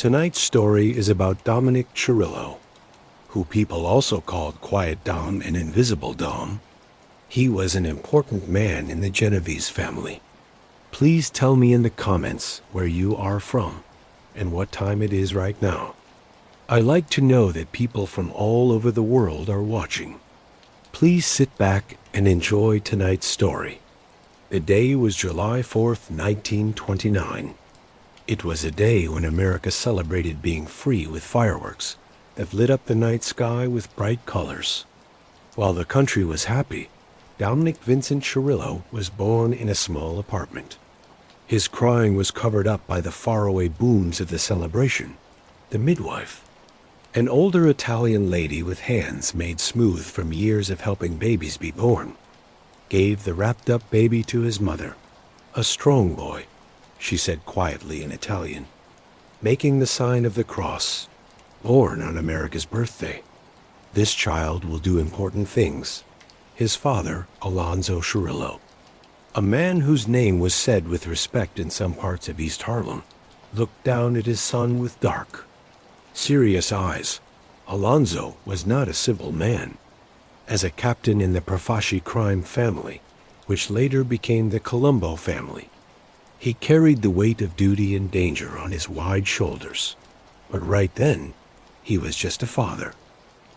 Tonight's story is about Dominick Cirillo, who people also called Quiet Dom and Invisible Dom. He was an important man in the Genovese family. Please tell me in the comments where you are from and what time it is right now. I like to know that people from all over the world are watching. Please sit back and enjoy tonight's story. The day was July 4th, 1929. It was a day when America celebrated being free with fireworks that lit up the night sky with bright colors. While the country was happy, Dominick Vincent Cirillo was born in a small apartment. His crying was covered up by the faraway boons of the celebration. The midwife, an older Italian lady with hands made smooth from years of helping babies be born, gave the wrapped-up baby to his mother. "A strong boy," she said quietly in Italian, making the sign of the cross, born on America's birthday. "This child will do important things." His father, Alonzo Cirillo, a man whose name was said with respect in some parts of East Harlem, looked down at his son with dark, serious eyes. Alonzo was not a simple man. As a captain in the Gigante crime family, which later became the Colombo family, he carried the weight of duty and danger on his wide shoulders. But right then, he was just a father,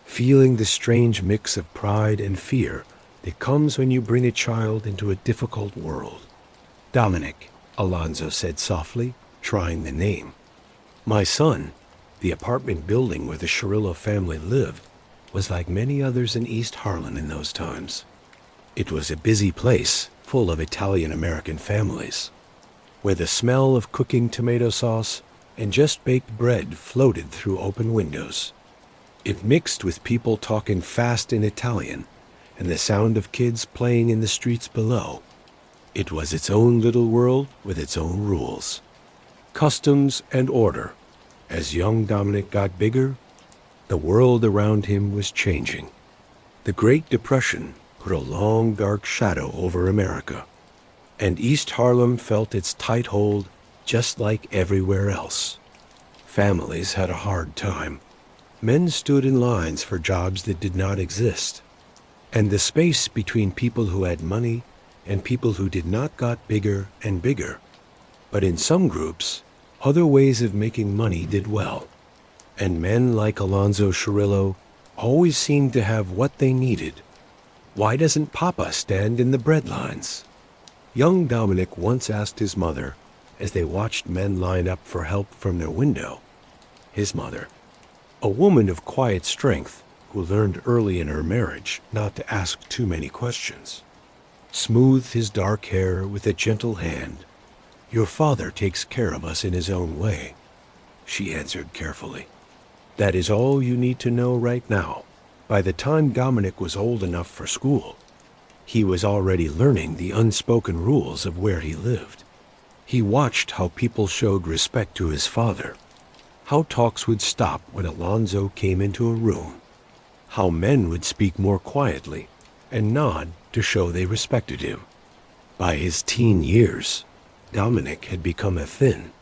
feeling the strange mix of pride and fear that comes when you bring a child into a difficult world. "Dominick," Alonzo said softly, trying the name. "My son." The apartment building where the Cirillo family lived was like many others in East Harlem in those times. It was a busy place full of Italian-American families, where the smell of cooking tomato sauce and just-baked bread floated through open windows. It mixed with people talking fast in Italian and the sound of kids playing in the streets below. It was its own little world with its own rules, customs, and order. As young Dominick got bigger, the world around him was changing. The Great Depression put a long, dark shadow over America, and East Harlem felt its tight hold just like everywhere else. Families had a hard time. Men stood in lines for jobs that did not exist, and the space between people who had money and people who did not got bigger and bigger. But in some groups, other ways of making money did well, and men like Alonzo Cirillo always seemed to have what they needed. "Why doesn't Papa stand in the bread lines?" Young Dominick once asked his mother as they watched men line up for help from their window. His mother, a woman of quiet strength who learned early in her marriage not to ask too many questions, smoothed his dark hair with a gentle hand. "Your father takes care of us in his own way," she answered carefully. That is all you need to know right now. By the time Dominick was old enough for school, he was already learning the unspoken rules of where he lived. He watched how people showed respect to his father, how talks would stop when Alonzo came into a room, how men would speak more quietly and nod to show they respected him. By his teen years, Dominick had become a thin,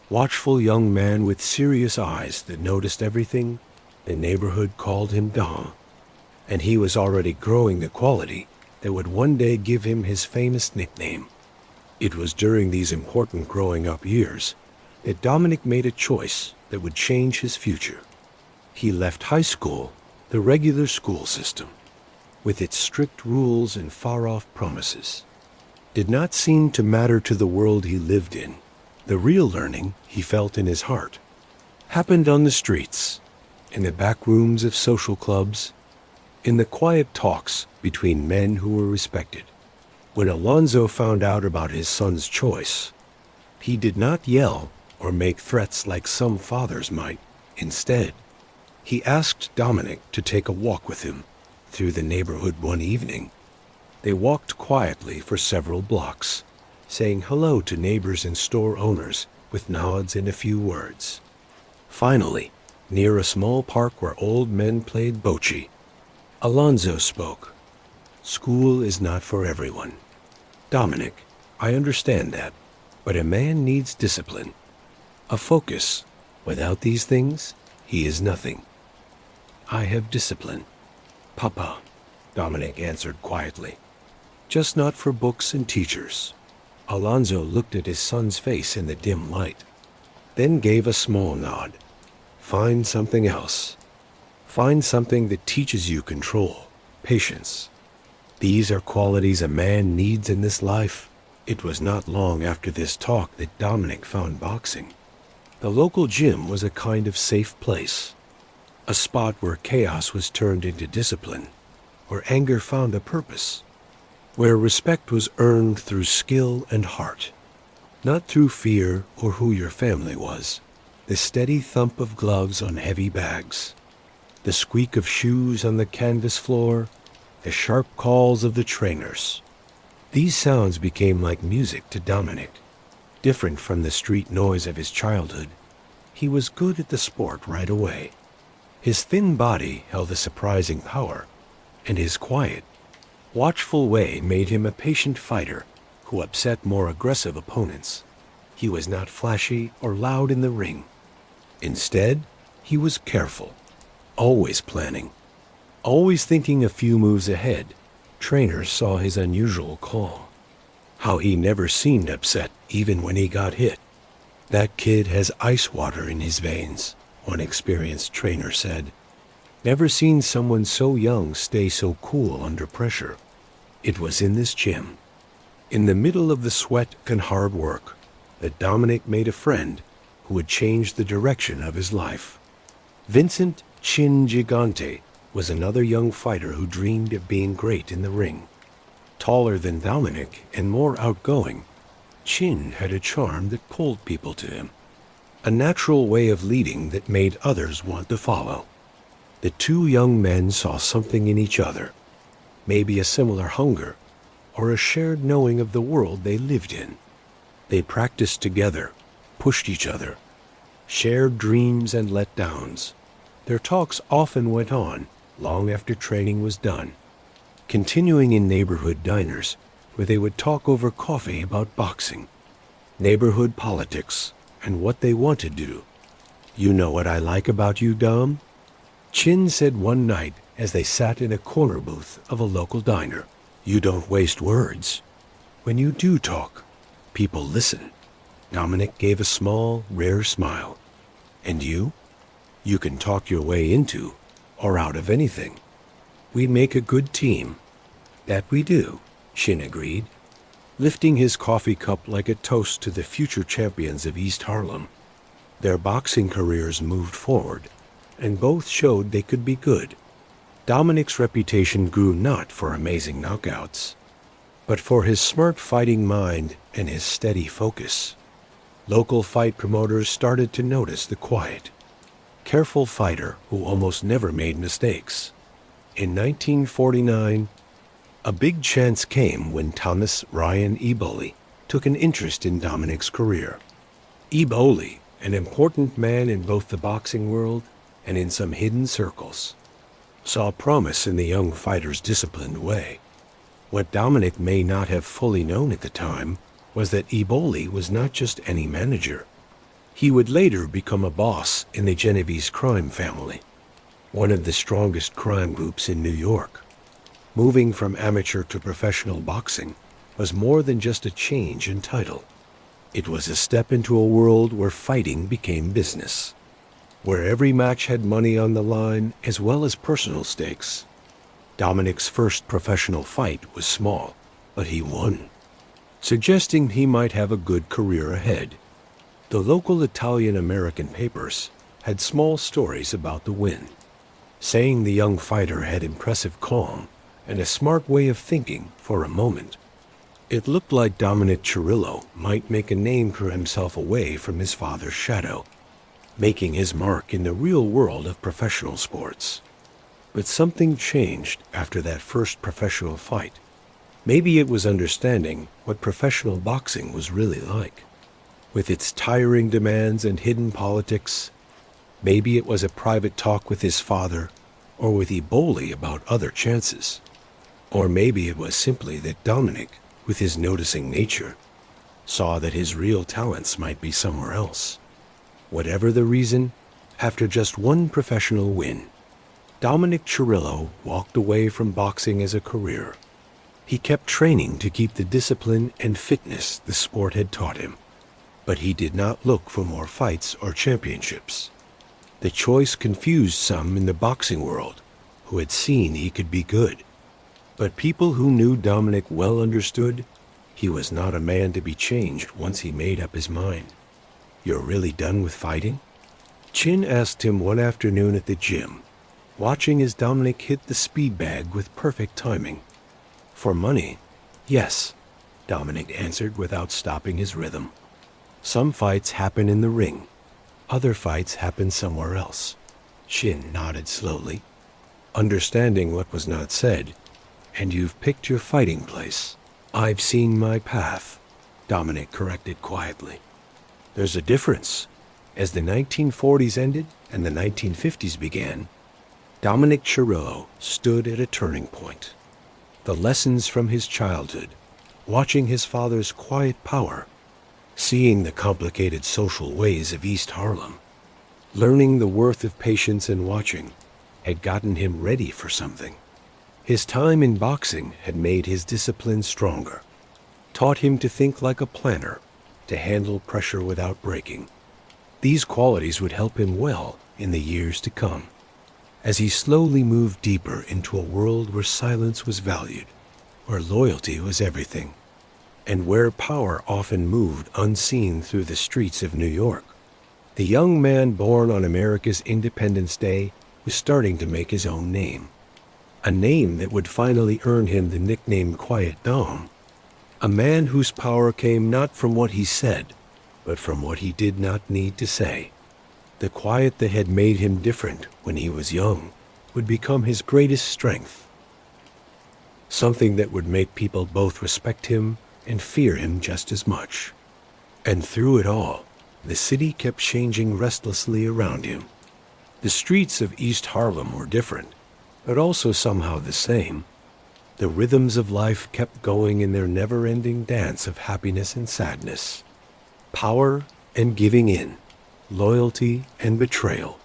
watchful young man with serious eyes that noticed everything. The neighborhood called him Dom, and he was already growing the quality that would one day give him his famous nickname. It was during these important growing-up years that Dominick made a choice that would change his future. He left high school, the regular school system, with its strict rules and far-off promises. Did not seem to matter to the world he lived in. The real learning he felt in his heart happened on the streets, in the back rooms of social clubs, in the quiet talks between men who were respected. When Alonzo found out about his son's choice, he did not yell or make threats like some fathers might. Instead, he asked Dominick to take a walk with him through the neighborhood one evening. They walked quietly for several blocks, saying hello to neighbors and store owners with nods and a few words. Finally, near a small park where old men played bocce, Alonzo spoke. "School is not for everyone. Dominick, I understand that, but a man needs discipline, a focus, Without these things, he is nothing. I have discipline, Papa, Dominick answered quietly. Just not for books and teachers. Alonzo looked at his son's face in the dim light, then gave a small nod. Find something else. Find something that teaches you control, patience. These are qualities a man needs in this life. It was not long after this talk that Dominick found boxing. The local gym was a kind of safe place, a spot where chaos was turned into discipline, where anger found a purpose, where respect was earned through skill and heart, not through fear or who your family was. The steady thump of gloves on heavy bags, the squeak of shoes on the canvas floor, the sharp calls of the trainers. These sounds became like music to Dominick, different from the street noise of his childhood. He was good at the sport right away. His thin body held a surprising power, and his quiet, watchful way made him a patient fighter who upset more aggressive opponents. He was not flashy or loud in the ring. Instead, he was careful, always planning, always thinking a few moves ahead. Trainers saw his unusual calm, how he never seemed upset even when he got hit. That kid has ice water in his veins, one experienced trainer said. Never seen someone so young stay so cool under pressure. It was in this gym, in the middle of the sweat and hard work, that Dominick made a friend who would change the direction of his life. Vincent Chin Gigante was another young fighter who dreamed of being great in the ring. Taller than Dominick and more outgoing, Chin had a charm that pulled people to him, a natural way of leading that made others want to follow. The two young men saw something in each other, maybe a similar hunger, or a shared knowing of the world they lived in. They practiced together, pushed each other, shared dreams and letdowns. Their talks often went on long after training was done, continuing in neighborhood diners where they would talk over coffee about boxing, neighborhood politics, and what they want to do. You know what I like about you, Dom? Chin said one night as they sat in a corner booth of a local diner. You don't waste words. When you do talk, people listen. Dominick gave a small, rare smile. And you? You can talk your way into or out of anything. We make a good team. That we do, Chin agreed, lifting his coffee cup like a toast to the future champions of East Harlem. Their boxing careers moved forward, and both showed they could be good. Dominick's reputation grew not for amazing knockouts, but for his smart fighting mind and his steady focus. Local fight promoters started to notice the quiet, careful fighter who almost never made mistakes. In 1949, a big chance came when Thomas Ryan Eboli took an interest in Dominick's career. Eboli, an important man in both the boxing world and in some hidden circles, saw promise in the young fighter's disciplined way. What Dominick may not have fully known at the time was that Eboli was not just any manager. He would later become a boss in the Genovese Crime Family, one of the strongest crime groups in New York. Moving from amateur to professional boxing was more than just a change in title. It was a step into a world where fighting became business, where every match had money on the line as well as personal stakes. Dominick's first professional fight was small, but he won, suggesting he might have a good career ahead. The local Italian-American papers had small stories about the win, saying the young fighter had impressive calm and a smart way of thinking for a moment. It looked like Dominick Cirillo might make a name for himself away from his father's shadow, making his mark in the real world of professional sports. But something changed after that first professional fight. Maybe it was understanding what professional boxing was really like, with its tiring demands and hidden politics. Maybe it was a private talk with his father, or with Eboli about other chances. Or maybe it was simply that Dominick, with his noticing nature, saw that his real talents might be somewhere else. Whatever the reason, after just one professional win, Dominick Cirillo walked away from boxing as a career. He kept training to keep the discipline and fitness the sport had taught him, but he did not look for more fights or championships. The choice confused some in the boxing world who had seen he could be good. But people who knew Dominick well understood he was not a man to be changed once he made up his mind. "You're really done with fighting?" Chin asked him one afternoon at the gym, watching as Dominick hit the speed bag with perfect timing. "For money, yes," Dominick answered without stopping his rhythm. "Some fights happen in the ring. Other fights happen somewhere else." Chin nodded slowly, understanding what was not said. "And you've picked your fighting place." "I've seen my path," Dominick corrected quietly. "There's a difference." As the 1940s ended and the 1950s began, Dominick Cirillo stood at a turning point. The lessons from his childhood, watching his father's quiet power, seeing the complicated social ways of East Harlem, learning the worth of patience and watching, had gotten him ready for something. His time in boxing had made his discipline stronger, taught him to think like a planner, to handle pressure without breaking. These qualities would help him well in the years to come, as he slowly moved deeper into a world where silence was valued, where loyalty was everything, and where power often moved unseen through the streets of New York. The young man born on America's Independence Day was starting to make his own name, a name that would finally earn him the nickname Quiet Dom, a man whose power came not from what he said, but from what he did not need to say. The quiet that had made him different when he was young would become his greatest strength, something that would make people both respect him and fear him just as much. And through it all, the city kept changing restlessly around him. The streets of East Harlem were different, but also somehow the same. The rhythms of life kept going in their never-ending dance of happiness and sadness, power and giving in, loyalty and betrayal.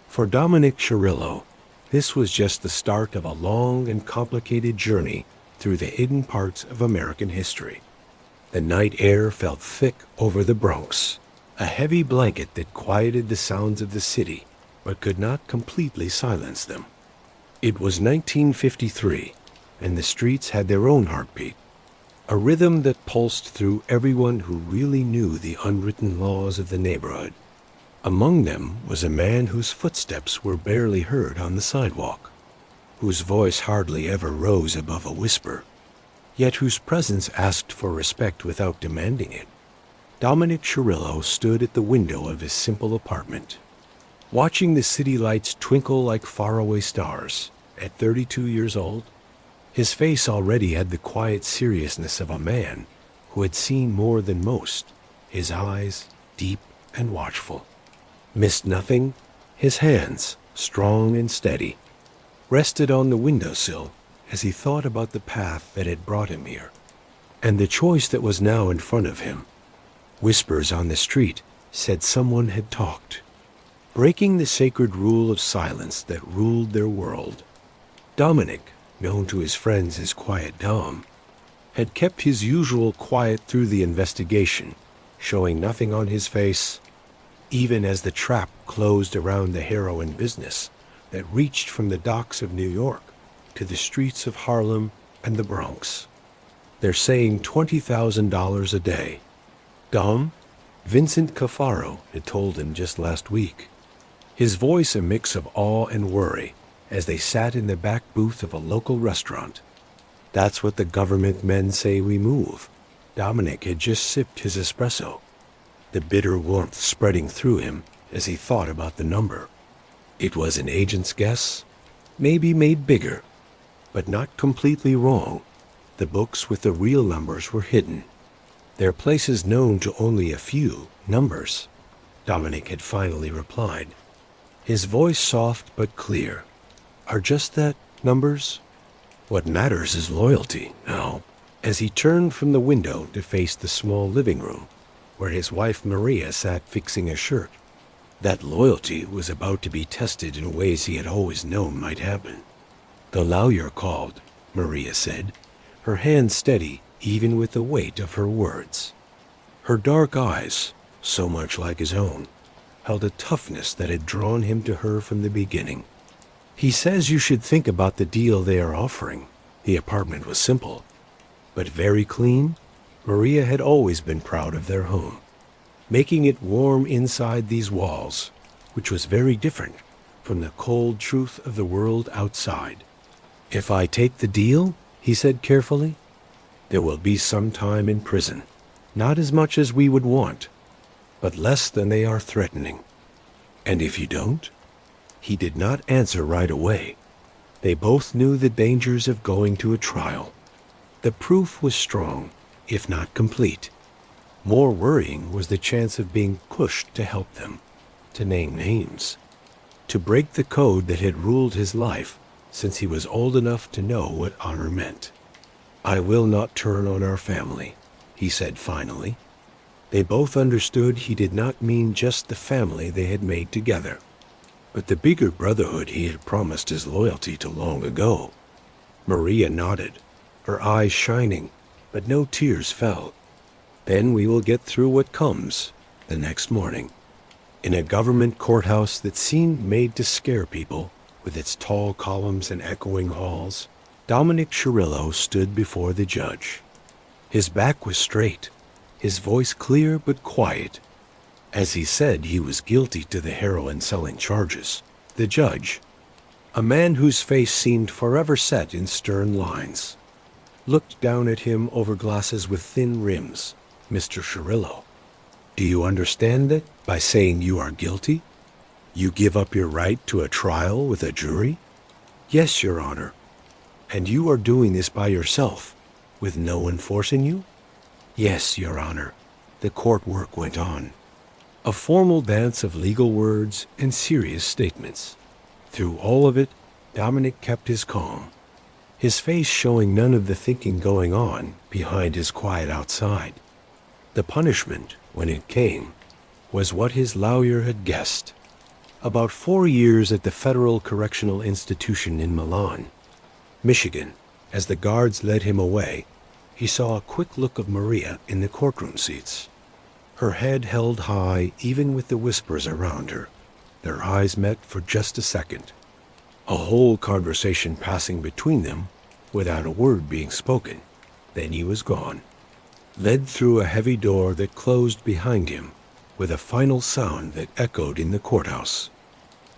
For Dominick Cirillo, this was just the start of a long and complicated journey through the hidden parts of American history. The night air felt thick over the Bronx, a heavy blanket that quieted the sounds of the city, but could not completely silence them. It was 1953, and the streets had their own heartbeat, a rhythm that pulsed through everyone who really knew the unwritten laws of the neighborhood. Among them was a man whose footsteps were barely heard on the sidewalk, whose voice hardly ever rose above a whisper, yet whose presence asked for respect without demanding it. Dominick Cirillo stood at the window of his simple apartment, watching the city lights twinkle like faraway stars. At 32 years old, his face already had the quiet seriousness of a man who had seen more than most, his eyes deep and watchful. Missed nothing, his hands, strong and steady, rested on the windowsill as he thought about the path that had brought him here, and the choice that was now in front of him. Whispers on the street said someone had talked, breaking the sacred rule of silence that ruled their world. Dominick, known to his friends as Quiet Dom, had kept his usual quiet through the investigation, showing nothing on his face, even as the trap closed around the heroin business that reached from the docks of New York to the streets of Harlem and the Bronx. They're saying $20,000 a day. Dom, Vincent Cafaro had told him just last week, his voice a mix of awe and worry as they sat in the back booth of a local restaurant. That's what the government men say we move. Dominick had just sipped his espresso, the bitter warmth spreading through him as he thought about the number. It was an agent's guess, maybe made bigger, but not completely wrong. The books with the real numbers were hidden. Their places known to only a few numbers. Dominick had finally replied, his voice soft but clear. Are just that numbers? What matters is loyalty now. As he turned from the window to face the small living room, where his wife Maria sat fixing a shirt, That loyalty was about to be tested in ways he had always known might happen. "The lawyer called," Maria said, her hand steady even with the weight of her words. Her dark eyes, so much like his own, held a toughness that had drawn him to her from the beginning. "He says you should think about the deal they are offering." The apartment was simple, but very clean. Maria had always been proud of their home, making it warm inside these walls, which was very different from the cold truth of the world outside. "If I take the deal," he said carefully, "there will be some time in prison. Not as much as we would want, but less than they are threatening. And if you don't?" He did not answer right away. They both knew the dangers of going to a trial. The proof was strong, if not complete. More worrying was the chance of being pushed to help them, to name names, to break the code that had ruled his life since he was old enough to know what honor meant. "I will not turn on our family," he said finally. They both understood he did not mean just the family they had made together, but the bigger brotherhood he had promised his loyalty to long ago. Maria nodded, her eyes shining, but no tears fell. "Then we will get through what comes." The next morning, in a government courthouse that seemed made to scare people, with its tall columns and echoing halls, Dominick Cirillo stood before the judge. His back was straight, his voice clear but quiet. As he said he was guilty to the heroin-selling charges, the judge, a man whose face seemed forever set in stern lines, looked down at him over glasses with thin rims. "Mr. Cirillo, do you understand that by saying you are guilty, you give up your right to a trial with a jury?" "Yes, Your Honor." "And you are doing this by yourself, with no one forcing you?" "Yes, Your Honor." The court work went on, a formal dance of legal words and serious statements. Through all of it, Dominick kept his calm, his face showing none of the thinking going on behind his quiet outside. The punishment, when it came, was what his lawyer had guessed. About 4 years at the Federal Correctional Institution in Milan, Michigan. As the guards led him away, he saw a quick look of Maria in the courtroom seats, her head held high even with the whispers around her. Their eyes met for just a second, a whole conversation passing between them without a word being spoken. Then he was gone, led through a heavy door that closed behind him with a final sound that echoed in the courthouse.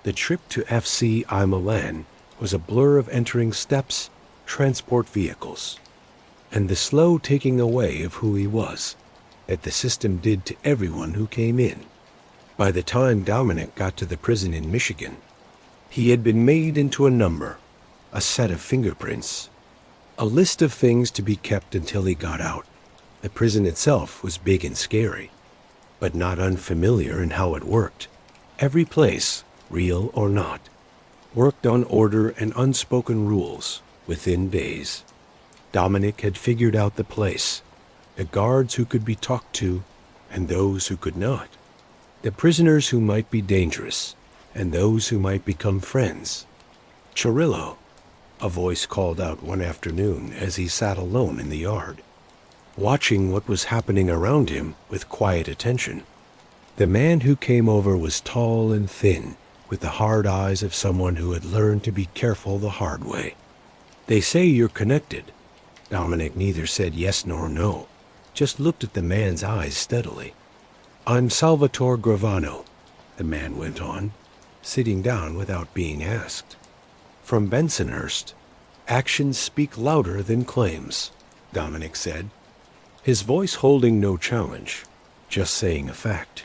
The trip to FC Milan was a blur of entering steps, transport vehicles, and the slow taking away of who he was that the system did to everyone who came in. By the time Dominick got to the prison in Michigan, he had been made into a number, a set of fingerprints, a list of things to be kept until he got out. The prison itself was big and scary, but not unfamiliar in how it worked. Every place, real or not, worked on order and unspoken rules within days. Dominick had figured out the place, the guards who could be talked to and those who could not, the prisoners who might be dangerous and those who might become friends. "Cirillo," a voice called out one afternoon as he sat alone in the yard, watching what was happening around him with quiet attention. The man who came over was tall and thin, with the hard eyes of someone who had learned to be careful the hard way. "They say you're connected." Dominick neither said yes nor no, just looked at the man's eyes steadily. "I'm Salvatore Gravano," the man went on, sitting down without being asked. "From Bensonhurst. Actions speak louder than claims," Dominick said, his voice holding no challenge, just saying a fact.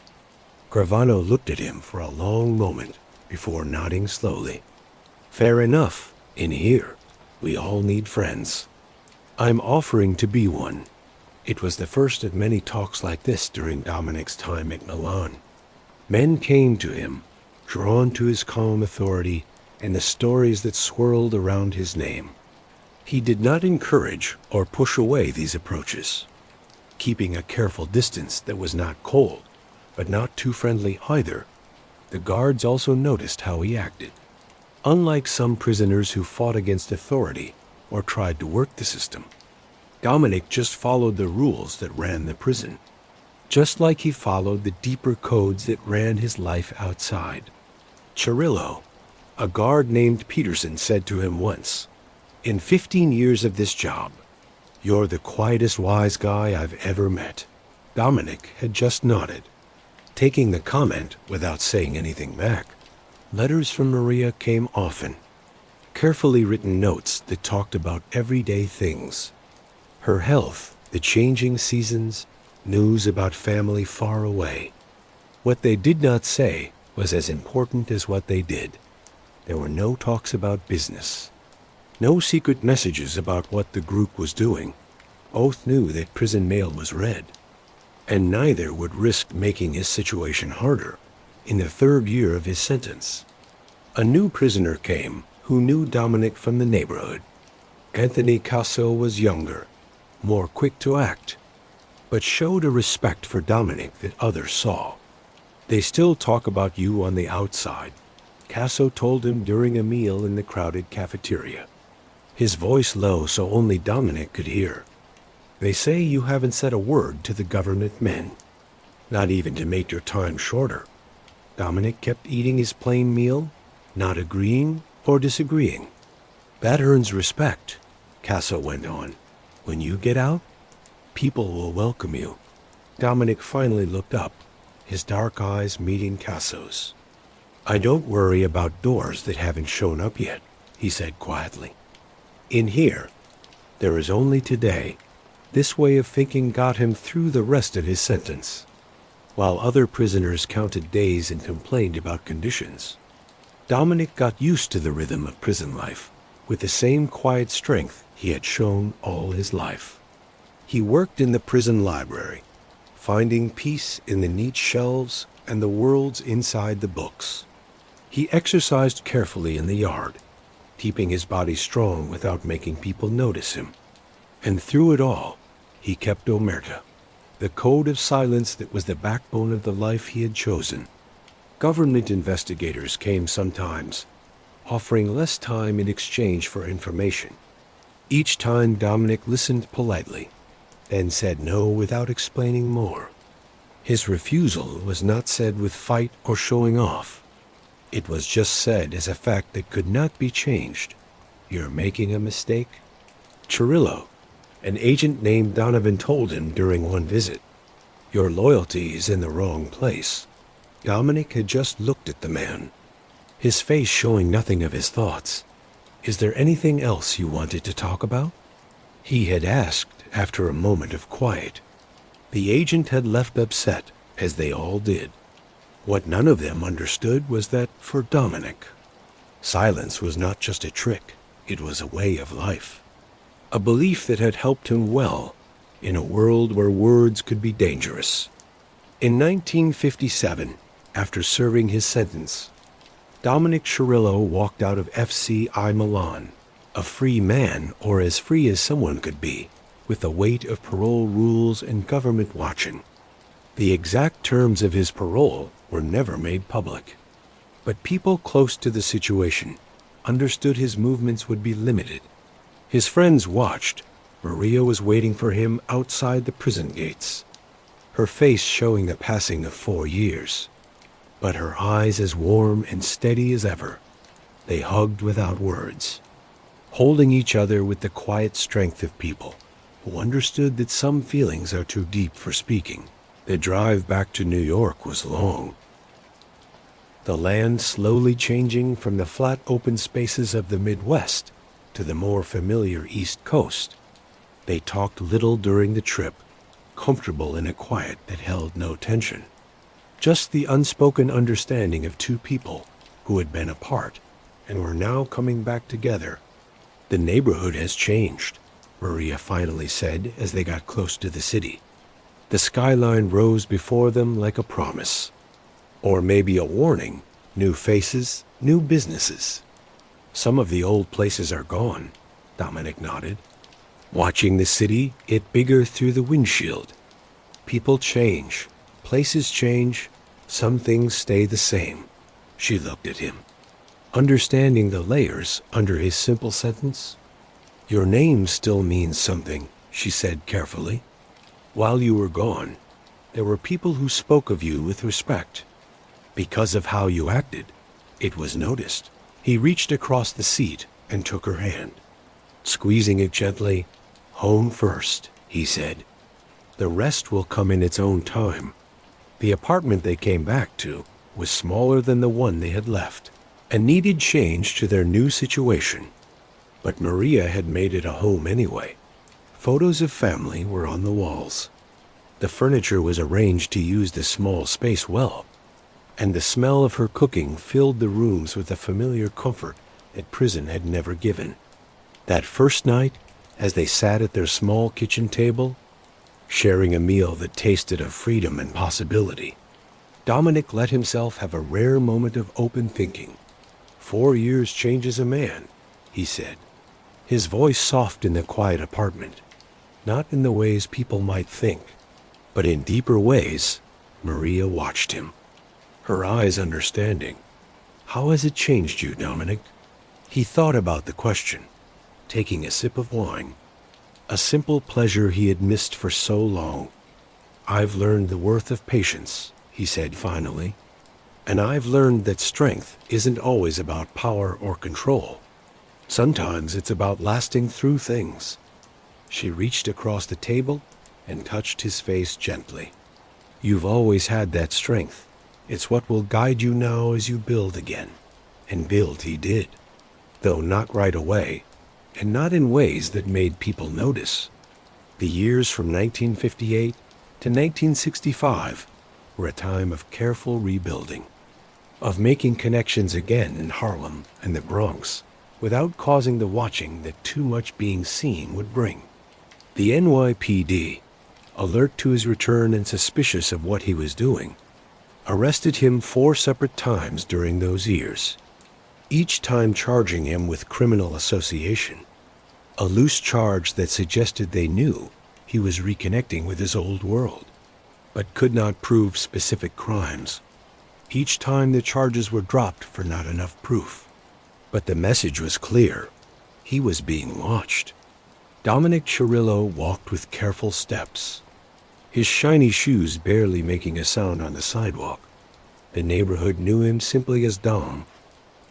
Gravano looked at him for a long moment before nodding slowly. "Fair enough. In here, we all need friends. I'm offering to be one." It was the first of many talks like this during Dominick's time at Milan. Men came to him, drawn to his calm authority and the stories that swirled around his name. He did not encourage or push away these approaches, keeping a careful distance that was not cold, but not too friendly either. The guards also noticed how he acted. Unlike some prisoners who fought against authority or tried to work the system, Dominick just followed the rules that ran the prison, just like he followed the deeper codes that ran his life outside. Cirillo, a guard named Peterson, said to him once, "In 15 years of this job, you're the quietest wise guy I've ever met." Dominick had just nodded, taking the comment without saying anything back. Letters from Maria came often, carefully written notes that talked about everyday things. Her health, the changing seasons, news about family far away. What they did not say was as important as what they did. There were no talks about business, no secret messages about what the group was doing. Both knew that prison mail was read, and neither would risk making his situation harder in the 3rd year of his sentence. A new prisoner came who knew Dominick from the neighborhood. Anthony Casso was younger, more quick to act, but showed a respect for Dominick that others saw. "They still talk about you on the outside," Casso told him during a meal in the crowded cafeteria, his voice low so only Dominick could hear. "They say you haven't said a word to the government men, not even to make your time shorter." Dominick kept eating his plain meal, not agreeing or disagreeing. "That earns respect," Casso went on. "When you get out, people will welcome you." Dominick finally looked up, his dark eyes meeting Casso's. "I don't worry about doors that haven't shown up yet," he said quietly. In here, there is only today. This way of thinking got him through the rest of his sentence. While other prisoners counted days and complained about conditions, Dominick got used to the rhythm of prison life with the same quiet strength he had shown all his life. He worked in the prison library, finding peace in the neat shelves and the worlds inside the books. He exercised carefully in the yard, keeping his body strong without making people notice him. And through it all, he kept omerta, the code of silence that was the backbone of the life he had chosen. Government investigators came sometimes, offering less time in exchange for information. Each time Dominick listened politely, then said no without explaining more. His refusal was not said with fight or showing off. It was just said as a fact that could not be changed. "You're making a mistake?" Cirillo, an agent named Donovan, told him during one visit, "Your loyalty is in the wrong place." Dominick had just looked at the man, his face showing nothing of his thoughts. "Is there anything else you wanted to talk about?" he had asked after a moment of quiet. The agent had left upset, as they all did. What none of them understood was that, for Dominick, silence was not just a trick, it was a way of life. A belief that had helped him well in a world where words could be dangerous. In 1957, after serving his sentence, Dominick Cirillo walked out of FCI Milan, a free man, or as free as someone could be, with the weight of parole rules and government watching. The exact terms of his parole were never made public, but people close to the situation understood his movements would be limited. His friends watched. Maria was waiting for him outside the prison gates, her face showing the passing of 4 years, but her eyes as warm and steady as ever. They hugged without words, holding each other with the quiet strength of people who understood that some feelings are too deep for speaking. The drive back to New York was long, the land slowly changing from the flat open spaces of the Midwest to the more familiar East Coast. They talked little during the trip, comfortable in a quiet that held no tension. Just the unspoken understanding of two people who had been apart and were now coming back together. "The neighborhood has changed," Maria finally said as they got close to the city. The skyline rose before them like a promise. Or maybe a warning. New faces, new businesses. "Some of the old places are gone," Dominick nodded, watching the city get bigger through the windshield. People change, places change, some things stay the same. She looked at him, understanding the layers under his simple sentence. "Your name still means something," she said carefully. "While you were gone, there were people who spoke of you with respect. Because of how you acted, it was noticed." He reached across the seat and took her hand. Squeezing it gently, "Home first," he said. "The rest will come in its own time." The apartment they came back to was smaller than the one they had left, and needed change to their new situation. But Maria had made it a home anyway. Photos of family were on the walls. The furniture was arranged to use the small space well, and the smell of her cooking filled the rooms with a familiar comfort that prison had never given. That first night, as they sat at their small kitchen table, sharing a meal that tasted of freedom and possibility, Dominick let himself have a rare moment of open thinking. 4 years changes a man, he said, his voice soft in the quiet apartment, not in the ways people might think, but in deeper ways. Maria watched him, her eyes understanding. "How has it changed you, Dominick?" He thought about the question, taking a sip of wine, a simple pleasure he had missed for so long. "I've learned the worth of patience," he said finally, "and I've learned that strength isn't always about power or control. Sometimes it's about lasting through things." She reached across the table and touched his face gently. "You've always had that strength. It's what will guide you now as you build again." And build he did, though not right away, and not in ways that made people notice. The years from 1958 to 1965 were a time of careful rebuilding, of making connections again in Harlem and the Bronx, without causing the watching that too much being seen would bring. The NYPD, alert to his return and suspicious of what he was doing, arrested him 4 separate times during those years, each time charging him with criminal association, a loose charge that suggested they knew he was reconnecting with his old world, but could not prove specific crimes. Each time the charges were dropped for not enough proof. But the message was clear. He was being watched. Dominick Cirillo walked with careful steps, his shiny shoes barely making a sound on the sidewalk. The neighborhood knew him simply as Dom,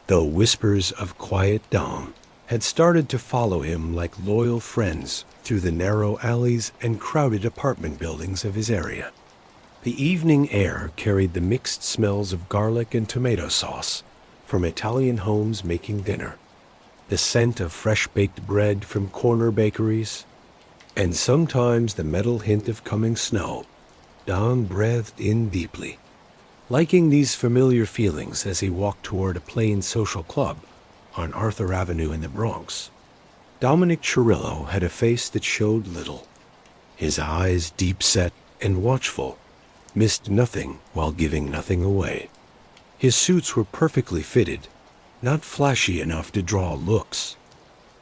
though whispers of quiet Dom had started to follow him like loyal friends through the narrow alleys and crowded apartment buildings of his area. The evening air carried the mixed smells of garlic and tomato sauce from Italian homes making dinner, the scent of fresh-baked bread from corner bakeries, and sometimes the metal hint of coming snow. Dom breathed in deeply, liking these familiar feelings as he walked toward a plain social club on Arthur Avenue in the Bronx. Dominick Cirillo had a face that showed little. His eyes, deep-set and watchful, missed nothing while giving nothing away. His suits were perfectly fitted, not flashy enough to draw looks,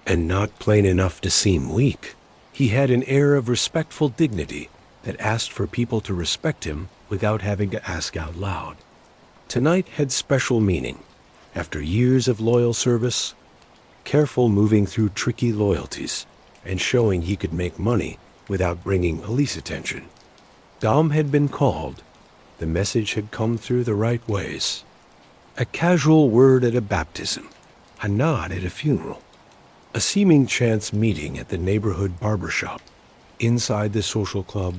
and not plain enough to seem weak. He had an air of respectful dignity that asked for people to respect him without having to ask out loud. Tonight had special meaning. After years of loyal service, careful moving through tricky loyalties, and showing he could make money without bringing police attention, Dom had been called. The message had come through the right ways. A casual word at a baptism, a nod at a funeral, a seeming chance meeting at the neighborhood barbershop, inside the social club.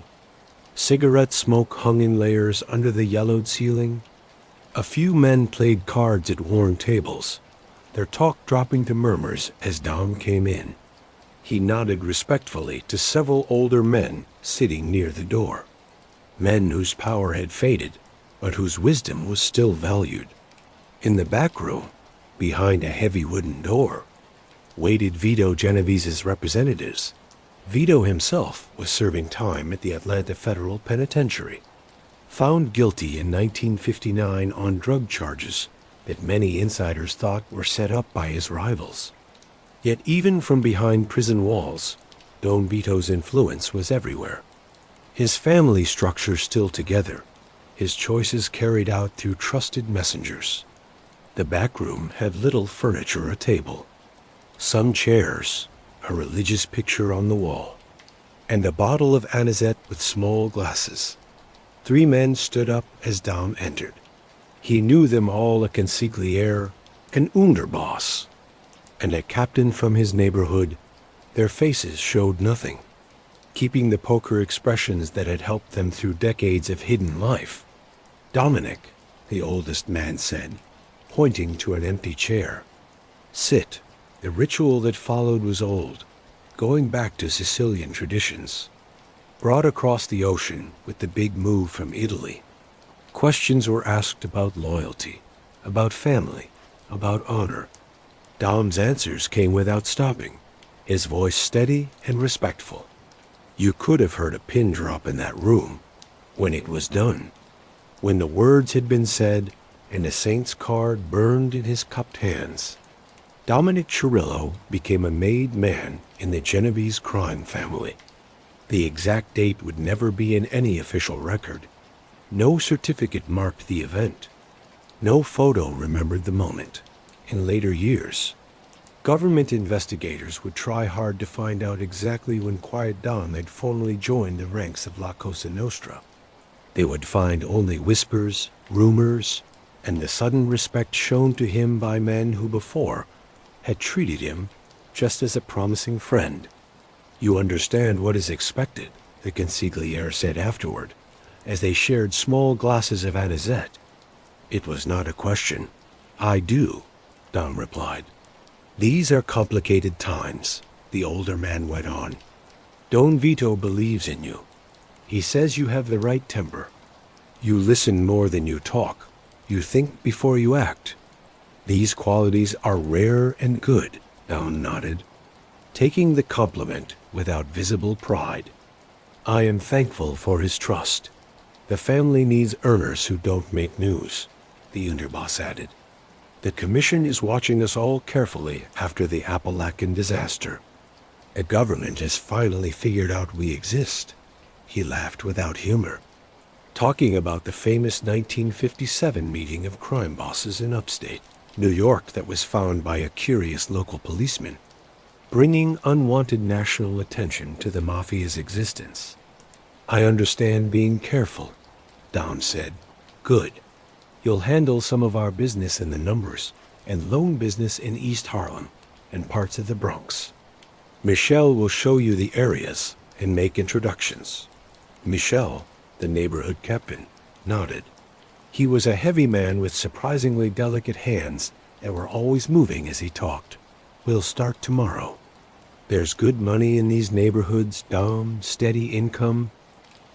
Cigarette smoke hung in layers under the yellowed ceiling. A few men played cards at worn tables, their talk dropping to murmurs as Dom came in. He nodded respectfully to several older men sitting near the door, men whose power had faded, but whose wisdom was still valued. In the back room, behind a heavy wooden door, waited Vito Genovese's representatives. Vito himself was serving time at the Atlanta Federal Penitentiary, found guilty in 1959 on drug charges that many insiders thought were set up by his rivals. Yet even from behind prison walls, Don Vito's influence was everywhere. His family structure still together, his choices carried out through trusted messengers. The back room had little furniture, a table, some chairs, a religious picture on the wall, and a bottle of anisette with small glasses. 3 men stood up as Dom entered. He knew them all: a consigliere, an underboss, and a captain from his neighborhood. Their faces showed nothing, keeping the poker expressions that had helped them through decades of hidden life. Dominick, the oldest man said, pointing to an empty chair. Sit. The ritual that followed was old, going back to Sicilian traditions, brought across the ocean with the big move from Italy. Questions were asked about loyalty, about family, about honor. Dom's answers came without stopping, his voice steady and respectful. You could have heard a pin drop in that room when it was done, when the words had been said and a saint's card burned in his cupped hands. Dominick Cirillo became a made man in the Genovese Crime Family. The exact date would never be in any official record. No certificate marked the event. No photo remembered the moment. In later years, government investigators would try hard to find out exactly when Quiet Dom had formally joined the ranks of La Cosa Nostra. They would find only whispers, rumors, and the sudden respect shown to him by men who before had treated him just as a promising friend. You understand what is expected, the consigliere said afterward, as they shared small glasses of anisette. It was not a question. I do, Dom replied. These are complicated times, the older man went on. Don Vito believes in you. He says you have the right temper. You listen more than you talk. You think before you act. These qualities are rare and good, Dom nodded, taking the compliment without visible pride. I am thankful for his trust. The family needs earners who don't make news, the underboss added. The commission is watching us all carefully after the Appalachian disaster. A government has finally figured out we exist. He laughed without humor, talking about the famous 1957 meeting of crime bosses in upstate New York that was found by a curious local policeman, bringing unwanted national attention to the Mafia's existence. I understand being careful, Dom said. Good. You'll handle some of our business in the numbers and loan business in East Harlem and parts of the Bronx. Michel will show you the areas and make introductions. Michel, the neighborhood captain, nodded. He was a heavy man with surprisingly delicate hands that were always moving as he talked. We'll start tomorrow. There's good money in these neighborhoods, Dom, steady income,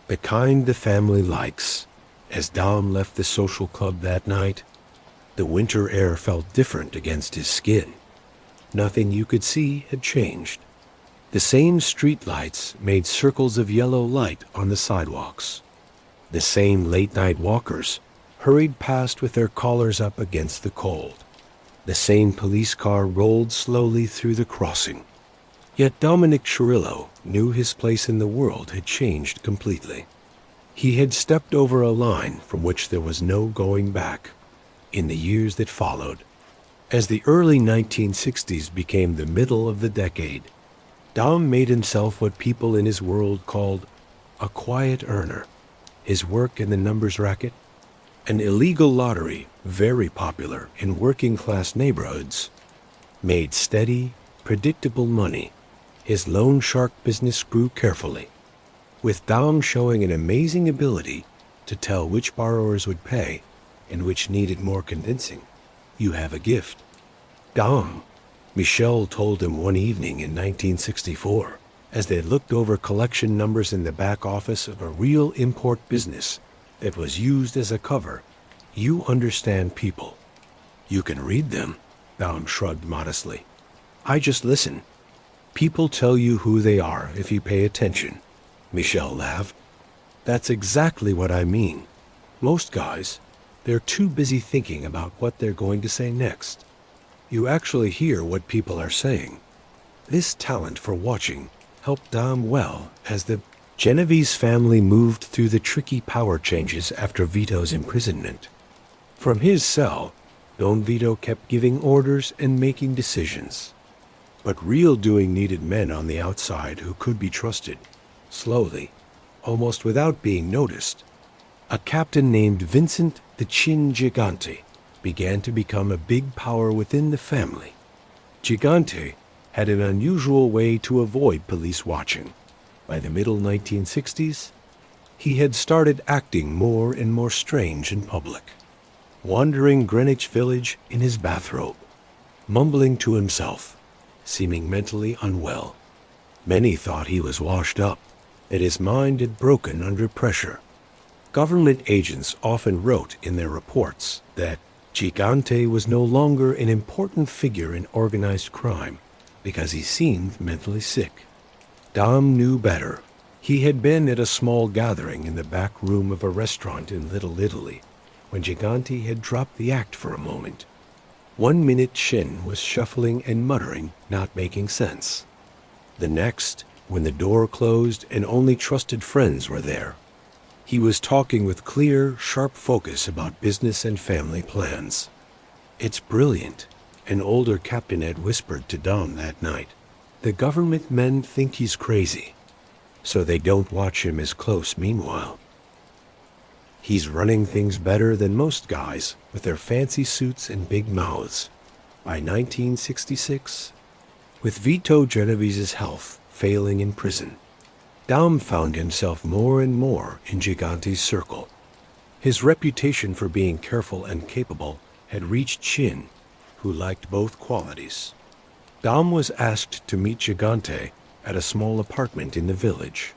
the kind the family likes. As Dom left the social club that night, the winter air felt different against his skin. Nothing you could see had changed. The same street lights made circles of yellow light on the sidewalks. The same late-night walkers hurried past with their collars up against the cold. The same police car rolled slowly through the crossing. Yet Dominick Cirillo knew his place in the world had changed completely. He had stepped over a line from which there was no going back. In the years that followed, as the early 1960s became the middle of the decade, Dom made himself what people in his world called a quiet earner. His work in the numbers racket, an illegal lottery very popular in working-class neighborhoods, made steady, predictable money. His loan shark business grew carefully, with Dom showing an amazing ability to tell which borrowers would pay and which needed more convincing. You have a gift. Dom, Michel told him one evening in 1964, as they looked over collection numbers in the back office of a real import business that was used as a cover. You understand people. You can read them, Dom shrugged modestly. I just listen. People tell you who they are if you pay attention. Michel laughed. That's exactly what I mean. Most guys, they're too busy thinking about what they're going to say next. You actually hear what people are saying. This talent for watching helped Dom well as the Genovese family moved through the tricky power changes after Vito's imprisonment. From his cell, Don Vito kept giving orders and making decisions. But real doing needed men on the outside who could be trusted. Slowly, almost without being noticed, a captain named Vincent the Chin Gigante began to become a big power within the family. Gigante had an unusual way to avoid police watching. By the middle 1960s, he had started acting more and more strange in public, wandering Greenwich Village in his bathrobe, mumbling to himself, seeming mentally unwell. Many thought he was washed up, that his mind had broken under pressure. Government agents often wrote in their reports that Gigante was no longer an important figure in organized crime because he seemed mentally sick. Dom knew better. He had been at a small gathering in the back room of a restaurant in Little Italy when Gigante had dropped the act for a moment. 1 minute Chin was shuffling and muttering, not making sense. The next, when the door closed and only trusted friends were there, he was talking with clear, sharp focus about business and family plans. "It's brilliant," an older captain had whispered to Dom that night. "The government men think he's crazy, so they don't watch him as close meanwhile. He's running things better than most guys with their fancy suits and big mouths." By 1966, with Vito Genovese's health failing in prison, Dom found himself more and more in Gigante's circle. His reputation for being careful and capable had reached Chin, who liked both qualities. Dom was asked to meet Gigante at a small apartment in the village.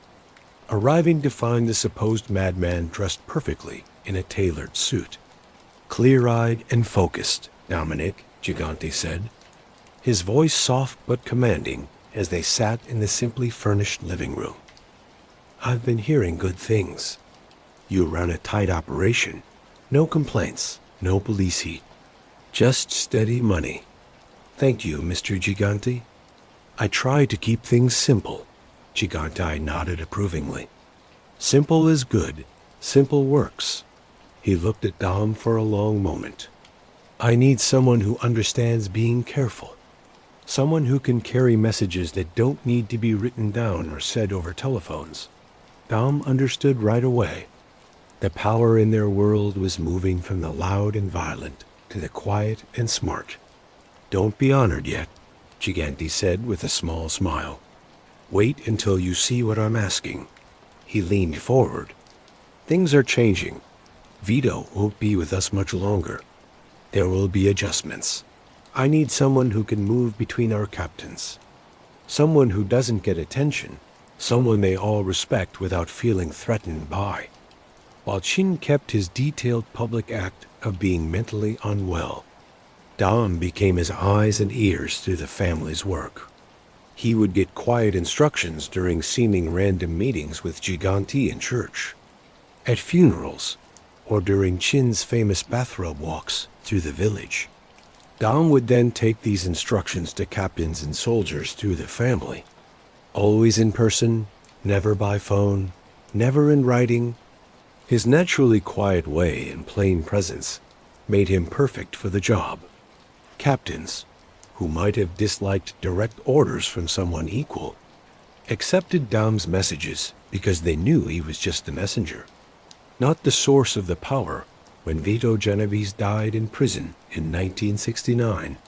Arriving to find the supposed madman dressed perfectly in a tailored suit. "Clear-eyed and focused, Dominick," Gigante said, his voice soft but commanding as they sat in the simply furnished living room. "I've been hearing good things. You run a tight operation. No complaints, no police heat. Just steady money." "Thank you, Mr. Gigante. I try to keep things simple." Gigante nodded approvingly. "Simple is good. Simple works." He looked at Dom for a long moment. "I need someone who understands being careful. Someone who can carry messages that don't need to be written down or said over telephones." Dom understood right away. The power in their world was moving from the loud and violent to the quiet and smart. "Don't be honored yet," Gigante said with a small smile. "Wait until you see what I'm asking." He leaned forward. "Things are changing. Vito won't be with us much longer. There will be adjustments. I need someone who can move between our captains. Someone who doesn't get attention. Someone they all respect without feeling threatened by." While Chin kept his detailed public act of being mentally unwell, Dom became his eyes and ears through the family's work. He would get quiet instructions during seeming random meetings with Gigante in church, at funerals, or during Chin's famous bathrobe walks through the village. Dom would then take these instructions to captains and soldiers through the family. Always in person, never by phone, never in writing. His naturally quiet way and plain presence made him perfect for the job. Captains, who might have disliked direct orders from someone equal, accepted Dom's messages because they knew he was just the messenger, not the source of the power. When Vito Genovese died in prison in 1969,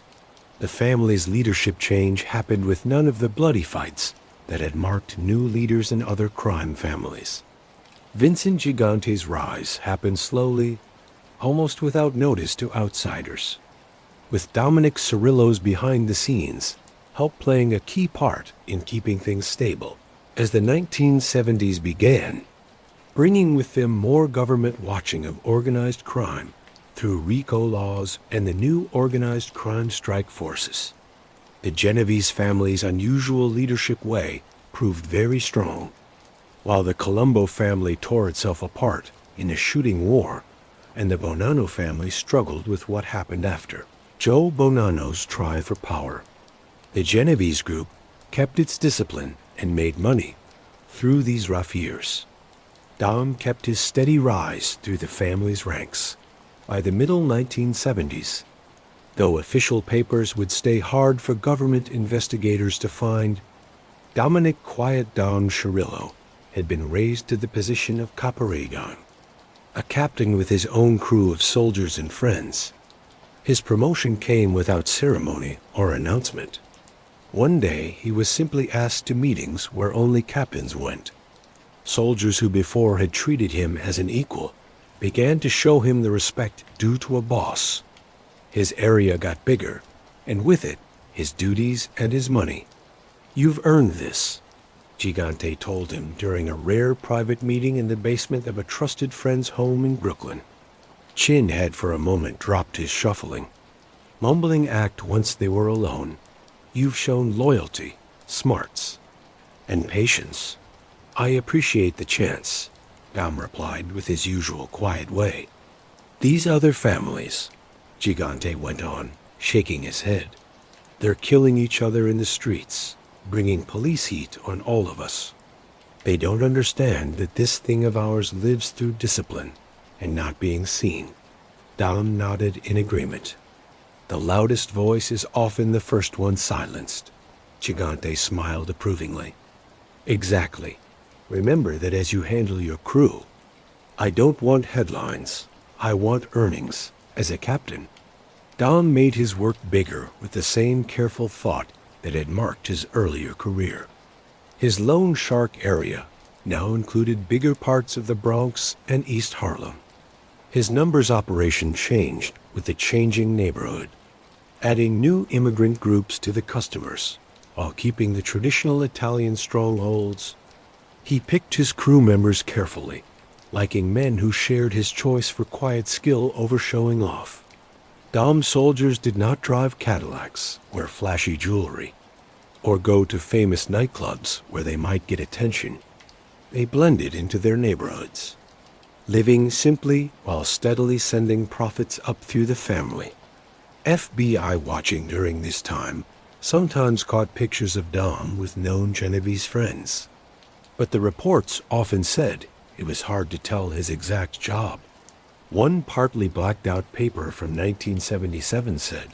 the family's leadership change happened with none of the bloody fights that had marked new leaders in other crime families. Vincent Gigante's rise happened slowly, almost without notice to outsiders, with Dominick Cirillo's behind-the-scenes help playing a key part in keeping things stable. As the 1970s began, bringing with them more government watching of organized crime through RICO laws and the new organized crime strike forces, the Genovese family's unusual leadership way proved very strong. While the Colombo family tore itself apart in a shooting war, and the Bonanno family struggled with what happened after Joe Bonanno's try for power, the Genovese group kept its discipline and made money through these rough years. Dom kept his steady rise through the family's ranks. By the middle 1970s, Though official papers would stay hard for government investigators to find, Dominick "Quiet Dom" Cirillo had been raised to the position of Caparagon, a captain with his own crew of soldiers and friends. His promotion came without ceremony or announcement. One day he was simply asked to meetings where only captains went. Soldiers who before had treated him as an equal began to show him the respect due to a boss. His area got bigger, and with it, his duties and his money. "You've earned this," Gigante told him during a rare private meeting in the basement of a trusted friend's home in Brooklyn. Chin had for a moment dropped his shuffling. Mumbling act once they were alone, "You've shown loyalty, smarts, and patience. I appreciate the chance," Dom replied with his usual quiet way. "These other families," Gigante went on, shaking his head, "they're killing each other in the streets, bringing police heat on all of us. They don't understand that this thing of ours lives through discipline and not being seen." Dom nodded in agreement. "The loudest voice is often the first one silenced." Gigante smiled approvingly. "Exactly. Remember that as you handle your crew. I don't want headlines. I want earnings. As a captain." Dom made his work bigger with the same careful thought that had marked his earlier career. His Loan Shark area now included bigger parts of the Bronx and East Harlem. His numbers operation changed with the changing neighborhood, adding new immigrant groups to the customers while keeping the traditional Italian strongholds. He picked his crew members carefully, liking men who shared his choice for quiet skill over showing off. Dom's soldiers did not drive Cadillacs, wear flashy jewelry, or go to famous nightclubs where they might get attention. They blended into their neighborhoods, living simply while steadily sending profits up through the family. FBI watching during this time sometimes caught pictures of Dom with known Genovese friends, but the reports often said it was hard to tell his exact job. One partly blacked out paper from 1977 said,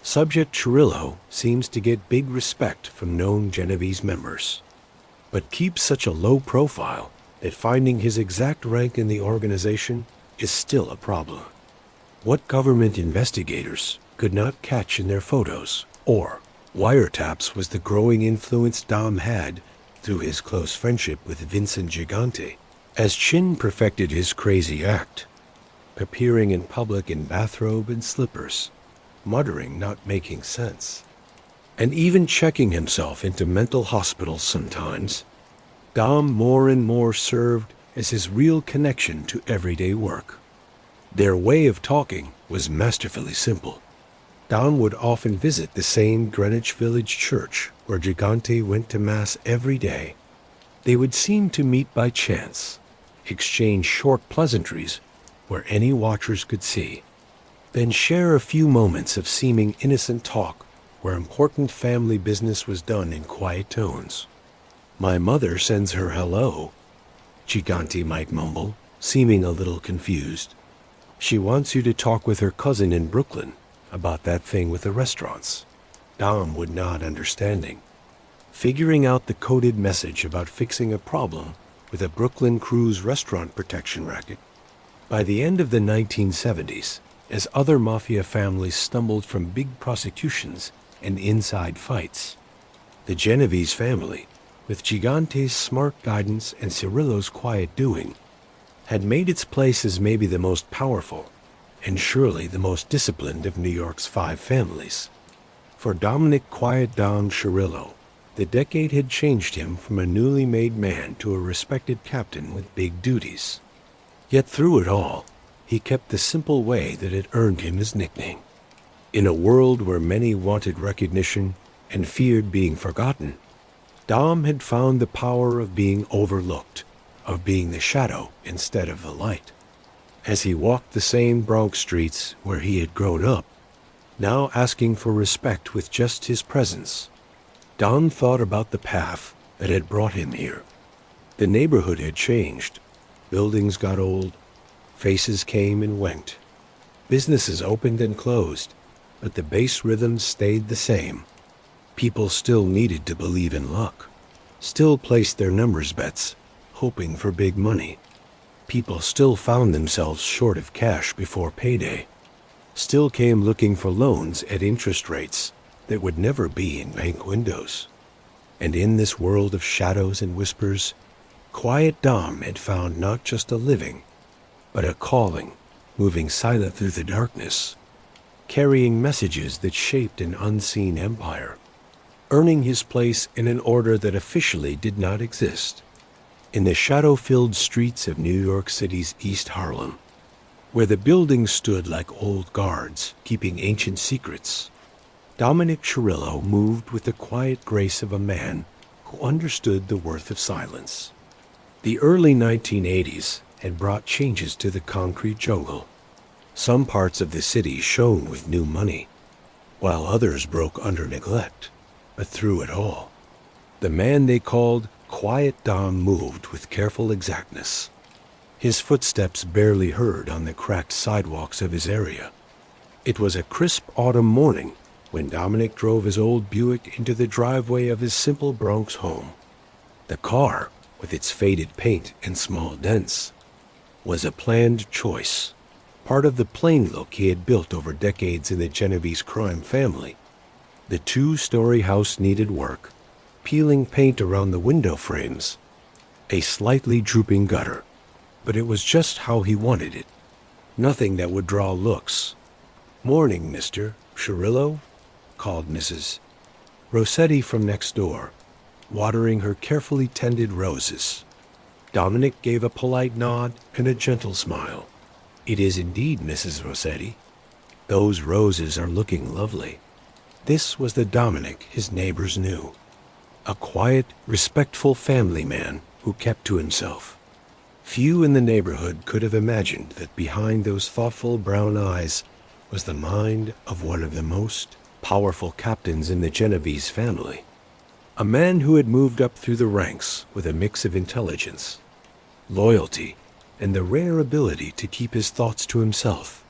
"Subject Cirillo seems to get big respect from known Genovese members, but keeps such a low profile that finding his exact rank in the organization is still a problem." What government investigators could not catch in their photos or wiretaps was the growing influence Dom had through his close friendship with Vincent Gigante. As Chin perfected his crazy act, appearing in public in bathrobe and slippers, muttering not making sense, and even checking himself into mental hospitals sometimes, Dom more and more served as his real connection to everyday work. Their way of talking was masterfully simple. Dom would often visit the same Greenwich Village church where Gigante went to Mass every day. They would seem to meet by chance, exchange short pleasantries where any watchers could see, then share a few moments of seeming innocent talk where important family business was done in quiet tones. "My mother sends her hello," Gigante might mumble, seeming a little confused. "She wants you to talk with her cousin in Brooklyn about that thing with the restaurants." Dom would nod understanding, figuring out the coded message about fixing a problem with a Brooklyn crew's restaurant protection racket. By the end of the 1970s, as other Mafia families stumbled from big prosecutions and inside fights, the Genovese family, with Gigante's smart guidance and Cirillo's quiet doing, had made its place as maybe the most powerful and surely the most disciplined of New York's 5 families. For Dominick "Quiet Dom" Cirillo, the decade had changed him from a newly made man to a respected captain with big duties. Yet through it all, he kept the simple way that had earned him his nickname. In a world where many wanted recognition and feared being forgotten, Dom had found the power of being overlooked, of being the shadow instead of the light. As he walked the same Bronx streets where he had grown up, now asking for respect with just his presence, Dom thought about the path that had brought him here. The neighborhood had changed. Buildings got old. Faces came and went. Businesses opened and closed. but the bass rhythm stayed the same. People still needed to believe in luck, still placed their numbers bets, hoping for big money. People still found themselves short of cash before payday, still came looking for loans at interest rates that would never be in bank windows. And in this world of shadows and whispers, Quiet Dom had found not just a living, but a calling, moving silent through the darkness, carrying messages that shaped an unseen empire, earning his place in an order that officially did not exist. In the shadow-filled streets of New York City's East Harlem, where the buildings stood like old guards, keeping ancient secrets, Dominick Cirillo moved with the quiet grace of a man who understood the worth of silence. The early 1980s had brought changes to the concrete jungle. Some parts of the city shone with new money, while others broke under neglect. But through it all, the man they called Quiet Dom moved with careful exactness, his footsteps barely heard on the cracked sidewalks of his area. It was a crisp autumn morning when Dominick drove his old Buick into the driveway of his simple Bronx home. The car, with its faded paint and small dents, was a planned choice, part of the plain look he had built over decades in the Genovese crime family. The two-story house needed work, peeling paint around the window frames, a slightly drooping gutter, but it was just how he wanted it. Nothing that would draw looks. "Morning, Mr. Cirillo," called Mrs. Rossetti from next door, watering her carefully tended roses. Dominick gave a polite nod and a gentle smile. "It is indeed, Mrs. Rossetti. Those roses are looking lovely." This was the Dominick his neighbors knew, a quiet, respectful family man who kept to himself. Few in the neighborhood could have imagined that behind those thoughtful brown eyes was the mind of one of the most powerful captains in the Genovese family, a man who had moved up through the ranks with a mix of intelligence, loyalty, and the rare ability to keep his thoughts to himself.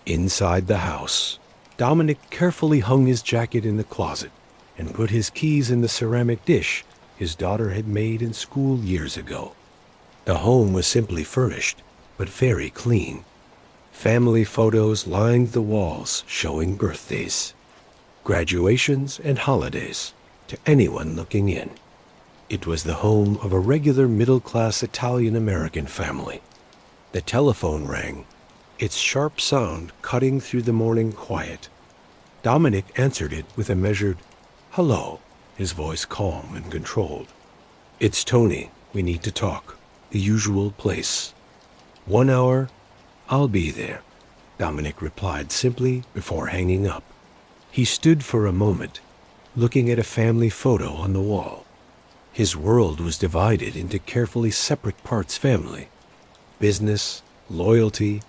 Inside the house, Dominick carefully hung his jacket in the closet and put his keys in the ceramic dish his daughter had made in school years ago. The home was simply furnished, but very clean. Family photos lined the walls showing birthdays, graduations, and holidays to anyone looking in. It was the home of a regular middle-class Italian-American family. The telephone rang, its sharp sound cutting through the morning quiet. Dominick answered it with a measured, "Hello," his voice calm and controlled. "It's Tony. We need to talk. The usual place." "1 hour? I'll be there," Dominick replied simply before hanging up. He stood for a moment, looking at a family photo on the wall. His world was divided into carefully separate parts: family, business, loyalty.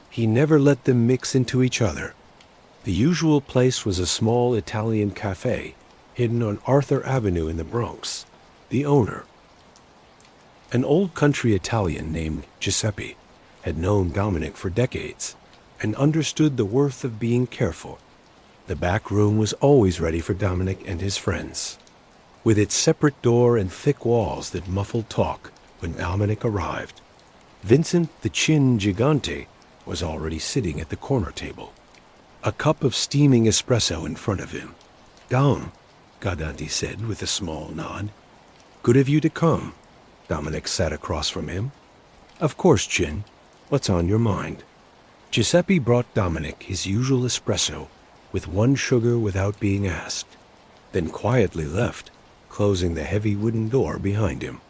He never let them mix into each other. The usual place was a small Italian cafe hidden on Arthur Avenue in the Bronx. The owner, an old country Italian named Giuseppe, had known Dominick for decades and understood the worth of being careful. The back room was always ready for Dominick and his friends, with its separate door and thick walls that muffled talk when Dominick arrived. Vincent the Chin Gigante was already sitting at the corner table, a cup of steaming espresso in front of him. "Dom," Gigante said with a small nod. "Good of you to come." Dominick sat across from him. "Of course, Chin. What's on your mind?" Giuseppe brought Dominick his usual espresso with 1 sugar without being asked, then quietly left, closing the heavy wooden door behind him.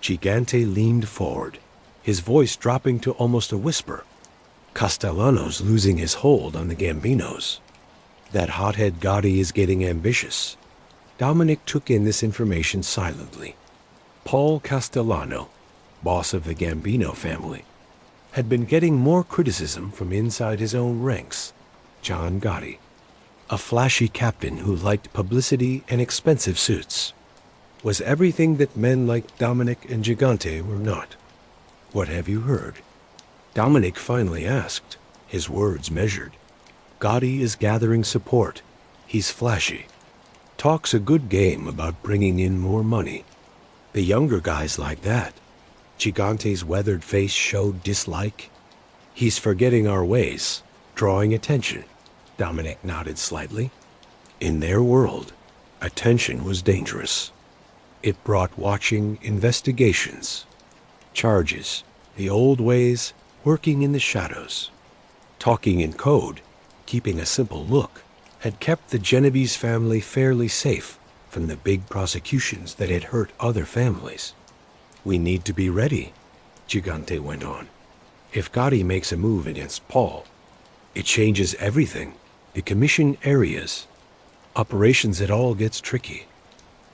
Gigante leaned forward, his voice dropping to almost a whisper. "Castellano's losing his hold on the Gambinos. That hothead Gotti is getting ambitious." Dominick took in this information silently. Paul Castellano, boss of the Gambino family, had been getting more criticism from inside his own ranks. John Gotti, a flashy captain who liked publicity and expensive suits, was everything that men like Dominick and Gigante were not. "What have you heard?" Dominick finally asked, his words measured. Gotti is gathering support. He's flashy. Talks a good game about bringing in more money. The younger guys like that. Gigante's weathered face showed dislike. He's forgetting our ways, drawing attention. Dominick nodded slightly. In their world, attention was dangerous. It brought watching, investigations, charges, the old ways, working in the shadows. Talking in code, keeping a simple look, had kept the Genovese family fairly safe from the big prosecutions that had hurt other families. We need to be ready, Gigante went on. If Gotti makes a move against Paul, it changes everything. The commission areas, operations, it all gets tricky.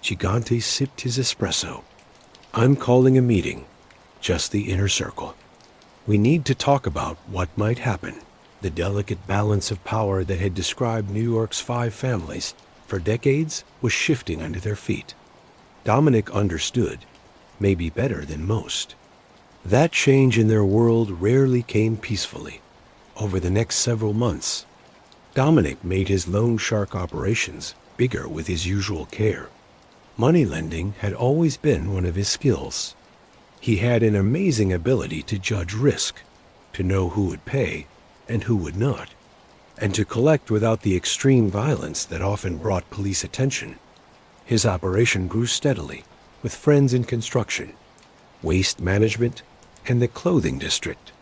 Gigante sipped his espresso. I'm calling a meeting, just the inner circle. We need to talk about what might happen. The delicate balance of power that had described New York's 5 families for decades was shifting under their feet. Dominick understood, maybe better than most. That change in their world rarely came peacefully. Over the next several months, Dominick made his loan shark operations bigger with his usual care. Money lending had always been one of his skills. He had an amazing ability to judge risk, to know who would pay and who would not, and to collect without the extreme violence that often brought police attention. His operation grew steadily, with friends in construction, waste management, and the clothing district,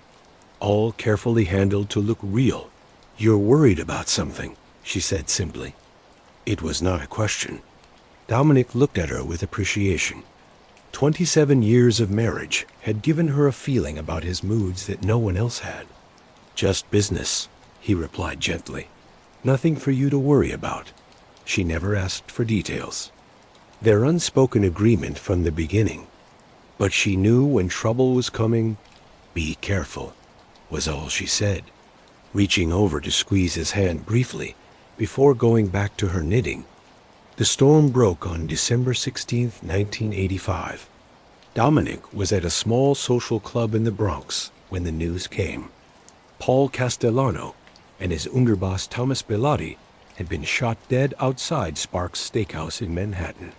all carefully handled to look real. You're worried about something, she said simply. It was not a question. Dominick looked at her with appreciation. 27 years of marriage had given her a feeling about his moods that no one else had. Just business, he replied gently. Nothing for you to worry about. She never asked for details. Their unspoken agreement from the beginning. But she knew when trouble was coming. Be careful, was all she said, reaching over to squeeze his hand briefly before going back to her knitting. The storm broke on December 16, 1985. Dominick was at a small social club in the Bronx when the news came. Paul Castellano and his underboss Thomas Bellotti had been shot dead outside Sparks Steakhouse in Manhattan.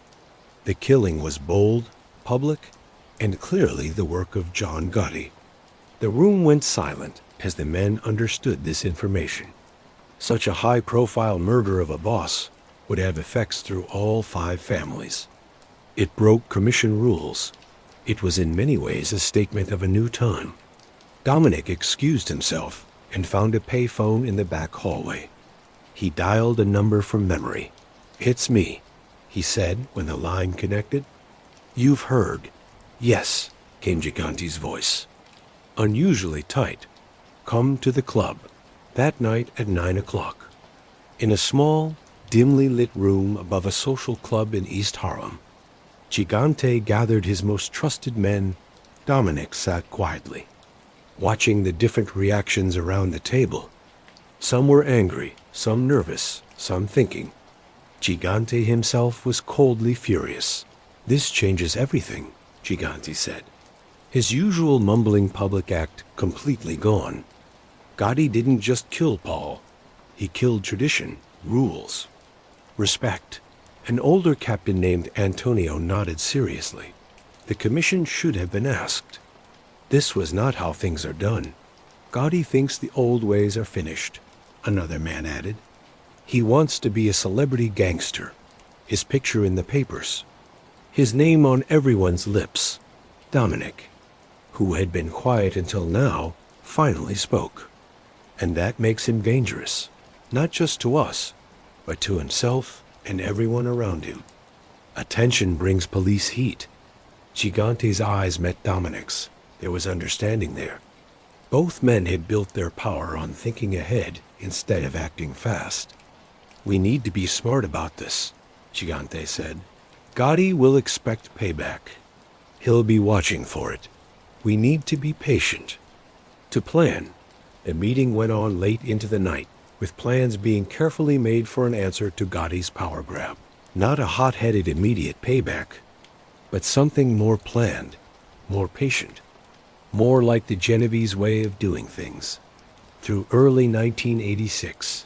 The killing was bold, public, and clearly the work of John Gotti. The room went silent as the men understood this information. Such a high-profile murder of a boss would have effects through all 5 families. It broke commission rules. It was in many ways a statement of a new time. Dominick excused himself and found a payphone in the back hallway. He dialed a number from memory. It's me, he said when the line connected. You've heard. Yes, came Gigante's voice. Unusually tight. Come to the club. That night at 9 o'clock. In a small, dimly lit room above a social club in East Harlem. Gigante gathered his most trusted men. Dominick sat quietly, watching the different reactions around the table. Some were angry, some nervous, some thinking. Gigante himself was coldly furious. This changes everything, Gigante said. His usual mumbling public act completely gone. Gotti didn't just kill Paul. He killed tradition, rules, respect. An older captain named Antonio nodded seriously. The commission should have been asked. This was not how things are done. Gotti thinks the old ways are finished, another man added. He wants to be a celebrity gangster, his picture in the papers, his name on everyone's lips. Dominick, who had been quiet until now, finally spoke. And that makes him dangerous, not just to us, but to himself and everyone around him. Attention brings police heat. Gigante's eyes met Dominick's. There was understanding there. Both men had built their power on thinking ahead instead of acting fast. We need to be smart about this, Gigante said. Gotti will expect payback. He'll be watching for it. We need to be patient. To plan. The meeting went on late into the night, with plans being carefully made for an answer to Gotti's power grab. Not a hot-headed immediate payback, but something more planned, more patient, more like the Genovese way of doing things. Through early 1986,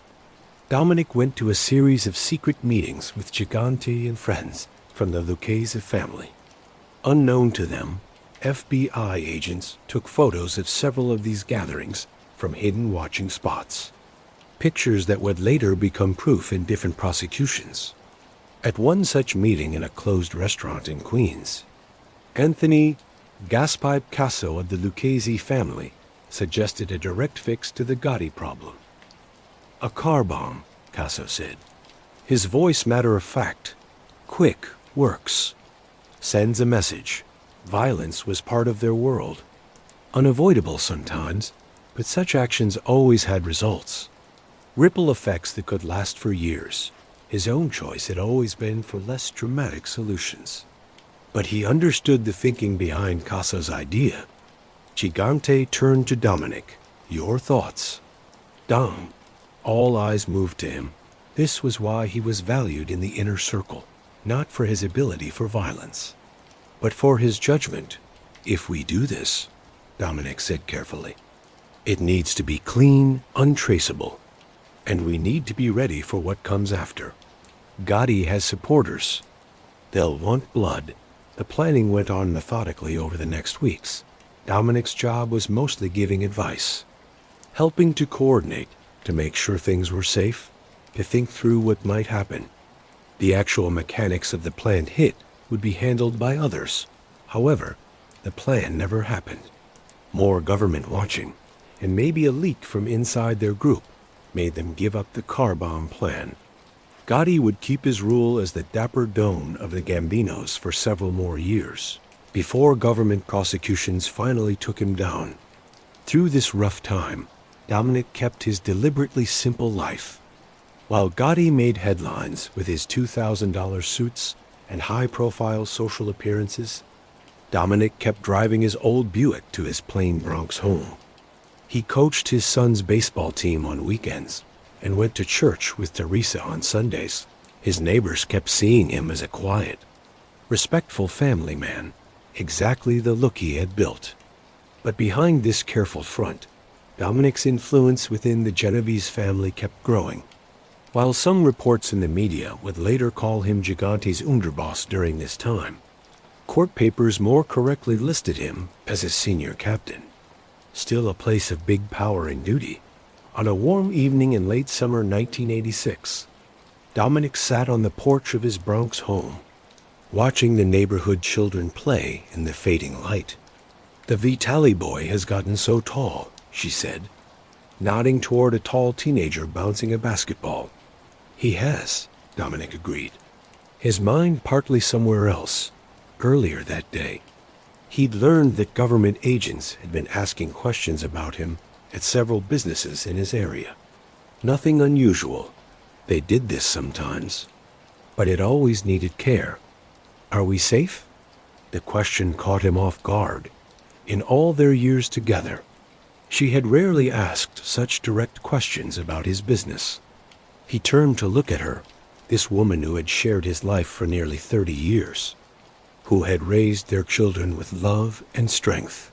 Dominick went to a series of secret meetings with Gigante and friends from the Lucchese family. Unknown to them, FBI agents took photos of several of these gatherings from hidden watching spots, pictures that would later become proof in different prosecutions. At one such meeting in a closed restaurant in Queens, Anthony Gaspipe Casso of the Lucchese family suggested a direct fix to the Gotti problem. A car bomb, Casso said. His voice matter-of-fact. Quick, works. Sends a message. Violence was part of their world. Unavoidable sometimes, but such actions always had results. Ripple effects that could last for years. His own choice had always been for less dramatic solutions. But he understood the thinking behind Casso's idea. Gigante turned to Dominick. Your thoughts? Dom. All eyes moved to him. This was why he was valued in the inner circle, not for his ability for violence, but for his judgment. If we do this, Dominick said carefully, it needs to be clean, untraceable, and we need to be ready for what comes after. Gotti has supporters. They'll want blood. The planning went on methodically over the next weeks. Dominick's job was mostly giving advice, helping to coordinate, to make sure things were safe, to think through what might happen. The actual mechanics of the planned hit would be handled by others. However, the plan never happened. More government watching, and maybe a leak from inside their group, made them give up the car bomb plan. Gotti would keep his rule as the dapper don of the Gambinos for several more years, before government prosecutions finally took him down. Through this rough time, Dominick kept his deliberately simple life. While Gotti made headlines with his $2,000 suits and high-profile social appearances, Dominick kept driving his old Buick to his plain Bronx home. He coached his son's baseball team on weekends and went to church with Teresa on Sundays. His neighbors kept seeing him as a quiet, respectful family man, exactly the look he had built. But behind this careful front, Dominick's influence within the Genovese family kept growing. While some reports in the media would later call him Gigante's underboss during this time, court papers more correctly listed him as a senior captain. Still a place of big power and duty. On a warm evening in late summer 1986, Dominick sat on the porch of his Bronx home, watching the neighborhood children play in the fading light. The Vitali boy has gotten so tall, she said, nodding toward a tall teenager bouncing a basketball. He has, Dominick agreed, his mind partly somewhere else. Earlier that day, he'd learned that government agents had been asking questions about him at several businesses in his area. Nothing unusual. They did this sometimes, but it always needed care. Are we safe? The question caught him off guard. In all their years together, she had rarely asked such direct questions about his business. He turned to look at her, this woman who had shared his life for nearly 30 years, who had raised their children with love and strength,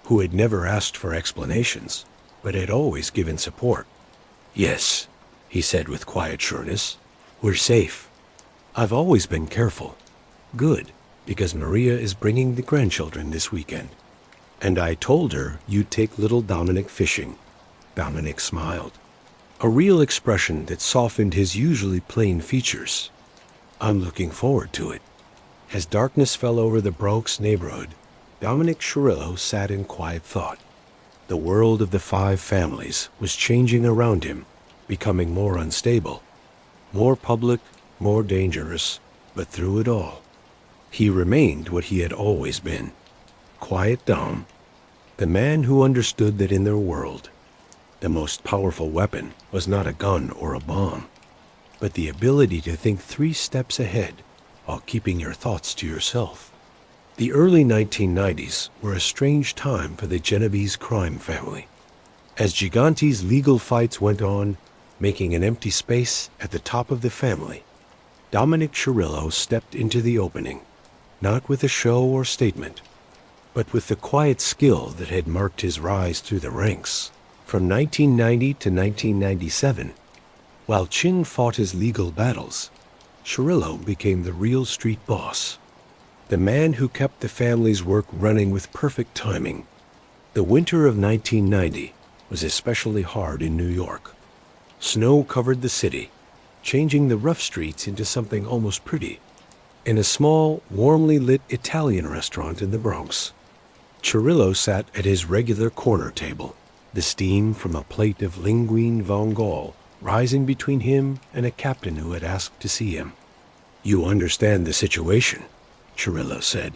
who had never asked for explanations, but had always given support. Yes, he said with quiet sureness, we're safe. I've always been careful. Good, because Maria is bringing the grandchildren this weekend. And I told her you'd take little Dominick fishing. Dominick smiled, a real expression that softened his usually plain features. I'm looking forward to it. As darkness fell over the Bronx neighborhood, Dominick Cirillo sat in quiet thought. The world of the five families was changing around him, becoming more unstable, more public, more dangerous, but through it all, he remained what he had always been. Quiet Dom, the man who understood that in their world, the most powerful weapon was not a gun or a bomb, but the ability to think 3 steps ahead while keeping your thoughts to yourself. The early 1990s were a strange time for the Genovese crime family. As Gigante's legal fights went on, making an empty space at the top of the family, Dominick Cirillo stepped into the opening, not with a show or statement, but with the quiet skill that had marked his rise through the ranks. From 1990 to 1997, While Chin fought his legal battles, Cirillo became the real street boss, the man who kept the family's work running with perfect timing. The winter of 1990 was especially hard in New York. Snow covered the city, changing the rough streets into something almost pretty. In a small, warmly lit Italian restaurant in the Bronx, Cirillo sat at his regular corner table, the steam from a plate of linguine vongole rising between him and a captain who had asked to see him. "You understand the situation," Cirillo said,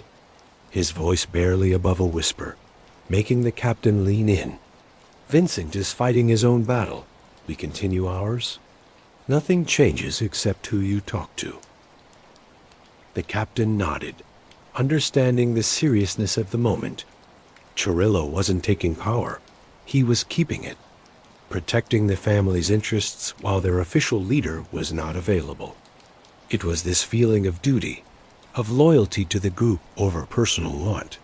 his voice barely above a whisper, making the captain lean in. "Vincent is fighting his own battle. We continue ours. Nothing changes except who you talk to." The captain nodded, understanding the seriousness of the moment. Cirillo wasn't taking power. He was keeping it, protecting the family's interests while their official leader was not available. It was this feeling of duty, of loyalty to the group over personal want,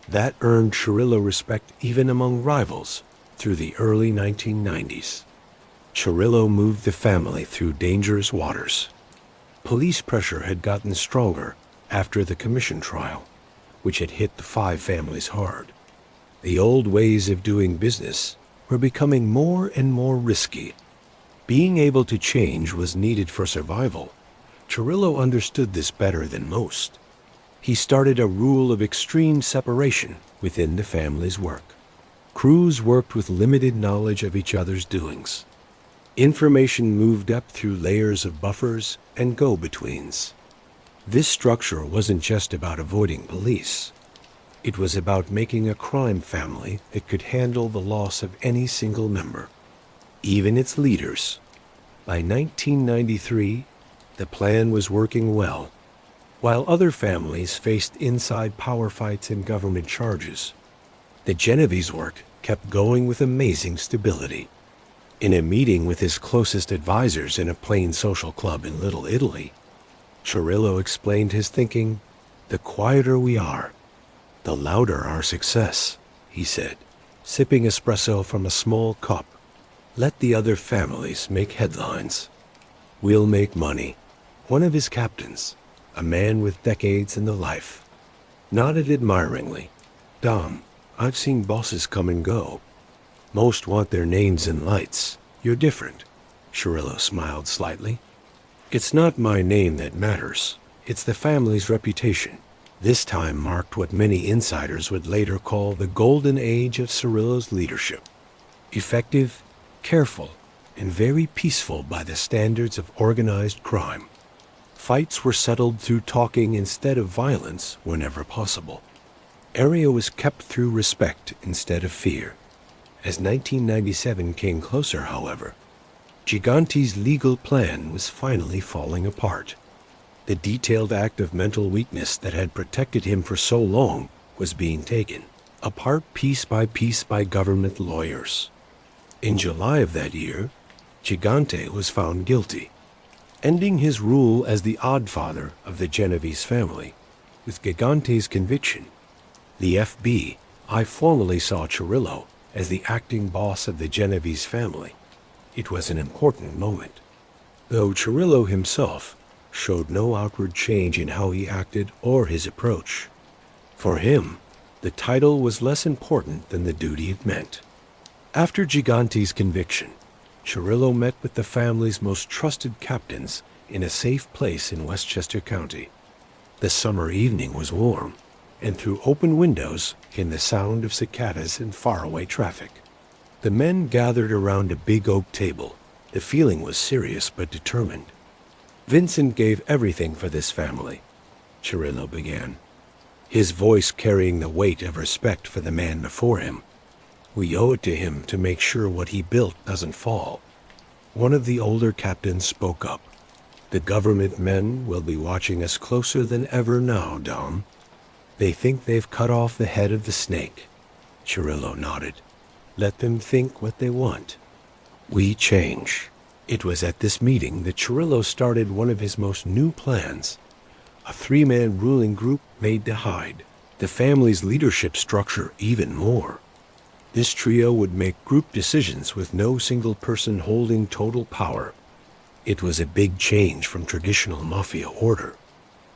that earned Cirillo respect even among rivals through the early 1990s. Cirillo moved the family through dangerous waters. Police pressure had gotten stronger after the commission trial, which had hit the 5 families hard. The old ways of doing business were becoming more and more risky. Being able to change was needed for survival. Cirillo understood this better than most. He started a rule of extreme separation within the family's work. Crews worked with limited knowledge of each other's doings. Information moved up through layers of buffers and go-betweens. This structure wasn't just about avoiding police. It was about making a crime family that could handle the loss of any single member, even its leaders. By 1993, the plan was working well. While other families faced inside power fights and government charges, the Genovese work kept going with amazing stability. In a meeting with his closest advisors in a plain social club in Little Italy, Cirillo explained his thinking. "The quieter we are, the louder our success," he said, sipping espresso from a small cup. "Let the other families make headlines. We'll make money." One of his captains, a man with decades in the life, nodded admiringly. "Dom, I've seen bosses come and go. Most want their names in lights. You're different." Cirillo smiled slightly. "It's not my name that matters. It's the family's reputation." This time marked what many insiders would later call the golden age of Cirillo's leadership. Effective, careful, and very peaceful by the standards of organized crime. Fights were settled through talking instead of violence whenever possible. Area was kept through respect instead of fear. As 1997 came closer, however, Gigante's legal plan was finally falling apart. The detailed act of mental weakness that had protected him for so long was being taken apart piece by government lawyers. In July of that year, Gigante was found guilty, ending his rule as the oddfather of the Genovese family. With Gigante's conviction, the FBI formally saw Cirillo as the acting boss of the Genovese family. It was an important moment, though Cirillo himself showed no outward change in how he acted or his approach. For him, the title was less important than the duty it meant. After Gigante's conviction, Cirillo met with the family's most trusted captains in a safe place in Westchester County. The summer evening was warm, and through open windows came the sound of cicadas and faraway traffic. The men gathered around a big oak table. The feeling was serious but determined. "Vincent gave everything for this family," Cirillo began, his voice carrying the weight of respect for the man before him. "We owe it to him to make sure what he built doesn't fall." One of the older captains spoke up. "The government men will be watching us closer than ever now, Dom. They think they've cut off the head of the snake." Cirillo nodded. "Let them think what they want. We change." It was at this meeting that Cirillo started one of his most new plans, a 3-man ruling group made to hide the family's leadership structure even more. This trio would make group decisions with no single person holding total power. It was a big change from traditional Mafia order,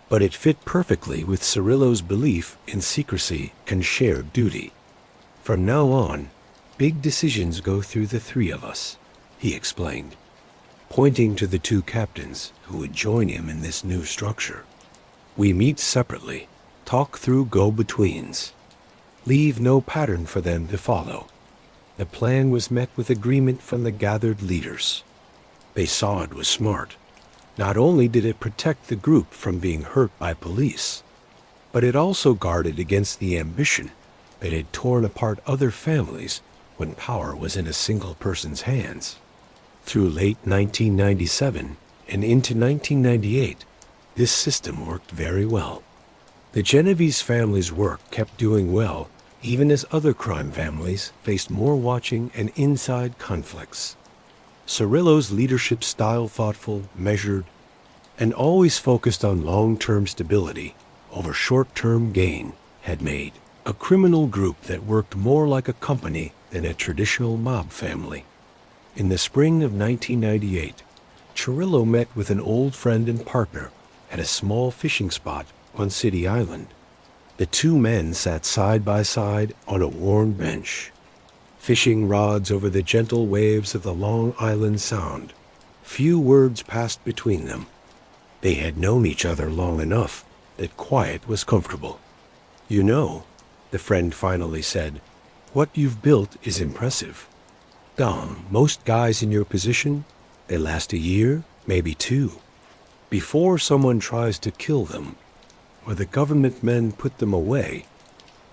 but it fit perfectly with Cirillo's belief in secrecy and shared duty. From now on, big decisions go through the three of us, he explained, pointing to the two captains who would join him in this new structure. We meet separately, talk through go-betweens, leave no pattern for them to follow. The plan was met with agreement from the gathered leaders. They saw it was smart. Not only did it protect the group from being hurt by police, but it also guarded against the ambition that had torn apart other families when power was in a single person's hands. Through late 1997 and into 1998, this system worked very well. The Genovese family's work kept doing well even as other crime families faced more watching and inside conflicts. Cirillo's leadership style, thoughtful, measured, and always focused on long-term stability over short-term gain, had made a criminal group that worked more like a company than a traditional mob family. In the spring of 1998, Cirillo met with an old friend and partner at a small fishing spot on City Island. The two men sat side by side on a worn bench, fishing rods over the gentle waves of the Long Island Sound. Few words passed between them. They had known each other long enough that quiet was comfortable. "You know," the friend finally said, "what you've built is impressive. Dom, most guys in your position, they last a year, maybe two, before someone tries to kill them, or the government men put them away.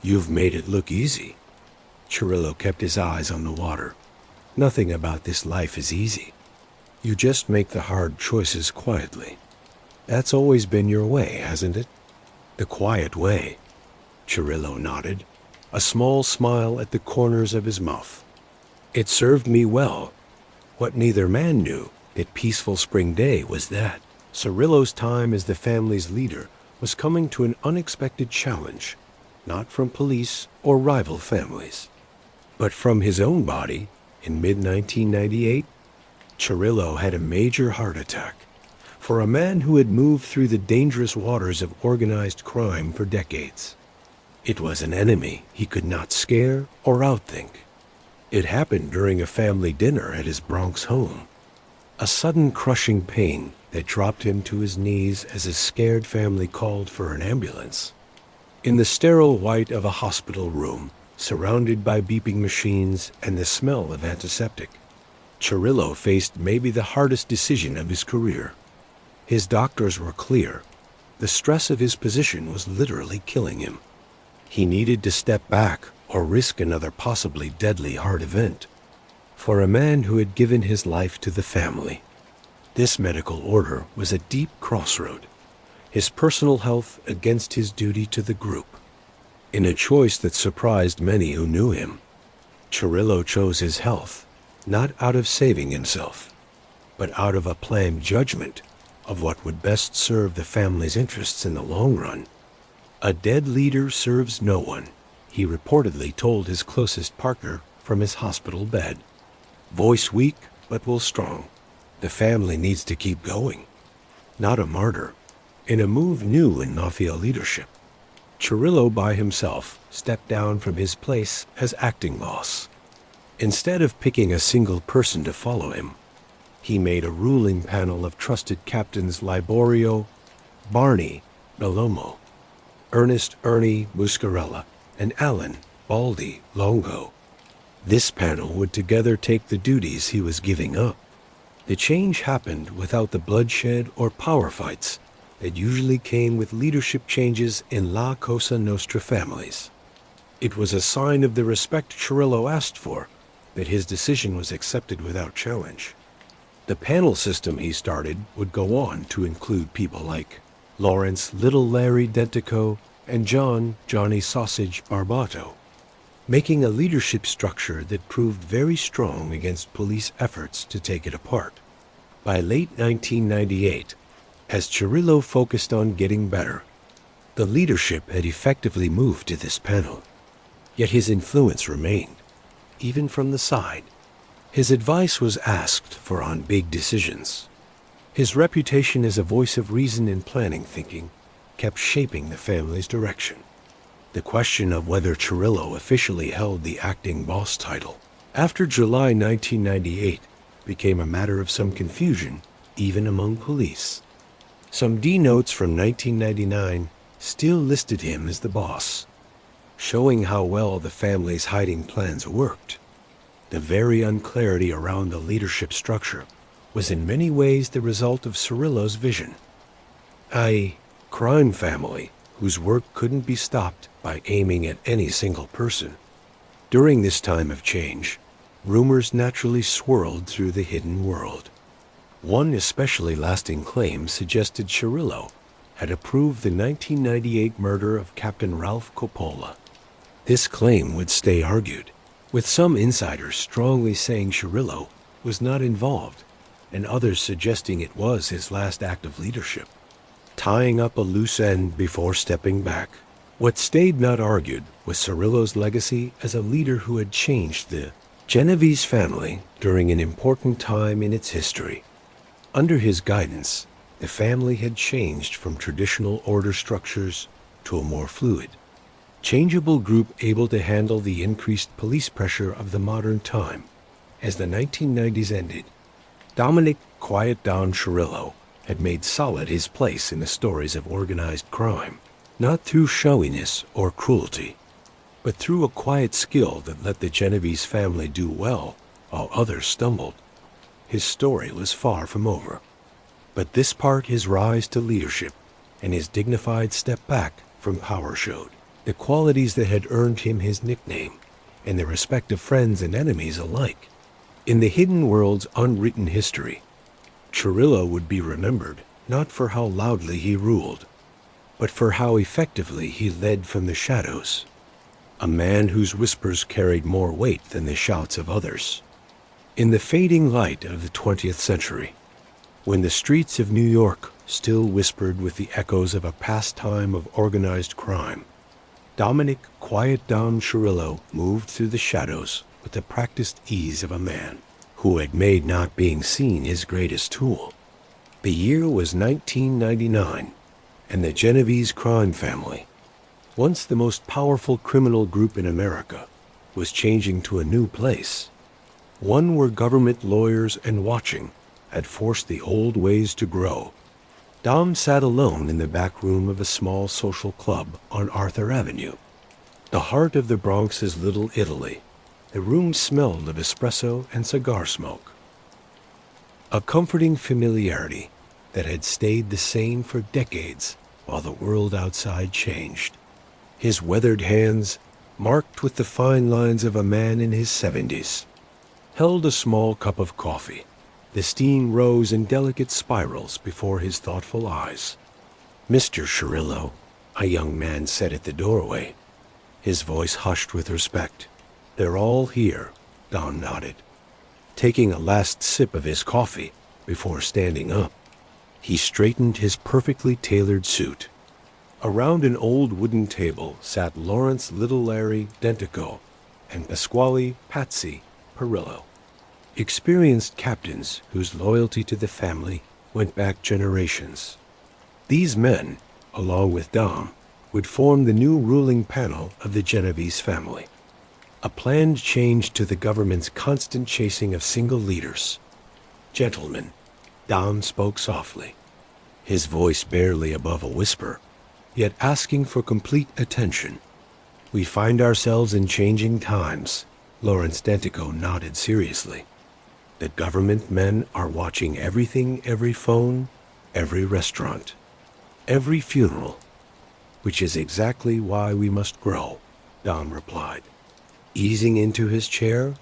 You've made it look easy." Cirillo kept his eyes on the water. "Nothing about this life is easy. You just make the hard choices quietly. That's always been your way, hasn't it?" "The quiet way." Cirillo nodded, a small smile at the corners of his mouth. "It served me well. What neither man knew that peaceful spring day was that Cirillo's time as the family's leader was coming to an unexpected challenge, not from police or rival families, but from his own body. In mid-1998, Cirillo had a major heart attack. For a man who had moved through the dangerous waters of organized crime for decades, it was an enemy he could not scare or outthink. It happened during a family dinner at his Bronx home. A sudden crushing pain that dropped him to his knees as his scared family called for an ambulance. In the sterile white of a hospital room, surrounded by beeping machines and the smell of antiseptic, Cirillo faced maybe the hardest decision of his career. His doctors were clear. The stress of his position was literally killing him. He needed to step back or risk another possibly deadly heart event. For a man who had given his life to the family, this medical order was a deep crossroad, his personal health against his duty to the group. In a choice that surprised many who knew him, Cirillo chose his health, not out of saving himself, but out of a planned judgment of what would best serve the family's interests in the long run. "A dead leader serves no one," he reportedly told his closest partner from his hospital bed. "Voice weak, but will strong. The family needs to keep going." Not a martyr. In a move new in Mafia leadership, Cirillo by himself stepped down from his place as acting boss. Instead of picking a single person to follow him, he made a ruling panel of trusted captains Liborio, Barney, Belomo, Ernest Ernie Muscarella, and Alan Baldy Longo. This panel would together take the duties he was giving up. The change happened without the bloodshed or power fights that usually came with leadership changes in La Cosa Nostra families. It was a sign of the respect Cirillo asked for that his decision was accepted without challenge. The panel system he started would go on to include people like Lawrence Little Larry Dentico and John Johnny Sausage Barbato, making a leadership structure that proved very strong against police efforts to take it apart. By late 1998, as Cirillo focused on getting better, the leadership had effectively moved to this panel. Yet his influence remained, even from the side. His advice was asked for on big decisions. His reputation as a voice of reason and planning thinking kept shaping the family's direction. The question of whether Cirillo officially held the acting boss title after July 1998 became a matter of some confusion even among police. Some D notes from 1999 still listed him as the boss, showing how well the family's hiding plans worked. The very unclarity around the leadership structure was in many ways the result of Cirillo's vision. A crime family whose work couldn't be stopped by aiming at any single person. During this time of change, rumors naturally swirled through the hidden world. One especially lasting claim suggested Cirillo had approved the 1998 murder of Captain Ralph Coppola. This claim would stay argued, with some insiders strongly saying Cirillo was not involved and others suggesting it was his last act of leadership, tying up a loose end before stepping back. What stayed not argued was Cirillo's legacy as a leader who had changed the Genovese family during an important time in its history. Under his guidance, the family had changed from traditional order structures to a more fluid, changeable group able to handle the increased police pressure of the modern time. As the 1990s ended, Dominick "Quiet Down" Cirillo had made solid his place in the stories of organized crime, not through showiness or cruelty, but through a quiet skill that let the Genovese family do well while others stumbled. His story was far from over, but this part his rise to leadership and his dignified step back from power showed the qualities that had earned him his nickname and the respect of friends and enemies alike. In the hidden world's unwritten history, Cirillo would be remembered not for how loudly he ruled, but for how effectively he led from the shadows, a man whose whispers carried more weight than the shouts of others. In the fading light of the 20th century, when the streets of New York still whispered with the echoes of a past time of organized crime, Dominick "Quiet Down" Cirillo moved through the shadows with the practiced ease of a man who had made not being seen his greatest tool. The year was 1999, and the Genovese Crime Family, once the most powerful criminal group in America, was changing to a new place. One where government, lawyers, and watching had forced the old ways to grow. Dom sat alone in the back room of a small social club on Arthur Avenue, the heart of the Bronx's Little Italy. The room smelled of espresso and cigar smoke, a comforting familiarity that had stayed the same for decades while the world outside changed. His weathered hands, marked with the fine lines of a man in his 70s, held a small cup of coffee. The steam rose in delicate spirals before his thoughtful eyes. "Mr. Cirillo," a young man said at the doorway, his voice hushed with respect. "They're all here," Don nodded, taking a last sip of his coffee before standing up. He straightened his perfectly tailored suit. Around an old wooden table sat Lawrence "Little Larry" Dentico and Pasquale "Patsy" Perillo, experienced captains whose loyalty to the family went back generations. These men, along with Dom, would form the new ruling panel of the Genovese family, a planned change to the government's constant chasing of single leaders. "Gentlemen," Dom spoke softly, his voice barely above a whisper, yet asking for complete attention. "We find ourselves in changing times." Lawrence Dentico nodded seriously. "The government men are watching everything, every phone, every restaurant, every funeral, which is exactly why we must grow," Dom replied, easing into his chair.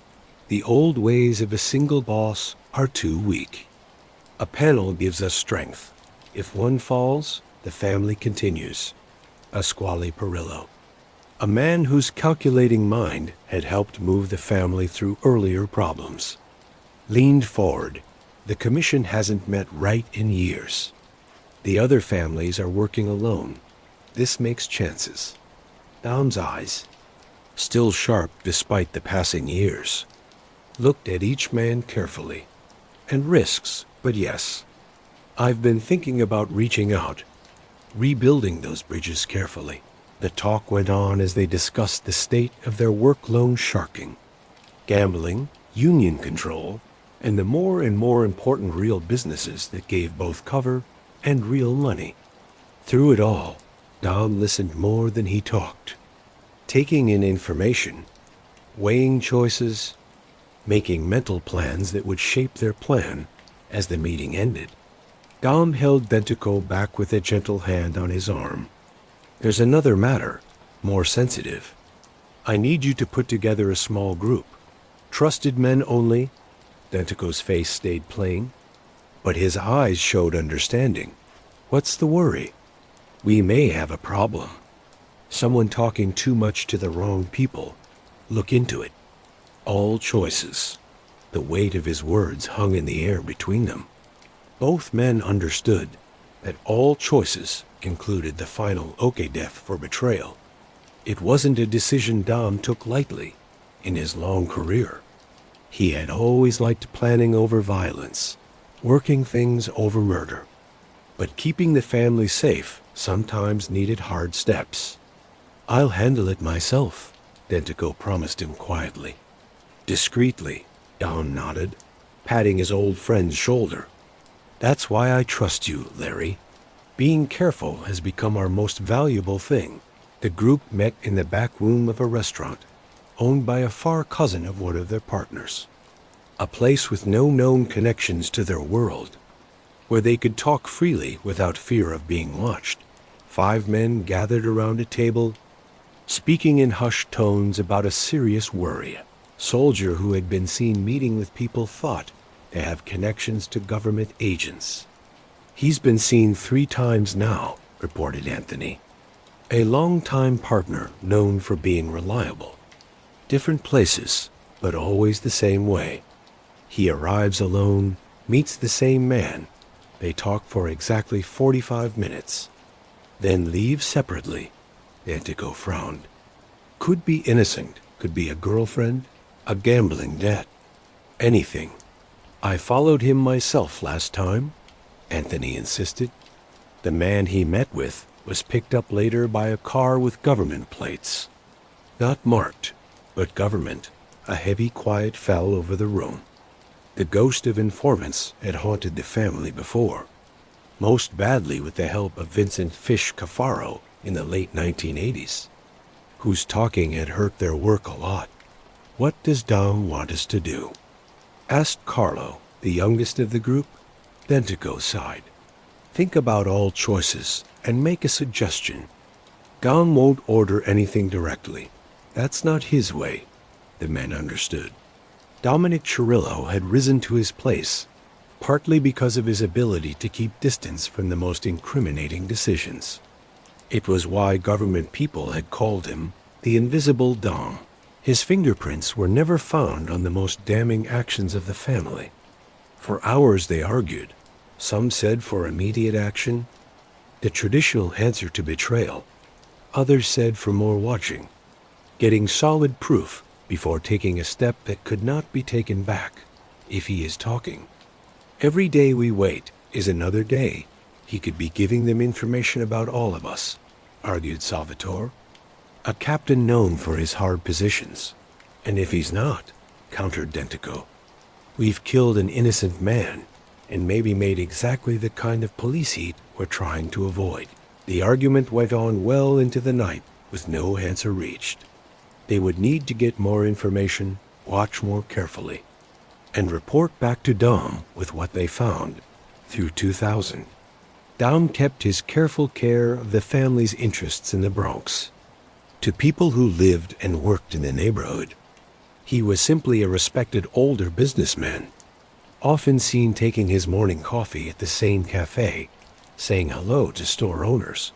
"The old ways of a single boss are too weak. A panel gives us strength. If one falls, the family continues." Pasquale Perillo, a man whose calculating mind had helped move the family through earlier problems, leaned forward. "The commission hasn't met right in years. The other families are working alone. This makes chances." Dom's eyes, still sharp despite the passing years, looked at each man carefully. "And risks, but yes, I've been thinking about reaching out, rebuilding those bridges carefully. The talk went on as they discussed the state of their work loan sharking, gambling, union control, and the more and more important real businesses that gave both cover and real money. Through it all, Dom listened more than he talked, taking in information, weighing choices, making mental plans that would shape their plan. As the meeting ended, Dom held Dentico back with a gentle hand on his arm. There's another matter, more sensitive. I need you to put together a small group. Trusted men only. Dentico's face stayed plain, but his eyes showed understanding. What's the worry? We may have a problem. Someone talking too much to the wrong people. Look into it. All choices. The weight of his words hung in the air between them. Both men understood that all choices included the final okay death for betrayal. It wasn't a decision Dom took lightly in his long career. He had always liked planning over violence, working things over murder. But keeping the family safe sometimes needed hard steps. I'll handle it myself, Dentico promised him quietly. Discreetly, Dom nodded, patting his old friend's shoulder. That's why I trust you, Larry. Being careful has become our most valuable thing. The group met in the back room of a restaurant, owned by a far cousin of one of their partners. A place with no known connections to their world, where they could talk freely without fear of being watched. 5 men gathered around a table, speaking in hushed tones about a serious worry. Soldier who had been seen meeting with people thought they have connections to government agents. He's been seen 3 times now, reported Anthony. A long-time partner known for being reliable. Different places, but always the same way. He arrives alone, meets the same man. They talk for exactly 45 minutes, then leave separately. Dentico frowned. Could be innocent, could be a girlfriend, a gambling debt, anything. I followed him myself last time, Anthony insisted. The man he met with was picked up later by a car with government plates. Not marked, but government. A heavy quiet fell over the room. The ghost of informants had haunted the family before, most badly with the help of Vincent Fish Cafaro in the late 1980s, whose talking had hurt their work a lot. What does Dom want us to do? Asked Carlo, the youngest of the group. Dentico sighed. Think about all choices and make a suggestion. Dom won't order anything directly. That's not his way. The men understood. Dominick Cirillo had risen to his place, partly because of his ability to keep distance from the most incriminating decisions. It was why government people had called him the Invisible Dom. His fingerprints were never found on the most damning actions of the family. For hours they argued. Some said for immediate action, the traditional answer to betrayal. Others said for more watching, getting solid proof before taking a step that could not be taken back if he is talking. Every day we wait is another day. He could be giving them information about all of us, argued Salvatore, a captain known for his hard positions. And if he's not, countered Dentico, we've killed an innocent man and maybe made exactly the kind of police heat we're trying to avoid. The argument went on well into the night with no answer reached. They would need to get more information, watch more carefully, and report back to Dom with what they found through 2000. Dom kept his careful care of the family's interests in the Bronx. To people who lived and worked in the neighborhood, he was simply a respected older businessman, often seen taking his morning coffee at the same cafe, saying hello to store owners,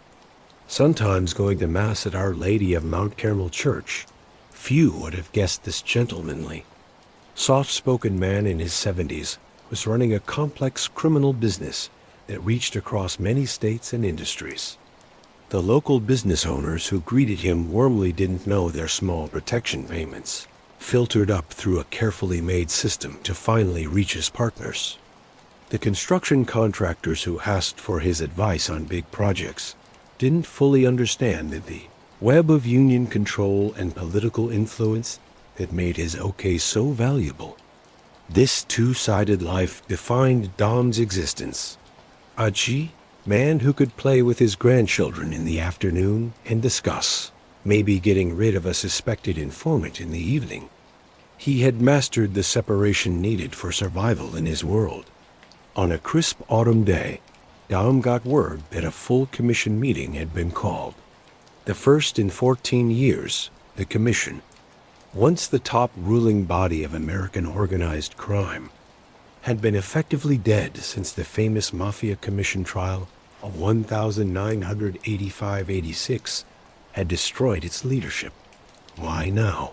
sometimes going to Mass at Our Lady of Mount Carmel Church. Few would have guessed this gentlemanly, soft-spoken man in his 70s was running a complex criminal business that reached across many states and industries. The local business owners who greeted him warmly didn't know their small protection payments filtered up through a carefully made system to finally reach his partners. The construction contractors who asked for his advice on big projects didn't fully understand the web of union control and political influence that made his OK so valuable. This two-sided life defined Dom's existence. Achi, man who could play with his grandchildren in the afternoon and discuss, maybe getting rid of a suspected informant in the evening. He had mastered the separation needed for survival in his world. On a crisp autumn day, Dom got word that a full commission meeting had been called. The first in 14 years, the commission, once the top ruling body of American organized crime, had been effectively dead since the famous Mafia commission trial of 1985-86 had destroyed its leadership. Why now?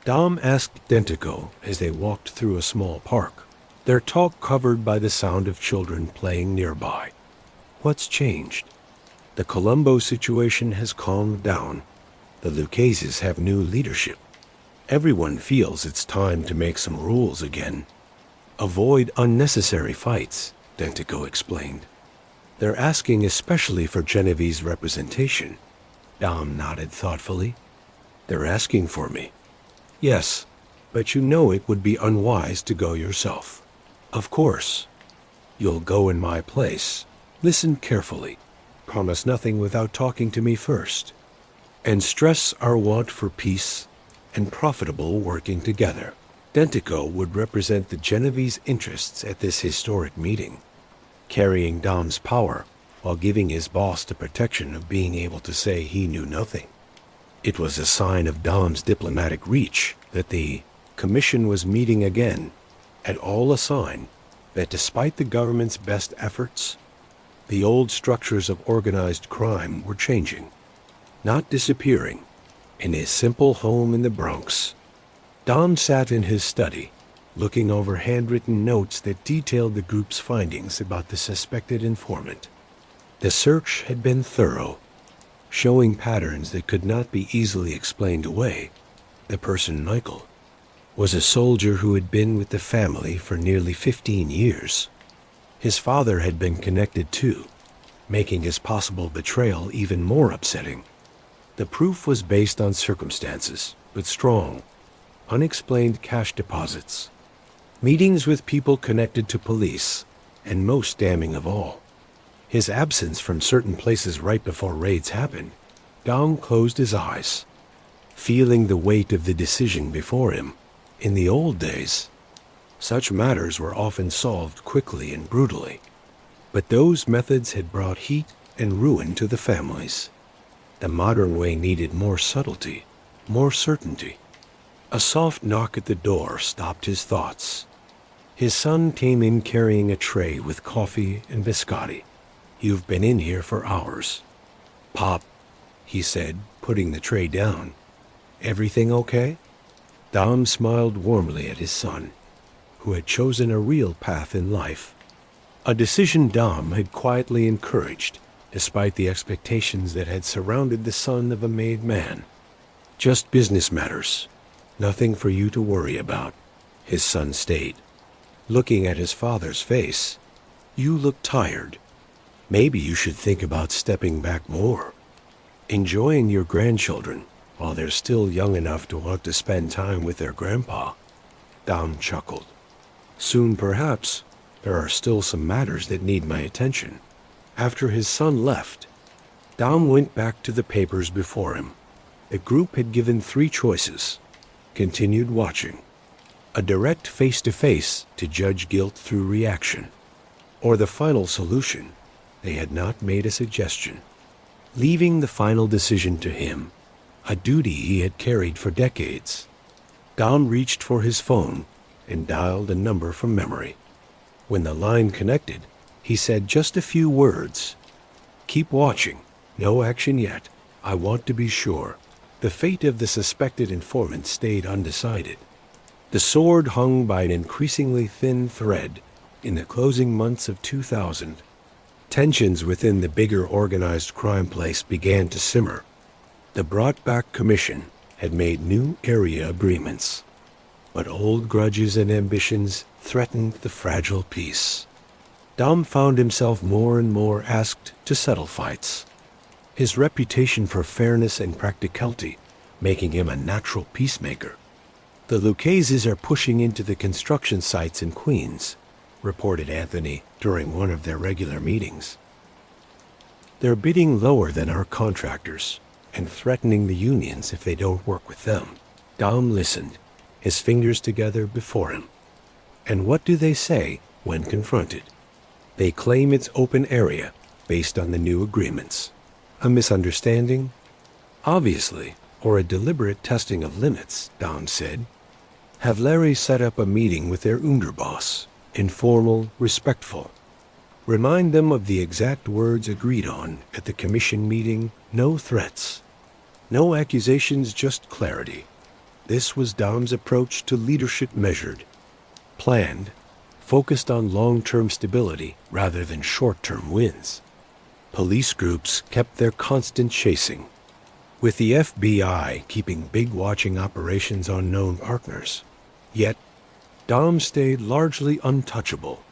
Dom asked Dentico as they walked through a small park, their talk covered by the sound of children playing nearby. What's changed? The Colombo situation has calmed down. The Lucchese's have new leadership. Everyone feels it's time to make some rules again. Avoid unnecessary fights, Dentico explained. They're asking especially for Genovese representation. Dom nodded thoughtfully. They're asking for me. Yes, but you know it would be unwise to go yourself. Of course. You'll go in my place. Listen carefully. Promise nothing without talking to me first. And stress our want for peace and profitable working together. Dentico would represent the Genovese interests at this historic meeting, carrying Dom's power while giving his boss the protection of being able to say he knew nothing. It was a sign of Dom's diplomatic reach that the commission was meeting again, and all a sign that despite the government's best efforts, the old structures of organized crime were changing, not disappearing. In his simple home in the Bronx, Dom sat in his study, looking over handwritten notes that detailed the group's findings about the suspected informant. The search had been thorough, showing patterns that could not be easily explained away. The person, Michael, was a soldier who had been with the family for nearly 15 years. His father had been connected too, making his possible betrayal even more upsetting. The proof was based on circumstances, but strong, unexplained cash deposits, meetings with people connected to police, and most damning of all, his absence from certain places right before raids happened. Dom closed his eyes, feeling the weight of the decision before him. In the old days, such matters were often solved quickly and brutally, but those methods had brought heat and ruin to the families. The modern way needed more subtlety, more certainty. A soft knock at the door stopped his thoughts. His son came in carrying a tray with coffee and biscotti. You've been in here for hours. Pop, he said, putting the tray down. Everything okay? Dom smiled warmly at his son, who had chosen a real path in life. A decision Dom had quietly encouraged, despite the expectations that had surrounded the son of a made man. Just business matters. Nothing for you to worry about, his son stayed, looking at his father's face. You look tired. Maybe you should think about stepping back more, enjoying your grandchildren while they're still young enough to want to spend time with their grandpa. Dom chuckled. Soon, perhaps, there are still some matters that need my attention. After his son left, Dom went back to the papers before him. The group had given 3 choices. Continued watching. A direct face-to-face to judge guilt through reaction. Or the final solution. They had not made a suggestion. Leaving the final decision to him, a duty he had carried for decades. Dom reached for his phone and dialed a number from memory. When the line connected, he said just a few words. Keep watching. No action yet. I want to be sure. The fate of the suspected informant stayed undecided. The sword hung by an increasingly thin thread in the closing months of 2000. Tensions within the bigger organized crime place began to simmer. The brought-back commission had made new area agreements, but old grudges and ambitions threatened the fragile peace. Dom found himself more and more asked to settle fights. His reputation for fairness and practicality making him a natural peacemaker. The Lucases are pushing into the construction sites in Queens, reported Anthony during one of their regular meetings. They're bidding lower than our contractors and threatening the unions if they don't work with them. Dom listened, his fingers together before him. And what do they say when confronted? They claim it's open area based on the new agreements. A misunderstanding? Obviously, or a deliberate testing of limits, Dom said. Have Larry set up a meeting with their underboss, informal, respectful. Remind them of the exact words agreed on at the commission meeting, no threats. No accusations, just clarity. This was Dom's approach to leadership, measured, planned, focused on long-term stability rather than short-term wins. Police groups kept their constant chasing, with the FBI keeping big watching operations on known partners. Yet, Dom stayed largely untouchable.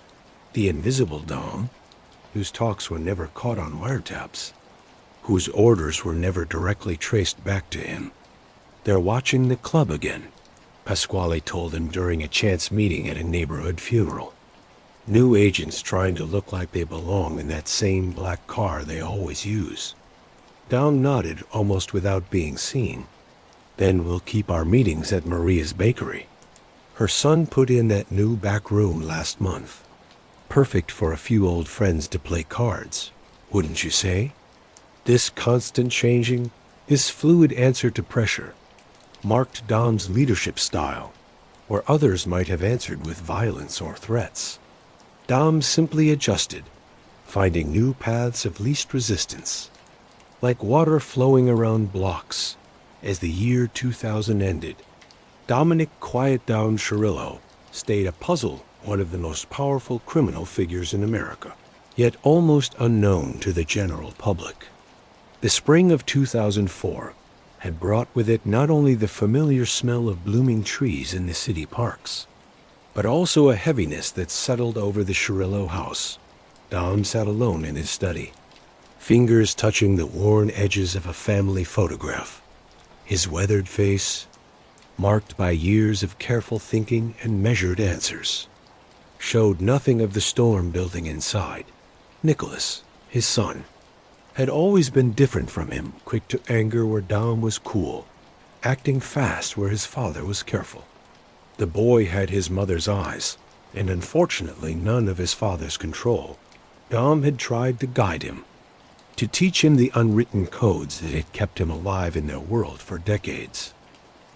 The invisible Dom, whose talks were never caught on wiretaps, whose orders were never directly traced back to him. They're watching the club again, Pasquale told him during a chance meeting at a neighborhood funeral. New agents trying to look like they belong in that same black car they always use. Dom nodded almost without being seen. Then we'll keep our meetings at Maria's bakery. Her son put in that new back room last month. Perfect for a few old friends to play cards, wouldn't you say? This constant changing, this fluid answer to pressure, marked Dom's leadership style, where others might have answered with violence or threats. Dom simply adjusted, finding new paths of least resistance, like water flowing around blocks. As the year 2000 ended, Dominick "Quiet Down" Cirillo stayed a puzzle, one of the most powerful criminal figures in America, yet almost unknown to the general public. The spring of 2004 had brought with it not only the familiar smell of blooming trees in the city parks, but also a heaviness that settled over the Cirillo house. Dom sat alone in his study, fingers touching the worn edges of a family photograph. His weathered face, marked by years of careful thinking and measured answers, showed nothing of the storm building inside. Nicholas, his son, had always been different from him, quick to anger where Dom was cool, acting fast where his father was careful. The boy had his mother's eyes, and unfortunately none of his father's control. Dom had tried to guide him, to teach him the unwritten codes that had kept him alive in their world for decades.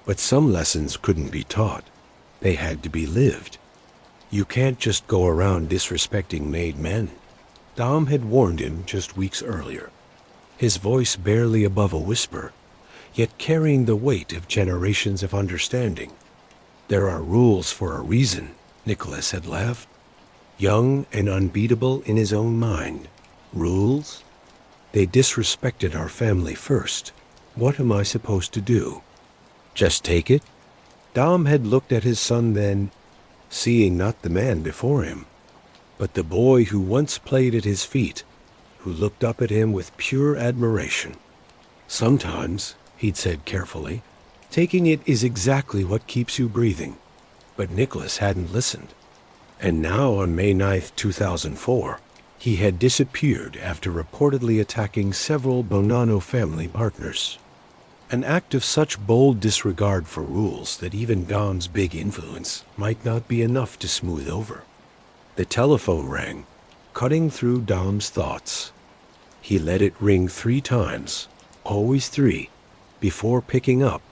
But some lessons couldn't be taught. They had to be lived. You can't just go around disrespecting made men. Dom had warned him just weeks earlier, his voice barely above a whisper, yet carrying the weight of generations of understanding. There are rules for a reason, Nicholas had laughed. Young and unbeatable in his own mind. Rules? They disrespected our family first. What am I supposed to do? Just take it? Dom had looked at his son then, seeing not the man before him, but the boy who once played at his feet, who looked up at him with pure admiration. Sometimes, he'd said carefully, taking it is exactly what keeps you breathing. But Nicholas hadn't listened. And now on May 9th, 2004, he had disappeared after reportedly attacking several Bonanno family partners. An act of such bold disregard for rules that even Dom's big influence might not be enough to smooth over. The telephone rang, cutting through Dom's thoughts. He let it ring 3 times, always 3, before picking up.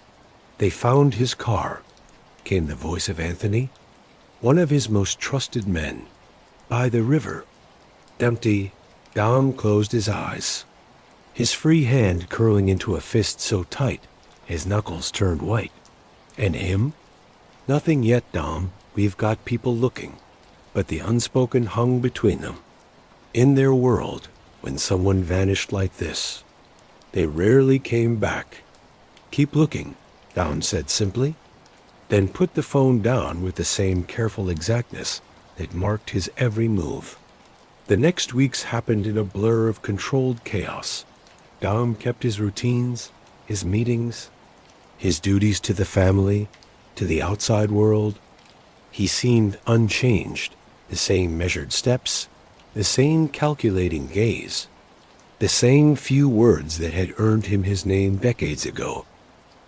They found his car, came the voice of Anthony, one of his most trusted men, by the river. Empty, Dom closed his eyes, his free hand curling into a fist so tight his knuckles turned white. And him? Nothing yet, Dom. We've got people looking. But the unspoken hung between them. In their world, when someone vanished like this, they rarely came back. Keep looking, Dom said simply, then put the phone down with the same careful exactness that marked his every move. The next weeks happened in a blur of controlled chaos. Dom kept his routines, his meetings, his duties to the family, to the outside world. He seemed unchanged, the same measured steps, the same calculating gaze, the same few words that had earned him his name decades ago.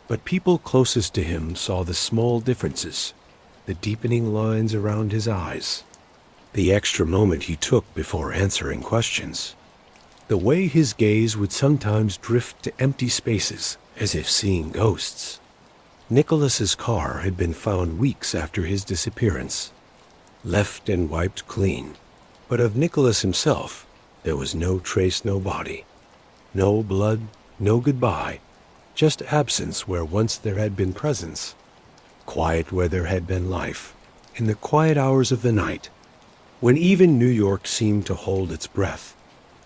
But people closest to him saw the small differences, the deepening lines around his eyes, the extra moment he took before answering questions, the way his gaze would sometimes drift to empty spaces as if seeing ghosts. Nicholas's car had been found weeks after his disappearance, left and wiped clean. But of Nicholas himself, there was no trace, no body. No blood, no goodbye, just absence where once there had been presence. Quiet where there had been life, in the quiet hours of the night, when even New York seemed to hold its breath.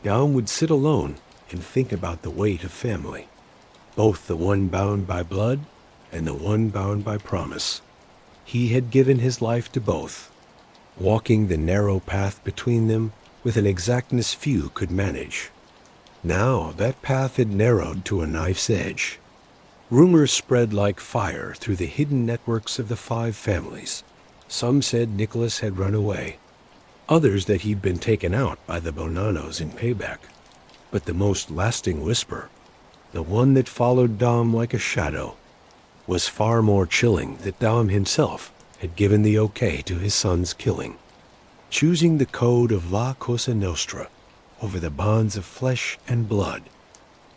Dom would sit alone and think about the weight of family, both the one bound by blood and the one bound by promise. He had given his life to both, walking the narrow path between them with an exactness few could manage. Now that path had narrowed to a knife's edge. Rumors spread like fire through the hidden networks of the 5 families. Some said Nicholas had run away, others that he'd been taken out by the Bonanos in payback. But the most lasting whisper, the one that followed Dom like a shadow, was far more chilling that Dom himself had given the okay to his son's killing, choosing the code of La Cosa Nostra over the bonds of flesh and blood.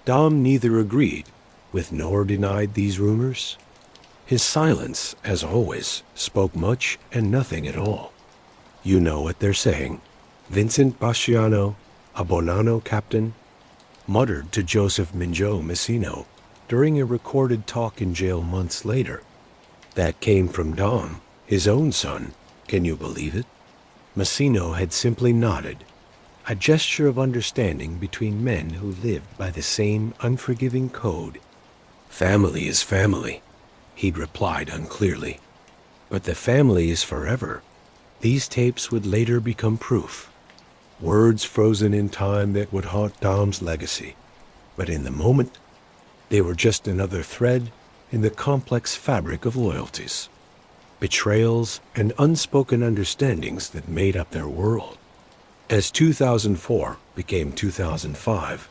Dom neither agreed with nor denied these rumors. His silence, as always, spoke much and nothing at all. You know what they're saying. Vincent Basciano, a Bonanno captain, muttered to Joseph Minjo Messino during a recorded talk in jail months later. That came from Dom, his own son. Can you believe it? Messino had simply nodded, a gesture of understanding between men who lived by the same unforgiving code. Family is family, he'd replied unclearly. But the family is forever. These tapes would later become proof, words frozen in time that would haunt Dom's legacy. But in the moment, they were just another thread in the complex fabric of loyalties, betrayals, and unspoken understandings that made up their world. As 2004 became 2005,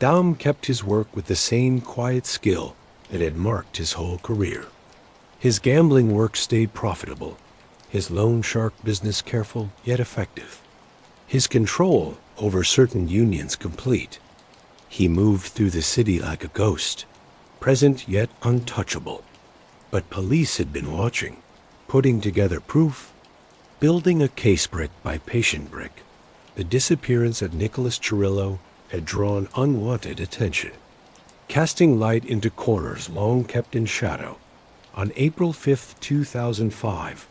Dom kept his work with the same quiet skill that had marked his whole career. His gambling work stayed profitable, his loan shark business careful yet effective, his control over certain unions complete. He moved through the city like a ghost, present yet untouchable. But police had been watching, putting together proof, building a case brick by patient brick. The disappearance of Nicholas Cirillo had drawn unwanted attention, casting light into corners long kept in shadow. On April 5, 2005,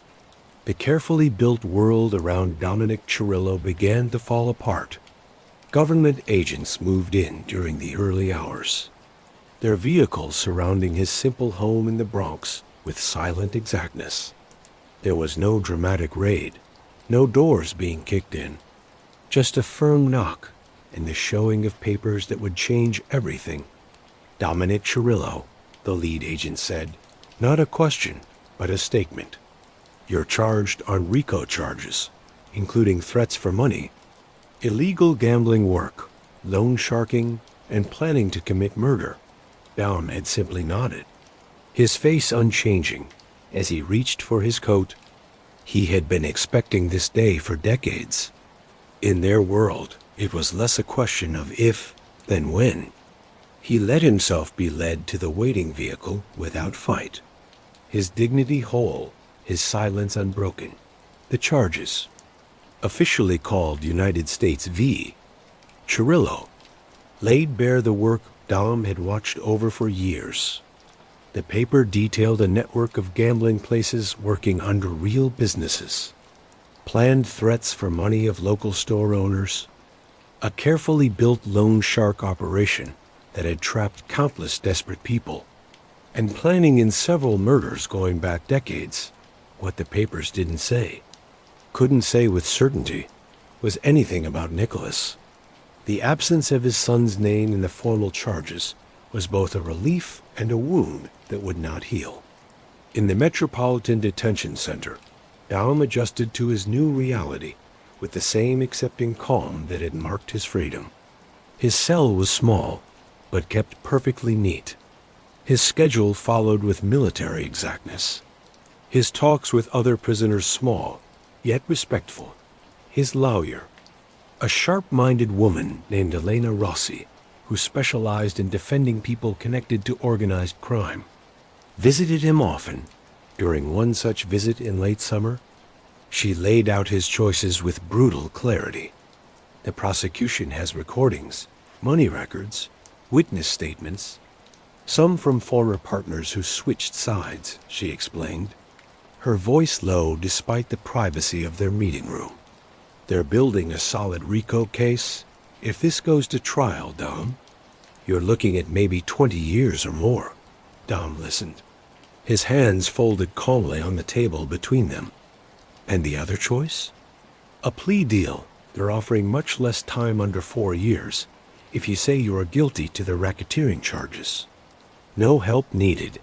the carefully built world around Dominick Cirillo began to fall apart. Government agents moved in during the early hours, their vehicles surrounding his simple home in the Bronx with silent exactness. There was no dramatic raid, no doors being kicked in, just a firm knock and the showing of papers that would change everything. Dominick Cirillo, the lead agent said, not a question, but a statement. You're charged on RICO charges, including threats for money, illegal gambling work, loan sharking, and planning to commit murder. Dom had simply nodded, his face unchanging as he reached for his coat. He had been expecting this day for decades. In their world, it was less a question of if than when. He let himself be led to the waiting vehicle without fight, his dignity whole, his silence unbroken. The charges, officially called United States v. Cirillo, laid bare the work Dom had watched over for years. The paper detailed a network of gambling places working under real businesses, planned threats for money of local store owners, a carefully built loan shark operation that had trapped countless desperate people, and planning in several murders going back decades. What the papers didn't say, couldn't say with certainty, was anything about Nicholas. The absence of his son's name in the formal charges was both a relief and a wound that would not heal. In the Metropolitan Detention Center, Daum adjusted to his new reality with the same accepting calm that had marked his freedom. His cell was small, but kept perfectly neat. His schedule followed with military exactness. His talks with other prisoners small, yet respectful. His lawyer, a sharp-minded woman named Elena Rossi, who specialized in defending people connected to organized crime, visited him often. During one such visit in late summer, she laid out his choices with brutal clarity. The prosecution has recordings, money records, witness statements, some from former partners who switched sides, she explained, her voice low despite the privacy of their meeting room. They're building a solid RICO case. If this goes to trial, Dom, you're looking at maybe 20 years or more. Dom listened, his hands folded calmly on the table between them. And the other choice? A plea deal. They're offering much less time, under 4 years, if you say you are guilty to the racketeering charges. No help needed.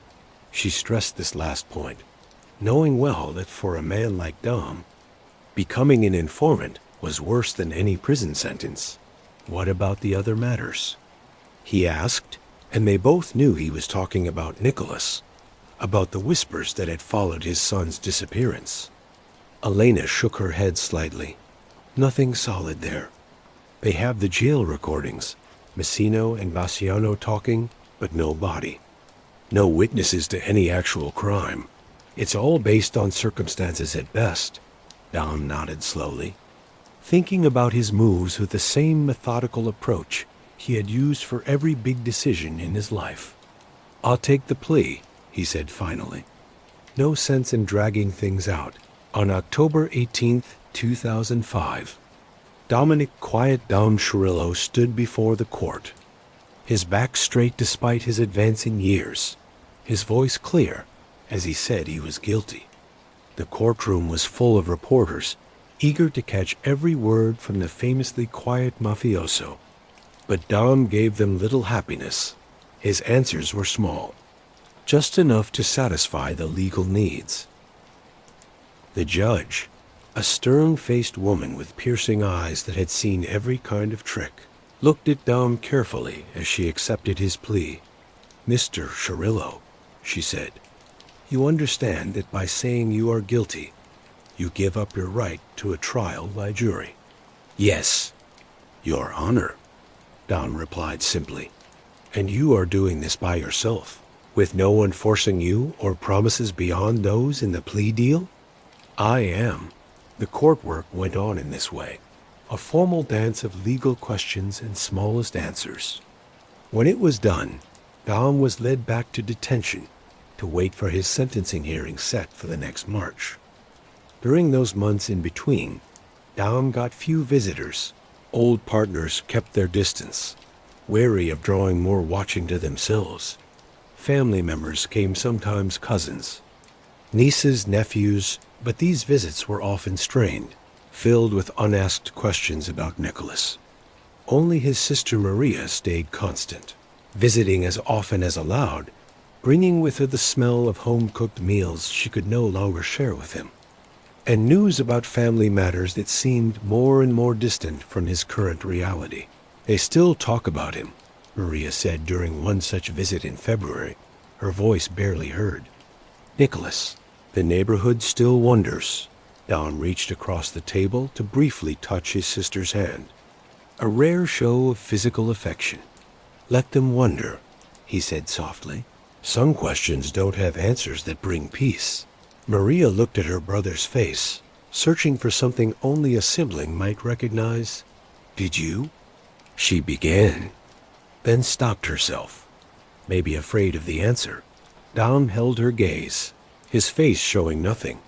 She stressed this last point, knowing well that for a man like Dom, becoming an informant was worse than any prison sentence. What about the other matters? He asked, and they both knew he was talking about Nicholas, about the whispers that had followed his son's disappearance. Elena shook her head slightly. Nothing solid there. They have the jail recordings, Messino and Bassiano talking, but no body. No witnesses to any actual crime. It's all based on circumstances at best. Dom nodded slowly, thinking about his moves with the same methodical approach he had used for every big decision in his life. I'll take the plea, he said finally. No sense in dragging things out. On October 18th, 2005, Dominick "Quiet Dom" Cirillo stood before the court, his back straight despite his advancing years, his voice clear as he said he was guilty. The courtroom was full of reporters, eager to catch every word from the famously quiet mafioso. But Dom gave them little happiness. His answers were small, just enough to satisfy the legal needs. The judge, a stern-faced woman with piercing eyes that had seen every kind of trick, looked at Dom carefully as she accepted his plea. "Mr. Cirillo," she said, "you understand that by saying you are guilty, you give up your right to a trial by jury." "Yes, Your Honor," Dom replied simply. "And you are doing this by yourself, with no one forcing you or promises beyond those in the plea deal?" "I am." The court work went on in this way, a formal dance of legal questions and smallest answers. When it was done, Dom was led back to detention to wait for his sentencing hearing set for the next March. During those months in between, Dom got few visitors. Old partners kept their distance, wary of drawing more watching to themselves. Family members came, sometimes cousins, nieces, nephews, but these visits were often strained, filled with unasked questions about Nicholas. Only his sister Maria stayed constant, visiting as often as allowed, bringing with her the smell of home-cooked meals she could no longer share with him, and news about family matters that seemed more and more distant from his current reality. "They still talk about him," Maria said during one such visit in February, her voice barely heard. "Nicholas, the neighborhood still wonders." Dom reached across the table to briefly touch his sister's hand, a rare show of physical affection. "Let them wonder," he said softly. "Some questions don't have answers that bring peace." Maria looked at her brother's face, searching for something only a sibling might recognize. "Did you?" she began, then stopped herself, maybe afraid of the answer. Dom held her gaze, his face showing nothing.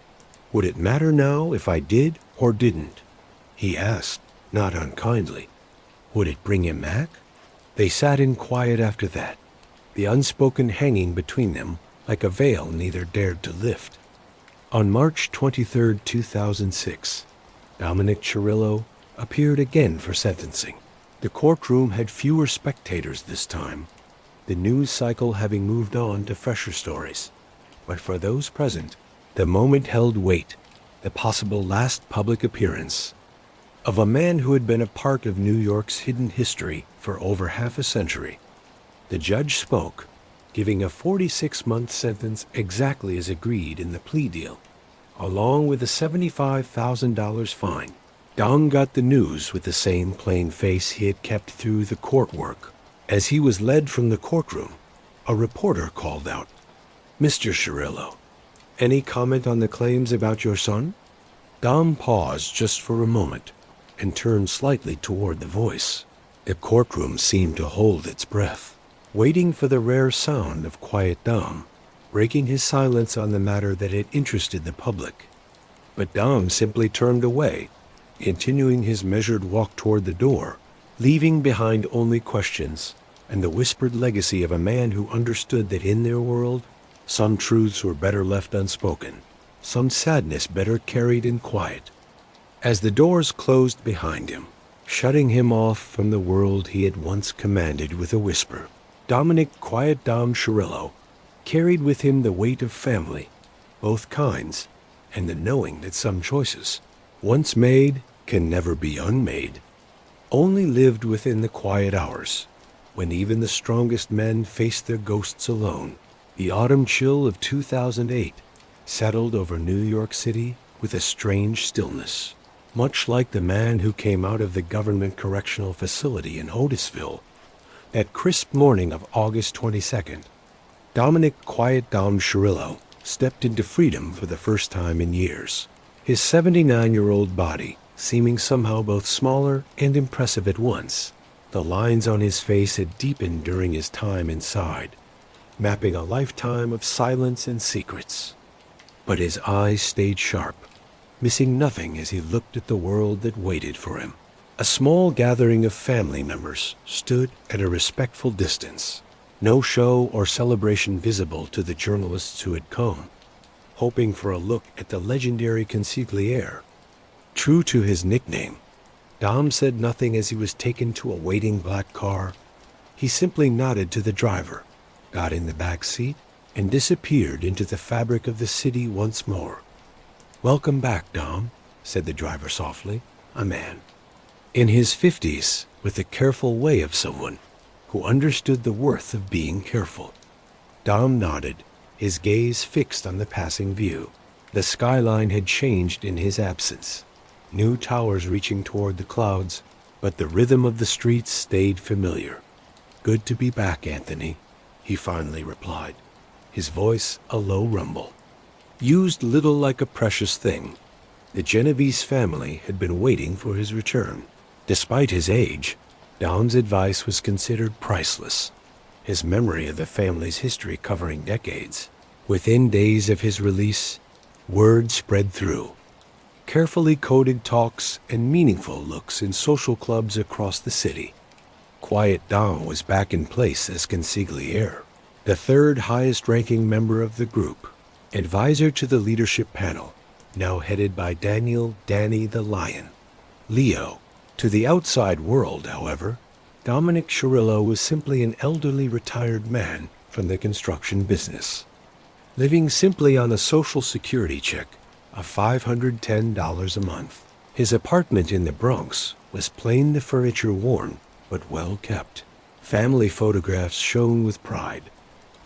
"Would it matter now if I did or didn't?" he asked, not unkindly. "Would it bring him back?" They sat in quiet after that, the unspoken hanging between them like a veil neither dared to lift. On March 23, 2006, Dominick Cirillo, appeared again for sentencing. The courtroom had fewer spectators this time, the news cycle having moved on to fresher stories. But for those present, the moment held weight, the possible last public appearance of a man who had been a part of New York's hidden history for over half a century. The judge spoke, giving a 46-month sentence exactly as agreed in the plea deal, along with a $75,000 fine. Dom got the news with the same plain face he had kept through the court work. As he was led from the courtroom, a reporter called out, "Mr. Cirillo, any comment on the claims about your son?" Dom paused just for a moment and turned slightly toward the voice. The courtroom seemed to hold its breath, waiting for the rare sound of quiet Dom, breaking his silence on the matter that had interested the public. But Dom simply turned away, continuing his measured walk toward the door, leaving behind only questions and the whispered legacy of a man who understood that in their world, some truths were better left unspoken, some sadness better carried in quiet. As the doors closed behind him, shutting him off from the world he had once commanded with a whisper, Dominick "Quiet Dom" Cirillo carried with him the weight of family, both kinds, and the knowing that some choices, once made, can never be unmade. Only lived within the quiet hours, when even the strongest men faced their ghosts alone. The autumn chill of 2008 settled over New York City with a strange stillness, much like the man who came out of the government correctional facility in Otisville. That crisp morning of August 22nd, Dominick "Quiet Dom" Cirillo stepped into freedom for the first time in years, his 79-year-old body seeming somehow both smaller and impressive at once. The lines on his face had deepened during his time inside, mapping a lifetime of silence and secrets. But his eyes stayed sharp, missing nothing as he looked at the world that waited for him. A small gathering of family members stood at a respectful distance, no show or celebration visible to the journalists who had come, hoping for a look at the legendary consigliere. True to his nickname, Dom said nothing as he was taken to a waiting black car. He simply nodded to the driver, got in the back seat, and disappeared into the fabric of the city once more. "Welcome back, Dom," said the driver softly, a man in his 50s, with the careful way of someone who understood the worth of being careful. Dom nodded, his gaze fixed on the passing view. The skyline had changed in his absence, new towers reaching toward the clouds, but the rhythm of the streets stayed familiar. "Good to be back, Anthony," he finally replied, his voice a low rumble. Used little like a precious thing, the Genovese family had been waiting for his return. Despite his age, Dom's advice was considered priceless, his memory of the family's history covering decades. Within days of his release, word spread through. Carefully coded talks and meaningful looks in social clubs across the city. Quiet Dom was back in place as consigliere, the third highest-ranking member of the group, advisor to the leadership panel, now headed by Daniel "Danny the Lion" Leo. To the outside world, however, Dominick Cirillo was simply an elderly retired man from the construction business, living simply on a social security check of $510 a month. His apartment in the Bronx was plain, the furniture worn, but well kept. Family photographs shone with pride.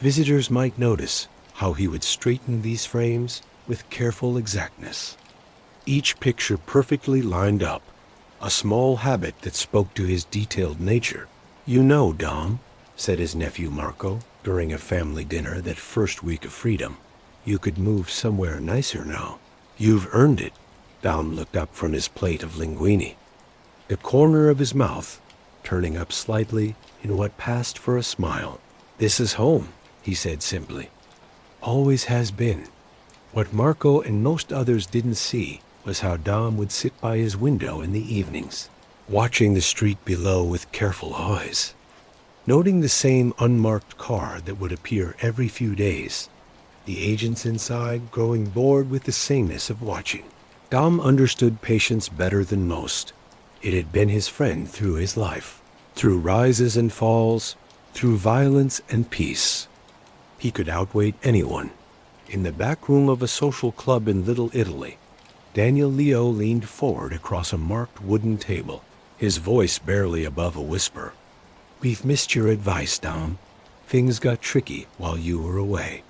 Visitors might notice how he would straighten these frames with careful exactness, each picture perfectly lined up, a small habit that spoke to his detailed nature. "You know, Dom," said his nephew Marco during a family dinner that first week of freedom, "you could move somewhere nicer now. You've earned it." Dom looked up from his plate of linguine, the corner of his mouth turning up slightly in what passed for a smile. "This is home," he said simply. "Always has been." What Marco and most others didn't see was how Dom would sit by his window in the evenings, watching the street below with careful eyes, noting the same unmarked car that would appear every few days, the agents inside growing bored with the sameness of watching. Dom understood patience better than most. It had been his friend through his life, through rises and falls, through violence and peace. He could outweight anyone. In the back room of a social club in Little Italy, Daniel Leo leaned forward across a marked wooden table, his voice barely above a whisper. "We've missed your advice, Dom. Things got tricky while you were away."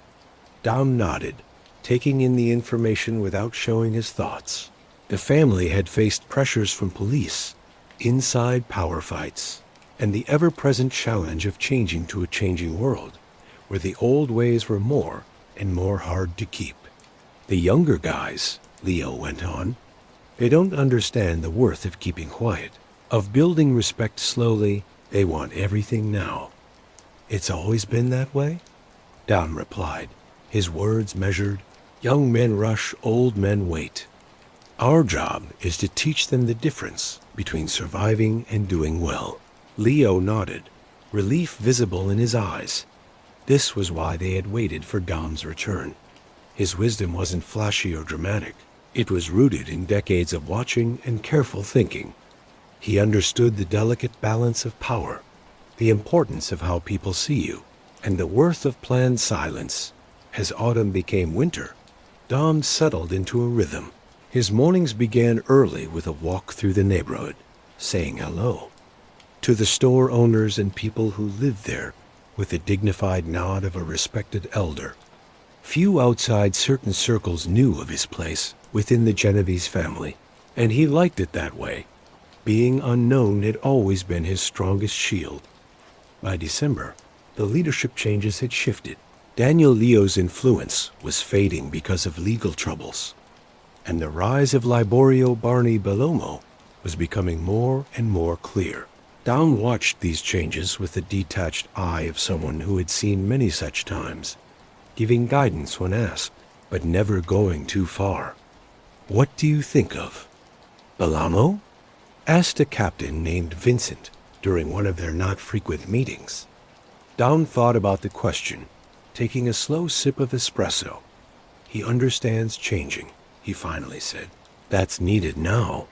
Dom nodded, taking in the information without showing his thoughts. The family had faced pressures from police, inside power fights, and the ever-present challenge of changing to a changing world, where the old ways were more and more hard to keep. "The younger guys," Leo went on, "they don't understand the worth of keeping quiet, of building respect slowly. They want everything now." "It's always been that way?" Dom replied, his words measured. "Young men rush, old men wait. Our job is to teach them the difference between surviving and doing well." Leo nodded, relief visible in his eyes. This was why they had waited for Dom's return. His wisdom wasn't flashy or dramatic. It was rooted in decades of watching and careful thinking. He understood the delicate balance of power, the importance of how people see you, and the worth of planned silence. As autumn became winter, Dom settled into a rhythm. His mornings began early with a walk through the neighborhood, saying hello to the store owners and people who lived there with the dignified nod of a respected elder. Few outside certain circles knew of his place within the Genovese family, and he liked it that way. Being unknown had always been his strongest shield. By December, the leadership changes had shifted. Daniel Leo's influence was fading because of legal troubles, and the rise of Liborio Barney Bellomo was becoming more and more clear. Dom watched these changes with the detached eye of someone who had seen many such times, giving guidance when asked, but never going too far. "What do you think of?" "Bellomo?" asked a captain named Vincent during one of their not-frequent meetings. Dom thought about the question, taking a slow sip of espresso. "He understands changing," he finally said. "That's needed now."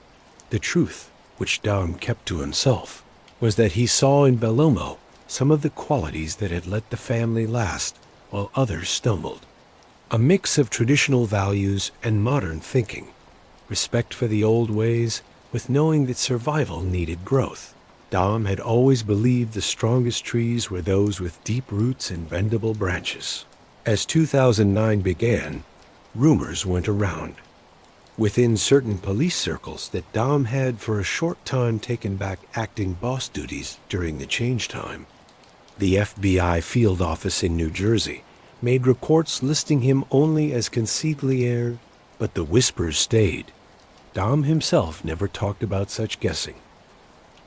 The truth, which Dom kept to himself, was that he saw in Bellomo some of the qualities that had let the family last while others stumbled. A mix of traditional values and modern thinking, respect for the old ways with knowing that survival needed growth. Dom had always believed the strongest trees were those with deep roots and bendable branches. As 2009 began, rumors went around within certain police circles that Dom had for a short time taken back acting boss duties during the change time. The FBI field office in New Jersey made reports listing him only as consigliere, but the whispers stayed. Dom himself never talked about such guessing.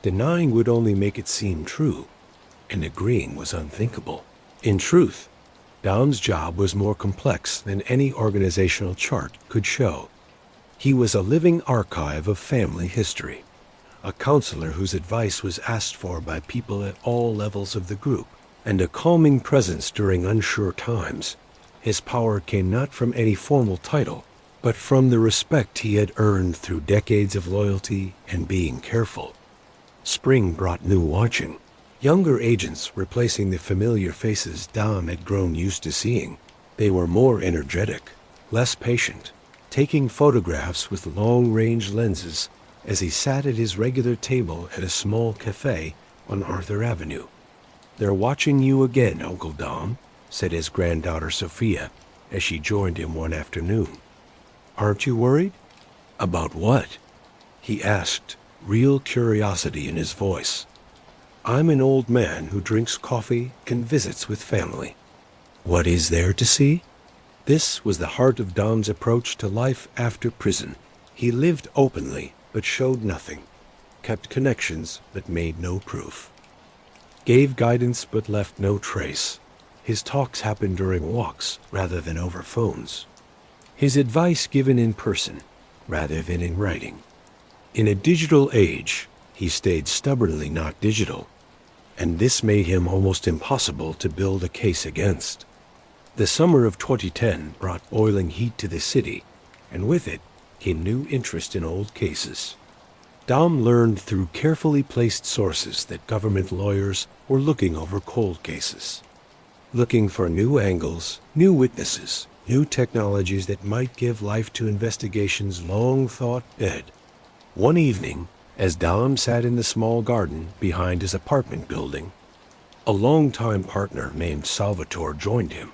Denying would only make it seem true, and agreeing was unthinkable. In truth, Dom's job was more complex than any organizational chart could show. He was a living archive of family history, a counselor whose advice was asked for by people at all levels of the group, and a calming presence during unsure times. His power came not from any formal title, but from the respect he had earned through decades of loyalty and being careful. Spring brought new watching, younger agents replacing the familiar faces Dom had grown used to seeing. They were more energetic, less patient, taking photographs with long-range lenses as he sat at his regular table at a small cafe on Arthur Avenue. "They're watching you again, Uncle Dom," said his granddaughter Sophia as she joined him one afternoon. "Aren't you worried?" "About what?" he asked, real curiosity in his voice. "I'm an old man who drinks coffee and visits with family. What is there to see?" This was the heart of Dom's approach to life after prison. He lived openly but showed nothing, kept connections but made no proof, gave guidance but left no trace. His talks happened during walks rather than over phones. His advice given in person rather than in writing. In a digital age, he stayed stubbornly not digital, and this made him almost impossible to build a case against. The summer of 2010 brought boiling heat to the city, and with it came new interest in old cases. Dom learned through carefully placed sources that government lawyers were looking over cold cases, looking for new angles, new witnesses, new technologies that might give life to investigations long thought dead. One evening, as Dom sat in the small garden behind his apartment building, a longtime partner named Salvatore joined him,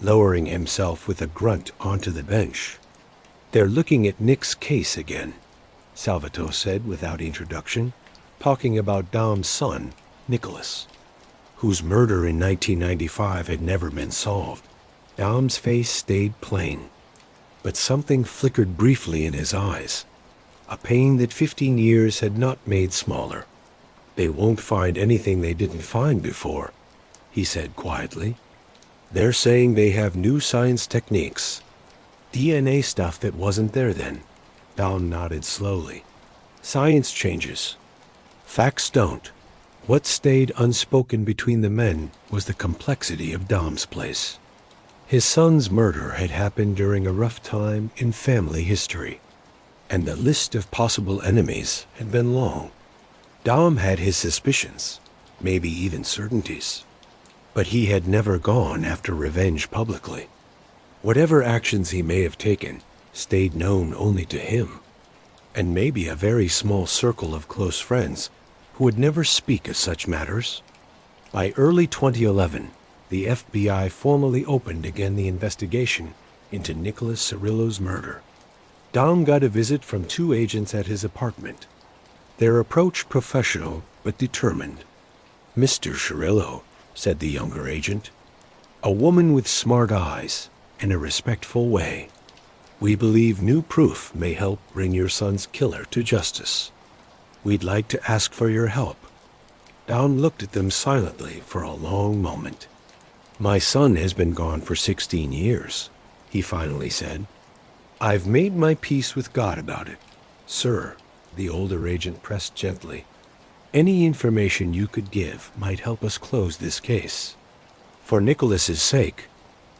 lowering himself with a grunt onto the bench. "They're looking at Nick's case again," Salvatore said without introduction, talking about Dom's son, Nicholas, whose murder in 1995 had never been solved. Dom's face stayed plain, but something flickered briefly in his eyes, a pain that 15 years had not made smaller. "They won't find anything they didn't find before," he said quietly. "They're saying they have new science techniques. DNA stuff that wasn't there then." Dom nodded slowly. "Science changes. Facts don't." What stayed unspoken between the men was the complexity of Dom's place. His son's murder had happened during a rough time in family history, and the list of possible enemies had been long. Dom had his suspicions, maybe even certainties, but he had never gone after revenge publicly. Whatever actions he may have taken stayed known only to him, and maybe a very small circle of close friends who would never speak of such matters. By early 2011, the FBI formally opened again the investigation into Nicholas Cirillo's murder. Dom got a visit from 2 agents at his apartment, their approach professional but determined. "Mr. Cirillo," said the younger agent, "a woman with smart eyes and a respectful way. We believe new proof may help bring your son's killer to justice. We'd like to ask for your help." Dom looked at them silently for a long moment. "My son has been gone for 16 years, he finally said. "I've made my peace with God about it. Sir," the older agent pressed gently, "any information you could give might help us close this case." For Nicholas's sake,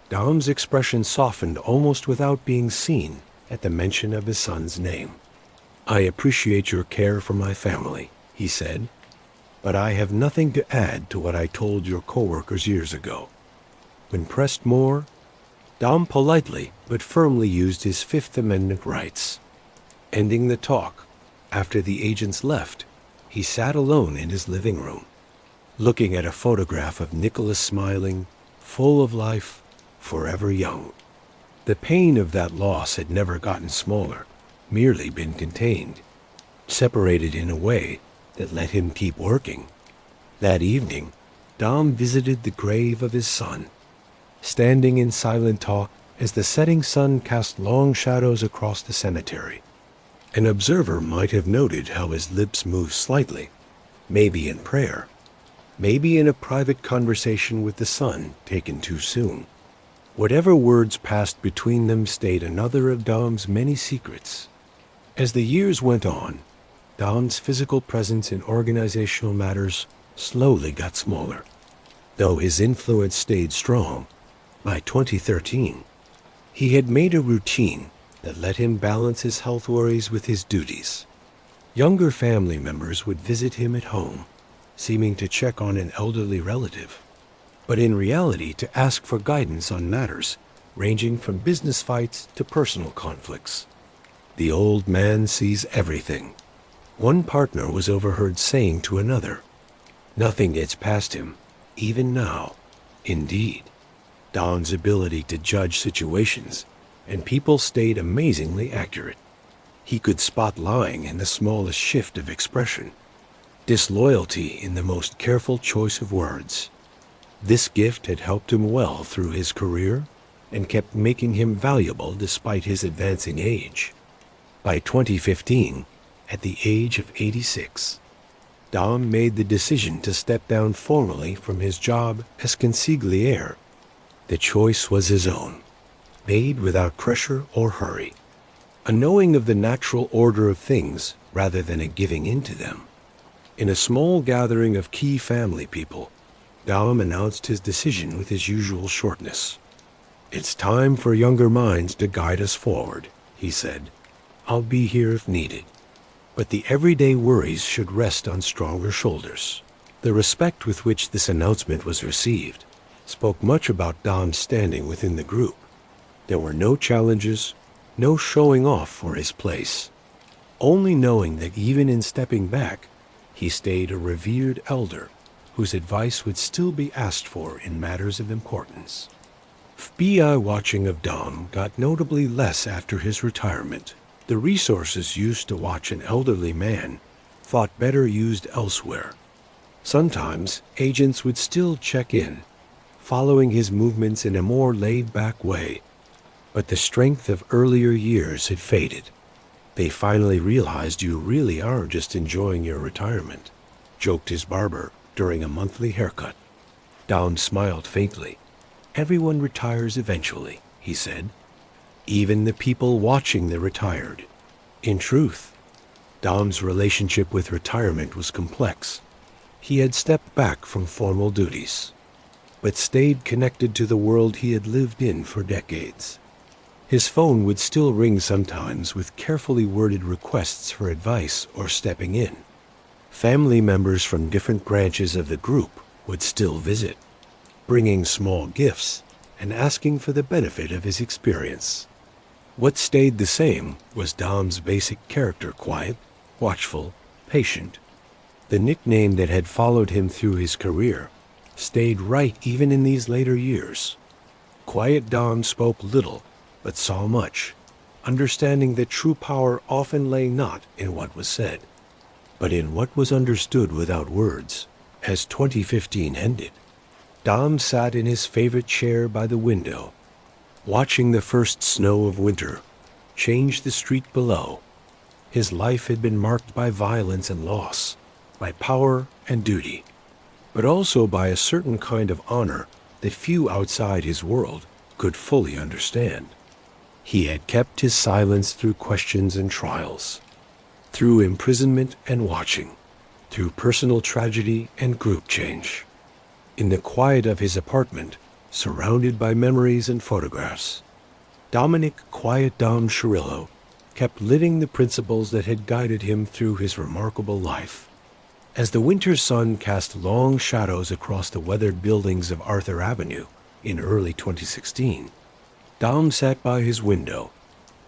Dom's expression softened almost without being seen at the mention of his son's name. "I appreciate your care for my family," he said, "but I have nothing to add to what I told your coworkers years ago." When pressed more, Dom politely but firmly used his Fifth Amendment rights. Ending the talk, after the agents left, he sat alone in his living room, looking at a photograph of Nicholas smiling, full of life, forever young. The pain of that loss had never gotten smaller, merely been contained, separated in a way that let him keep working. That evening, Dom visited the grave of his son, standing in silent talk as the setting sun cast long shadows across the cemetery. An observer might have noted how his lips moved slightly, maybe in prayer, maybe in a private conversation with the son taken too soon. Whatever words passed between them stayed another of Dom's many secrets. As the years went on, Dom's physical presence in organizational matters slowly got smaller, though his influence stayed strong. By 2013, he had made a routine that let him balance his health worries with his duties. Younger family members would visit him at home, seeming to check on an elderly relative, but in reality to ask for guidance on matters ranging from business fights to personal conflicts. "The old man sees everything," one partner was overheard saying to another. "Nothing gets past him, even now." Indeed, Dom's ability to judge situations and people stayed amazingly accurate. He could spot lying in the smallest shift of expression, disloyalty in the most careful choice of words. This gift had helped him well through his career and kept making him valuable despite his advancing age. By 2015, at the age of 86, Dom made the decision to step down formally from his job as consigliere. The choice was his own, made without pressure or hurry, a knowing of the natural order of things rather than a giving in to them. In a small gathering of key family people, Dom announced his decision with his usual shortness. "It's time for younger minds to guide us forward," he said. "I'll be here if needed, But the everyday worries should rest on stronger shoulders. The respect with which this announcement was received spoke much about Dom's standing within the group. There were no challenges, no showing off for his place, only knowing that even in stepping back, he stayed a revered elder whose advice would still be asked for in matters of importance. FBI watching of Dom got notably less after his retirement. The resources used to watch an elderly man thought better used elsewhere. Sometimes agents would still check in, following his movements in a more laid-back way, but the strength of earlier years had faded. They finally realized you really are just enjoying your retirement, joked his barber during a monthly haircut. Dom smiled faintly. Everyone retires eventually, he said. Even the people watching the retired. In truth, Dom's relationship with retirement was complex. He had stepped back from formal duties, but stayed connected to the world he had lived in for decades. His phone would still ring sometimes with carefully worded requests for advice or stepping in. Family members from different branches of the group would still visit, bringing small gifts and asking for the benefit of his experience. What stayed the same was Dom's basic character: quiet, watchful, patient. The nickname that had followed him through his career stayed right even in these later years. Quiet Dom spoke little, but saw much, understanding that true power often lay not in what was said, but in what was understood without words. As 2015 ended, Dom sat in his favorite chair by the window, watching the first snow of winter change the street below. His life had been marked by violence and loss, by power and duty, but also by a certain kind of honor that few outside his world could fully understand. He had kept his silence through questions and trials, through imprisonment and watching, through personal tragedy and group change. In the quiet of his apartment, surrounded by memories and photographs, Dominick "Quiet Dom" Cirillo kept living the principles that had guided him through his remarkable life. As the winter sun cast long shadows across the weathered buildings of Arthur Avenue in early 2016, Dom sat by his window,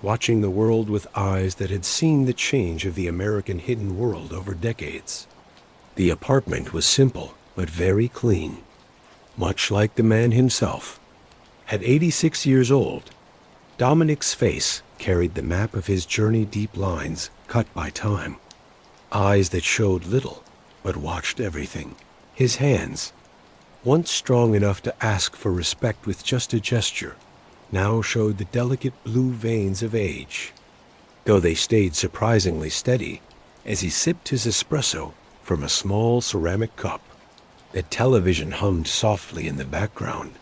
watching the world with eyes that had seen the change of the American hidden world over decades. The apartment was simple but very clean, much like the man himself. At 86 years old, Dominick's face carried the map of his journey, deep lines cut by time, eyes that showed little but watched everything. His hands, once strong enough to ask for respect with just a gesture, now showed the delicate blue veins of age, though they stayed surprisingly steady as he sipped his espresso from a small ceramic cup. The television hummed softly in the background,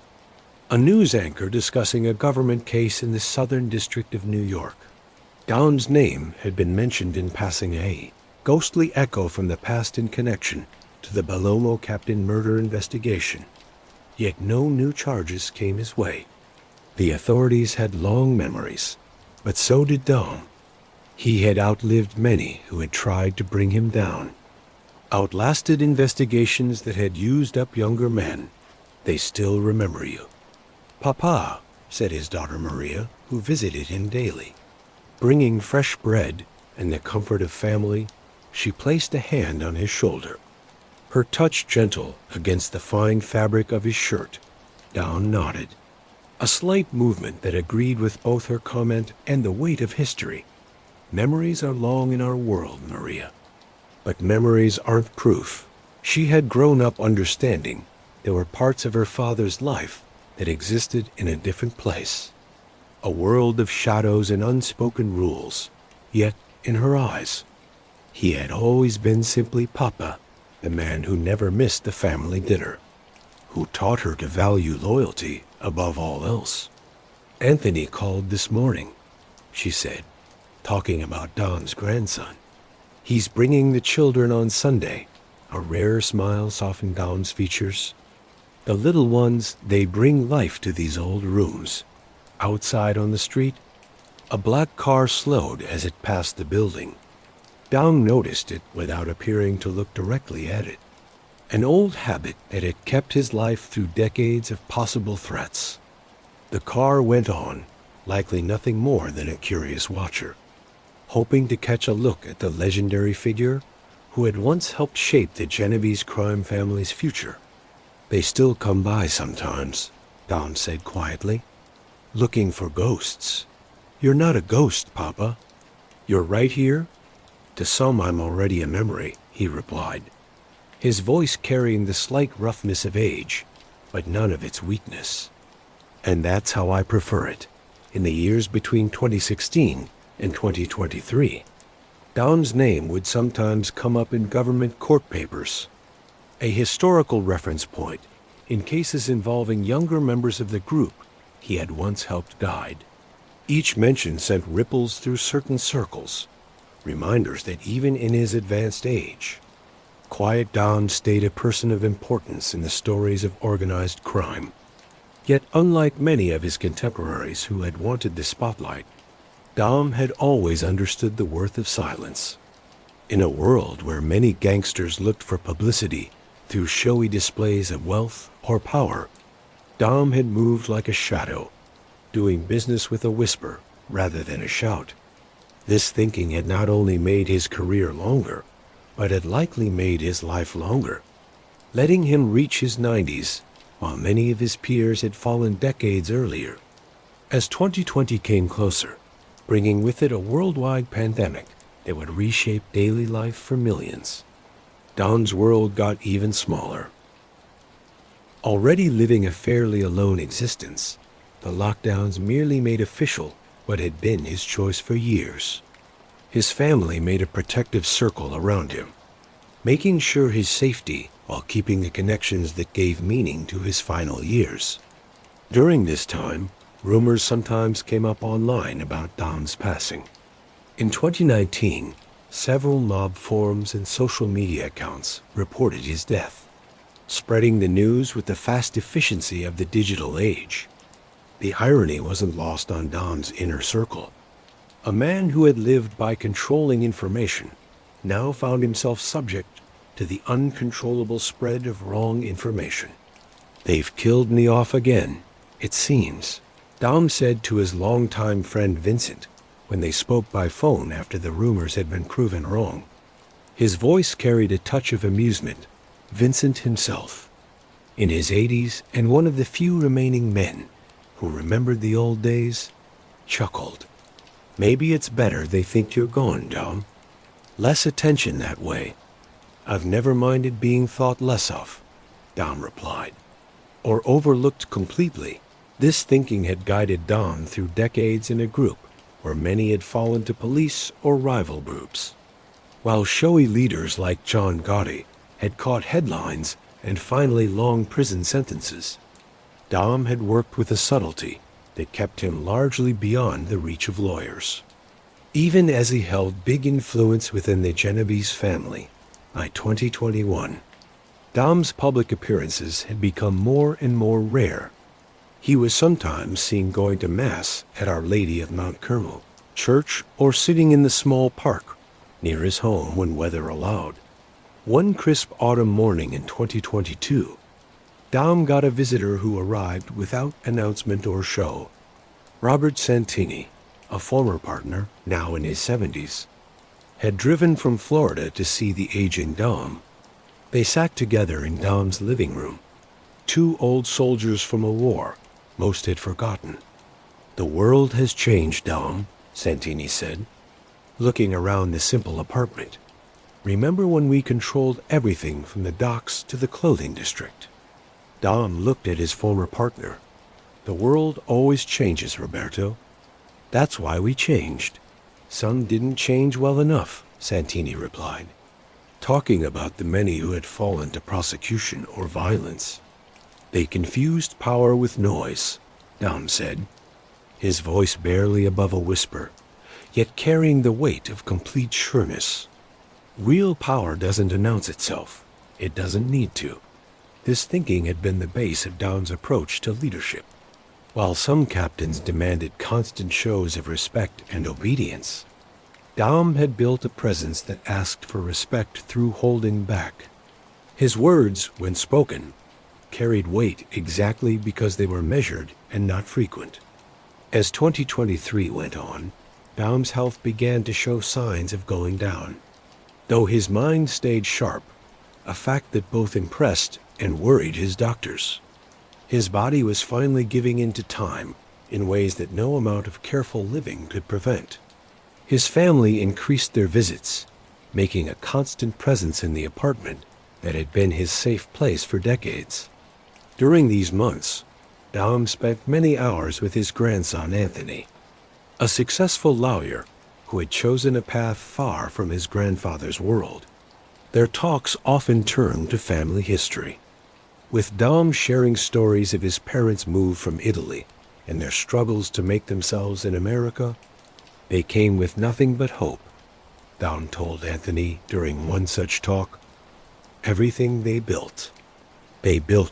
a news anchor discussing a government case in the Southern District of New York. Dom's name had been mentioned in passing, a ghostly echo from the past in connection to the Palomo Captain murder investigation. Yet no new charges came his way. The authorities had long memories, but so did Dom. He had outlived many who had tried to bring him down, outlasted investigations that had used up younger men. They still remember you. "Papa," said his daughter Maria, who visited him daily. Bringing fresh bread and the comfort of family, she placed a hand on his shoulder, her touch gentle against the fine fabric of his shirt. Dom nodded, a slight movement that agreed with both her comment and the weight of history. Memories are long in our world, Maria, but memories aren't proof. She had grown up understanding there were parts of her father's life that existed in a different place, a world of shadows and unspoken rules. Yet, in her eyes, he had always been simply Papa, the man who never missed the family dinner, who taught her to value loyalty above all else. "Anthony called this morning," she said, talking about Dom's grandson. "He's bringing the children on Sunday." A rare smile softened Dom's features. "The little ones, they bring life to these old rooms." Outside on the street, a black car slowed as it passed the building. Dom noticed it without appearing to look directly at it. An old habit that had kept his life through decades of possible threats. The car went on, likely nothing more than a curious watcher, hoping to catch a look at the legendary figure who had once helped shape the Genovese crime family's future. "They still come by sometimes," Dom said quietly, "looking for ghosts." "You're not a ghost, Papa. You're right here." "To some I'm already a memory," he replied, his voice carrying the slight roughness of age, but none of its weakness. "And that's how I prefer it, in the years between 2016 and 2023. Dom's name would sometimes come up in government court papers, a historical reference point in cases involving younger members of the group he had once helped guide. Each mention sent ripples through certain circles, reminders that even in his advanced age, Quiet Dom stayed a person of importance in the stories of organized crime. Yet unlike many of his contemporaries who had wanted the spotlight, Dom had always understood the worth of silence. In a world where many gangsters looked for publicity through showy displays of wealth or power, Dom had moved like a shadow, doing business with a whisper rather than a shout. This thinking had not only made his career longer, but had likely made his life longer, letting him reach his 90s while many of his peers had fallen decades earlier. As 2020 came closer, bringing with it a worldwide pandemic that would reshape daily life for millions, Dom's world got even smaller. Already living a fairly alone existence, the lockdowns merely made official what had been his choice for years. His family made a protective circle around him, making sure his safety while keeping the connections that gave meaning to his final years. During this time, rumors sometimes came up online about Dom's passing. In 2019, several mob forums and social media accounts reported his death, spreading the news with the fast efficiency of the digital age. The irony wasn't lost on Dom's inner circle. A man who had lived by controlling information now found himself subject to the uncontrollable spread of wrong information. "They've killed me off again, it seems," Dom said to his longtime friend Vincent when they spoke by phone after the rumors had been proven wrong. His voice carried a touch of amusement. Vincent himself, in his 80s and one of the few remaining men who remembered the old days, chuckled. "Maybe it's better they think you're gone, Dom. Less attention that way." "I've never minded being thought less of," Dom replied, "or overlooked completely." This thinking had guided Dom through decades in a group where many had fallen to police or rival groups. While showy leaders like John Gotti had caught headlines and finally long prison sentences, Dom had worked with a subtlety that kept him largely beyond the reach of lawyers. Even as he held big influence within the Genovese family, by 2021, Dom's public appearances had become more and more rare. He was sometimes seen going to Mass at Our Lady of Mount Carmel church or sitting in the small park near his home when weather allowed. One crisp autumn morning in 2022, Dom got a visitor who arrived without announcement or show. Robert Santini, a former partner, now in his 70s, had driven from Florida to see the aging Dom. They sat together in Dom's living room, two old soldiers from a war most had forgotten. "The world has changed, Dom," Santini said, looking around the simple apartment. "Remember when we controlled everything from the docks to the clothing district?" Dom looked at his former partner. "The world always changes, Roberto. That's why we changed." "Some didn't change well enough," Santini replied, talking about the many who had fallen to prosecution or violence. "They confused power with noise," Dom said, his voice barely above a whisper, yet carrying the weight of complete sureness. "Real power doesn't announce itself. It doesn't need to." This thinking had been the base of Dom's approach to leadership. While some captains demanded constant shows of respect and obedience, Dom had built a presence that asked for respect through holding back. His words, when spoken, carried weight exactly because they were measured and not frequent. As 2023 went on, Dom's health began to show signs of going down. Though his mind stayed sharp, a fact that both impressed and worried his doctors. His body was finally giving in to time in ways that no amount of careful living could prevent. His family increased their visits, making a constant presence in the apartment that had been his safe place for decades. During these months, Dom spent many hours with his grandson Anthony, a successful lawyer who had chosen a path far from his grandfather's world. Their talks often turned to family history, with Dom sharing stories of his parents' move from Italy and their struggles to make themselves in America. They came with nothing but hope. Dom told Anthony during one such talk, everything they built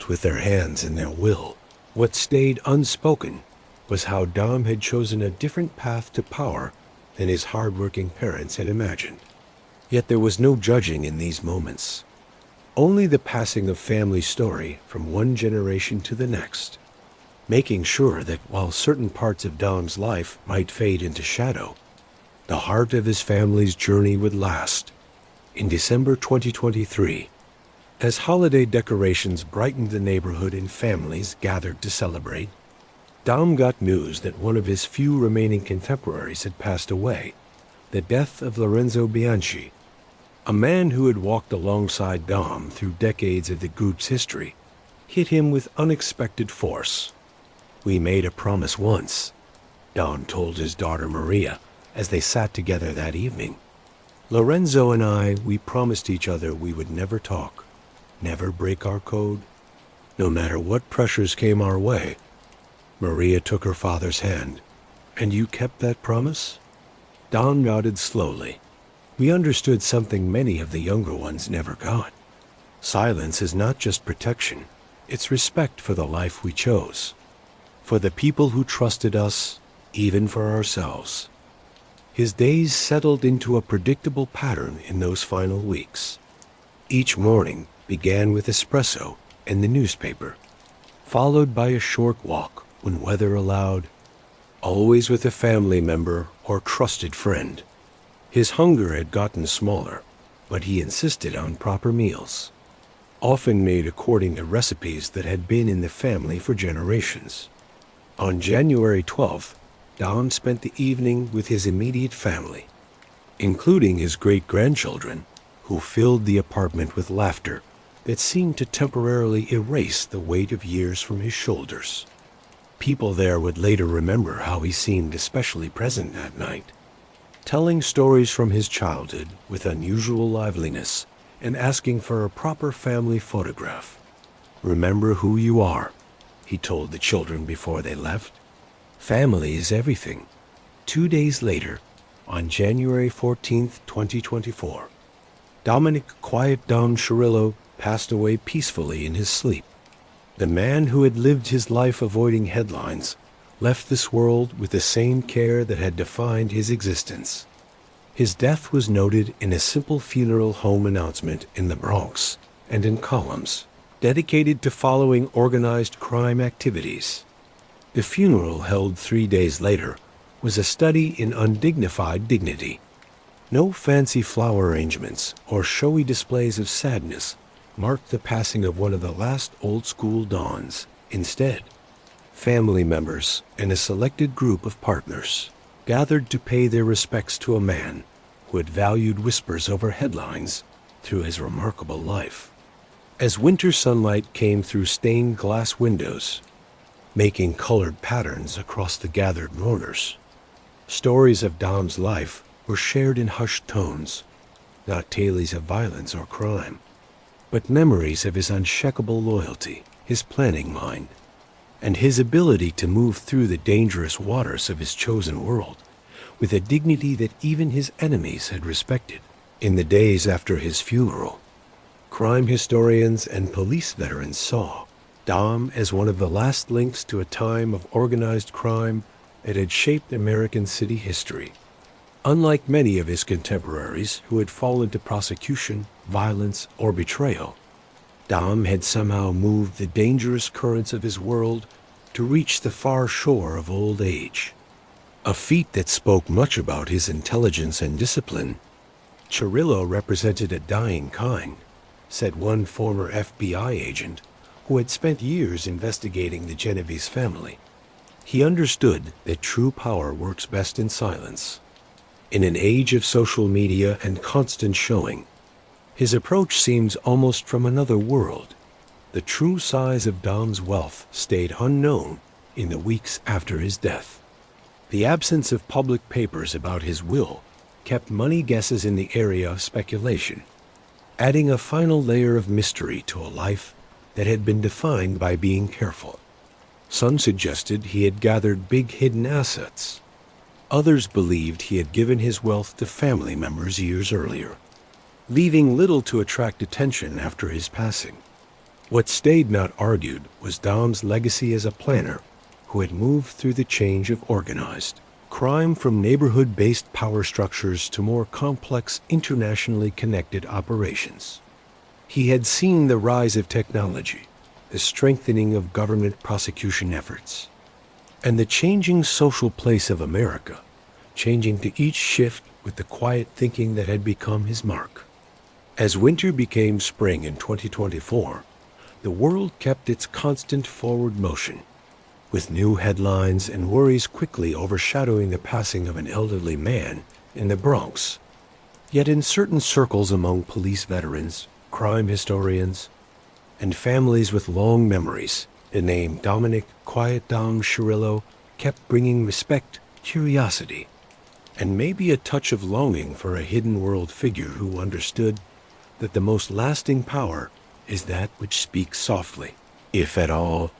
with their hands and their will. What stayed unspoken was how Dom had chosen a different path to power than his hard-working parents had imagined. Yet there was no judging in these moments, only the passing of family story from one generation to the next, making sure that while certain parts of Dom's life might fade into shadow, the heart of his family's journey would last. In December 2023, as holiday decorations brightened the neighborhood and families gathered to celebrate, Dom got news that one of his few remaining contemporaries had passed away, the death of Lorenzo Bianchi, a man who had walked alongside Dom through decades of the group's history, hit him with unexpected force. We made a promise once, Dom told his daughter Maria as they sat together that evening. Lorenzo and I, we promised each other we would never talk, never break our code, no matter what pressures came our way. Maria took her father's hand. And you kept that promise? Dom nodded slowly. We understood something many of the younger ones never got. Silence is not just protection, it's respect for the life we chose, for the people who trusted us, even for ourselves. His days settled into a predictable pattern in those final weeks. Each morning began with espresso and the newspaper, followed by a short walk when weather allowed, always with a family member or trusted friend. His hunger had gotten smaller, but he insisted on proper meals, often made according to recipes that had been in the family for generations. On January 12th, Dom spent the evening with his immediate family, including his great-grandchildren, who filled the apartment with laughter that seemed to temporarily erase the weight of years from his shoulders. People there would later remember how he seemed especially present that night, telling stories from his childhood with unusual liveliness and asking for a proper family photograph. Remember who you are, he told the children before they left. Family is everything. 2 days later, on January 14th, 2024, Dominick "Quiet Dom" Cirillo passed away peacefully in his sleep. The man who had lived his life avoiding headlines left this world with the same care that had defined his existence. His death was noted in a simple funeral home announcement in the Bronx and in columns dedicated to following organized crime activities. The funeral, held 3 days later, was a study in undignified dignity. No fancy flower arrangements or showy displays of sadness marked the passing of one of the last old-school dons. Instead, family members and a selected group of partners gathered to pay their respects to a man who had valued whispers over headlines through his remarkable life. As winter sunlight came through stained glass windows, making colored patterns across the gathered mourners, stories of Dom's life were shared in hushed tones, not tales of violence or crime, but memories of his unshakable loyalty, his planning mind, and his ability to move through the dangerous waters of his chosen world with a dignity that even his enemies had respected. In the days after his funeral, crime historians and police veterans saw Dom as one of the last links to a time of organized crime that had shaped American city history. Unlike many of his contemporaries who had fallen to prosecution, violence, or betrayal, Dom had somehow moved the dangerous currents of his world to reach the far shore of old age. A feat that spoke much about his intelligence and discipline. Cirillo represented a dying kind, said one former FBI agent who had spent years investigating the Genovese family. He understood that true power works best in silence. In an age of social media and constant showing, his approach seems almost from another world. The true size of Dom's wealth stayed unknown in the weeks after his death. The absence of public papers about his will kept money guesses in the area of speculation, adding a final layer of mystery to a life that had been defined by being careful. Some suggested he had gathered big hidden assets. Others believed he had given his wealth to family members years earlier, leaving little to attract attention after his passing. What stayed not argued was Dom's legacy as a planner who had moved through the change of organized crime from neighborhood-based power structures to more complex, internationally connected operations. He had seen the rise of technology, the strengthening of government prosecution efforts, and the changing social place of America, changing to each shift with the quiet thinking that had become his mark. As winter became spring in 2024, the world kept its constant forward motion, with new headlines and worries quickly overshadowing the passing of an elderly man in the Bronx. Yet in certain circles among police veterans, crime historians, and families with long memories, the name Dominick "Quiet Dom" Cirillo kept bringing respect, curiosity, and maybe a touch of longing for a hidden world figure who understood that the most lasting power is that which speaks softly, if at all,